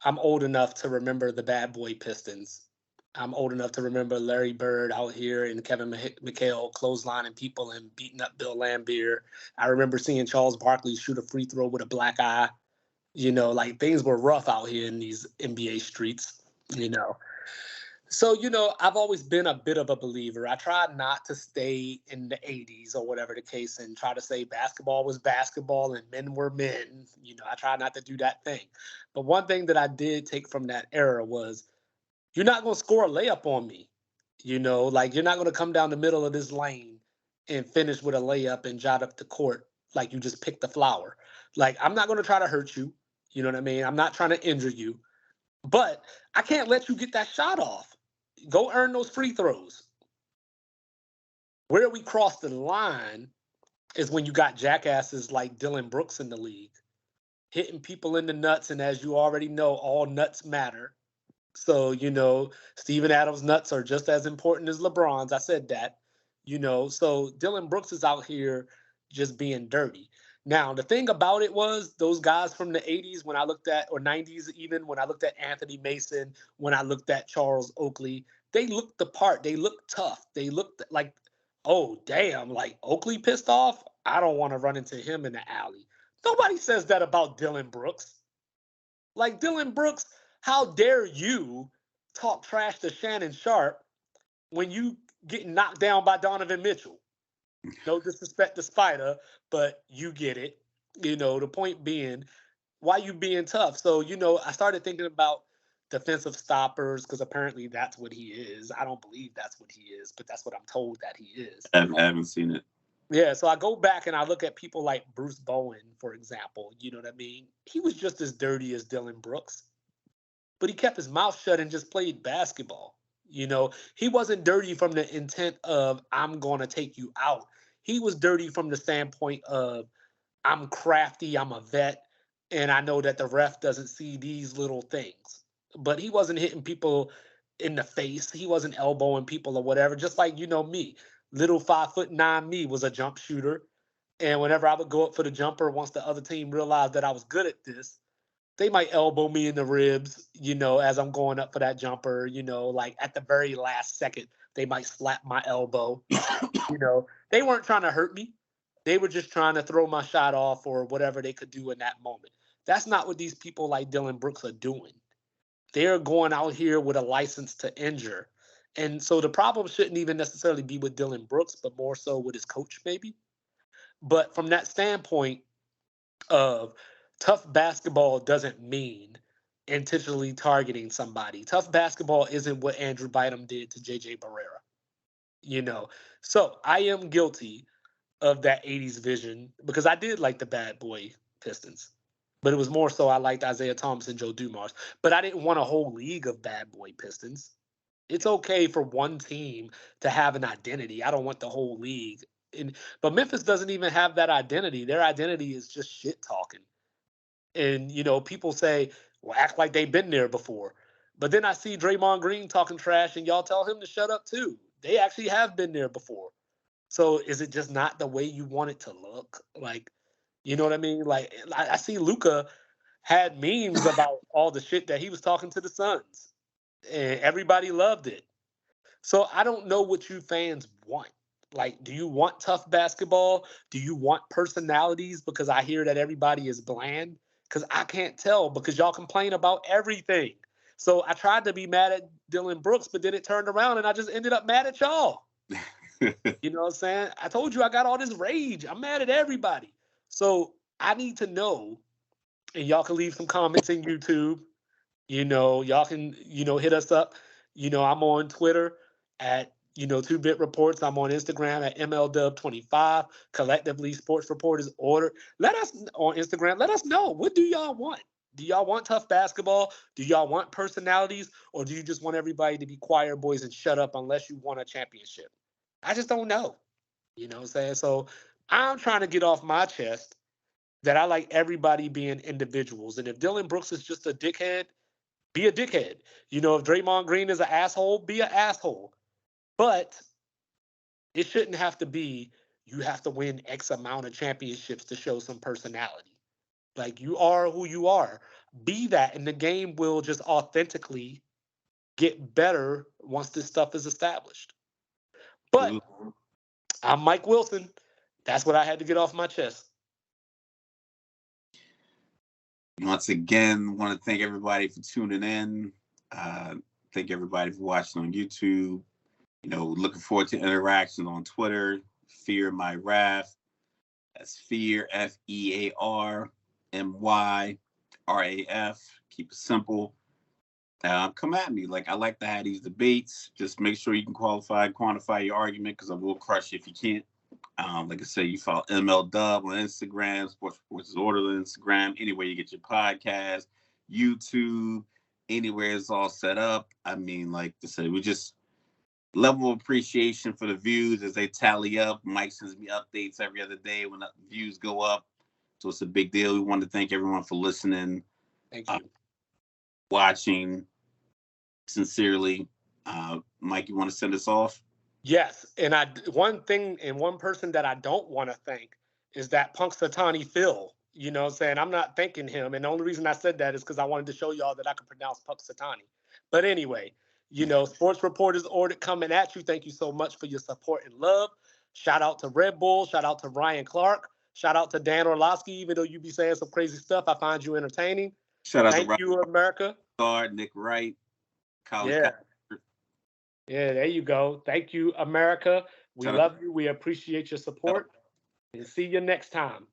I'm old enough to remember the bad boy Pistons. I'm old enough to remember Larry Bird out here and Kevin McHale clotheslining people and beating up Bill Laimbeer. I remember seeing Charles Barkley shoot a free throw with a black eye. Like things were rough out here in these NBA streets, So, I've always been a bit of a believer. I tried not to stay in the 80s or whatever the case and try to say basketball was basketball and men were men. I tried not to do that thing. But one thing that I did take from that era was, you're not going to score a layup on me. Like you're not going to come down the middle of this lane and finish with a layup and jot up the court like you just picked the flower. Like, I'm not going to try to hurt you. You know what I mean? I'm not trying to injure you. But I can't let you get that shot off. Go earn those free throws. Where we cross the line is when you got jackasses like Dylan Brooks in the league, hitting people in the nuts. And as you already know, all nuts matter. So, Steven Adams' nuts are just as important as LeBron's. I said that, So Dylan Brooks is out here just being dirty. Now, the thing about it was those guys from the 80s when I looked at, or 90s even, when I looked at Anthony Mason, when I looked at Charles Oakley, they looked the part. They looked tough. They looked like, oh, damn, like Oakley pissed off? I don't want to run into him in the alley. Nobody says that about Dylan Brooks. Like Dylan Brooks, how dare you talk trash to Shannon Sharp when you get knocked down by Donovan Mitchell? No disrespect to Spider, but you get it. The point being, why you being tough? So, I started thinking about defensive stoppers because apparently that's what he is. I don't believe that's what he is, but that's what I'm told that he is. I haven't seen it. Yeah, so I go back and I look at people like Bruce Bowen, for example. You know what I mean? He was just as dirty as Dylan Brooks, but he kept his mouth shut and just played basketball. He wasn't dirty from the intent of, I'm going to take you out. He was dirty from the standpoint of, I'm crafty, I'm a vet, and I know that the ref doesn't see these little things. But he wasn't hitting people in the face. He wasn't elbowing people or whatever, just like, me. Little 5'9" me was a jump shooter. And whenever I would go up for the jumper, once the other team realized that I was good at this, they might elbow me in the ribs, as I'm going up for that jumper, like at the very last second, they might slap my elbow. They weren't trying to hurt me. They were just trying to throw my shot off or whatever they could do in that moment. That's not what these people like Dylan Brooks are doing. They're going out here with a license to injure. And so the problem shouldn't even necessarily be with Dylan Brooks, but more so with his coach, maybe. But from that standpoint of tough basketball doesn't mean intentionally targeting somebody. Tough basketball isn't what Andrew Bynum did to J.J. Barrera. So I am guilty of that 80s vision because I did like the bad boy Pistons. But it was more so I liked Isaiah Thomas and Joe Dumars. But I didn't want a whole league of bad boy Pistons. It's okay for one team to have an identity. I don't want the whole league. But Memphis doesn't even have that identity. Their identity is just shit talking. And, people say, well, act like they've been there before. But then I see Draymond Green talking trash and y'all tell him to shut up too. They actually have been there before. So is it just not the way you want it to look? Like, You know what I mean? Like I see Luca had memes about all the shit that he was talking to the Suns, and everybody loved it. So I don't know what you fans want. Like, do you want tough basketball? Do you want personalities? Because I hear that everybody is bland. Because I can't tell because y'all complain about everything. So I tried to be mad at Dylan Brooks, but then it turned around and I just ended up mad at y'all. You know what I'm saying? I told you I got all this rage. I'm mad at everybody. So I need to know, and y'all can leave some comments in YouTube. Y'all can, hit us up. I'm on Twitter at, 2-Bit Reports. I'm on Instagram at MLDub25. Collectively, Sports Report is ordered. Let us on Instagram. Let us know. What do y'all want? Do y'all want tough basketball? Do y'all want personalities? Or do you just want everybody to be choir boys and shut up unless you want a championship? I just don't know. You know what I'm saying? So I'm trying to get off my chest that I like everybody being individuals. And if Dylan Brooks is just a dickhead, be a dickhead. If Draymond Green is an asshole, be an asshole. But it shouldn't have to be you have to win X amount of championships to show some personality. Like you are who you are. Be that, and the game will just authentically get better once this stuff is established. But I'm Mike Wilson. That's what I had to get off my chest. Once again, want to thank everybody for tuning in. Thank everybody for watching on YouTube. Looking forward to interaction on Twitter. Fear My Wrath. That's Fear, FEARMYRAF. Keep it simple. Come at me. Like, I like to have these debates. Just make sure you can quantify your argument, because I will crush you if you can't. Like I said, you follow ML Dub on Instagram, Sports Reports Order on Instagram, anywhere you get your podcast, YouTube, anywhere it's all set up. I mean, like I said, we just level of appreciation for the views as they tally up. Mike sends me updates every other day when the views go up. So it's a big deal. We want to thank everyone for listening. Thank you. Watching. Sincerely. Mike, you want to send us off? Yes, and one person that I don't want to thank is that Punxsutawney Phil. You know what I'm saying? I'm not thanking him, and the only reason I said that is because I wanted to show y'all that I can pronounce Punxsutawney. But anyway, Sports Reporters Ordered coming at you. Thank you so much for your support and love. Shout out to Red Bull. Shout out to Ryan Clark. Shout out to Dan Orlovsky. Even though you be saying some crazy stuff, I find you entertaining. Shout out Thank to you, America. Nick Wright. Yeah. Yeah, there you go. Thank you, America. We love you. We appreciate your support. And see you next time.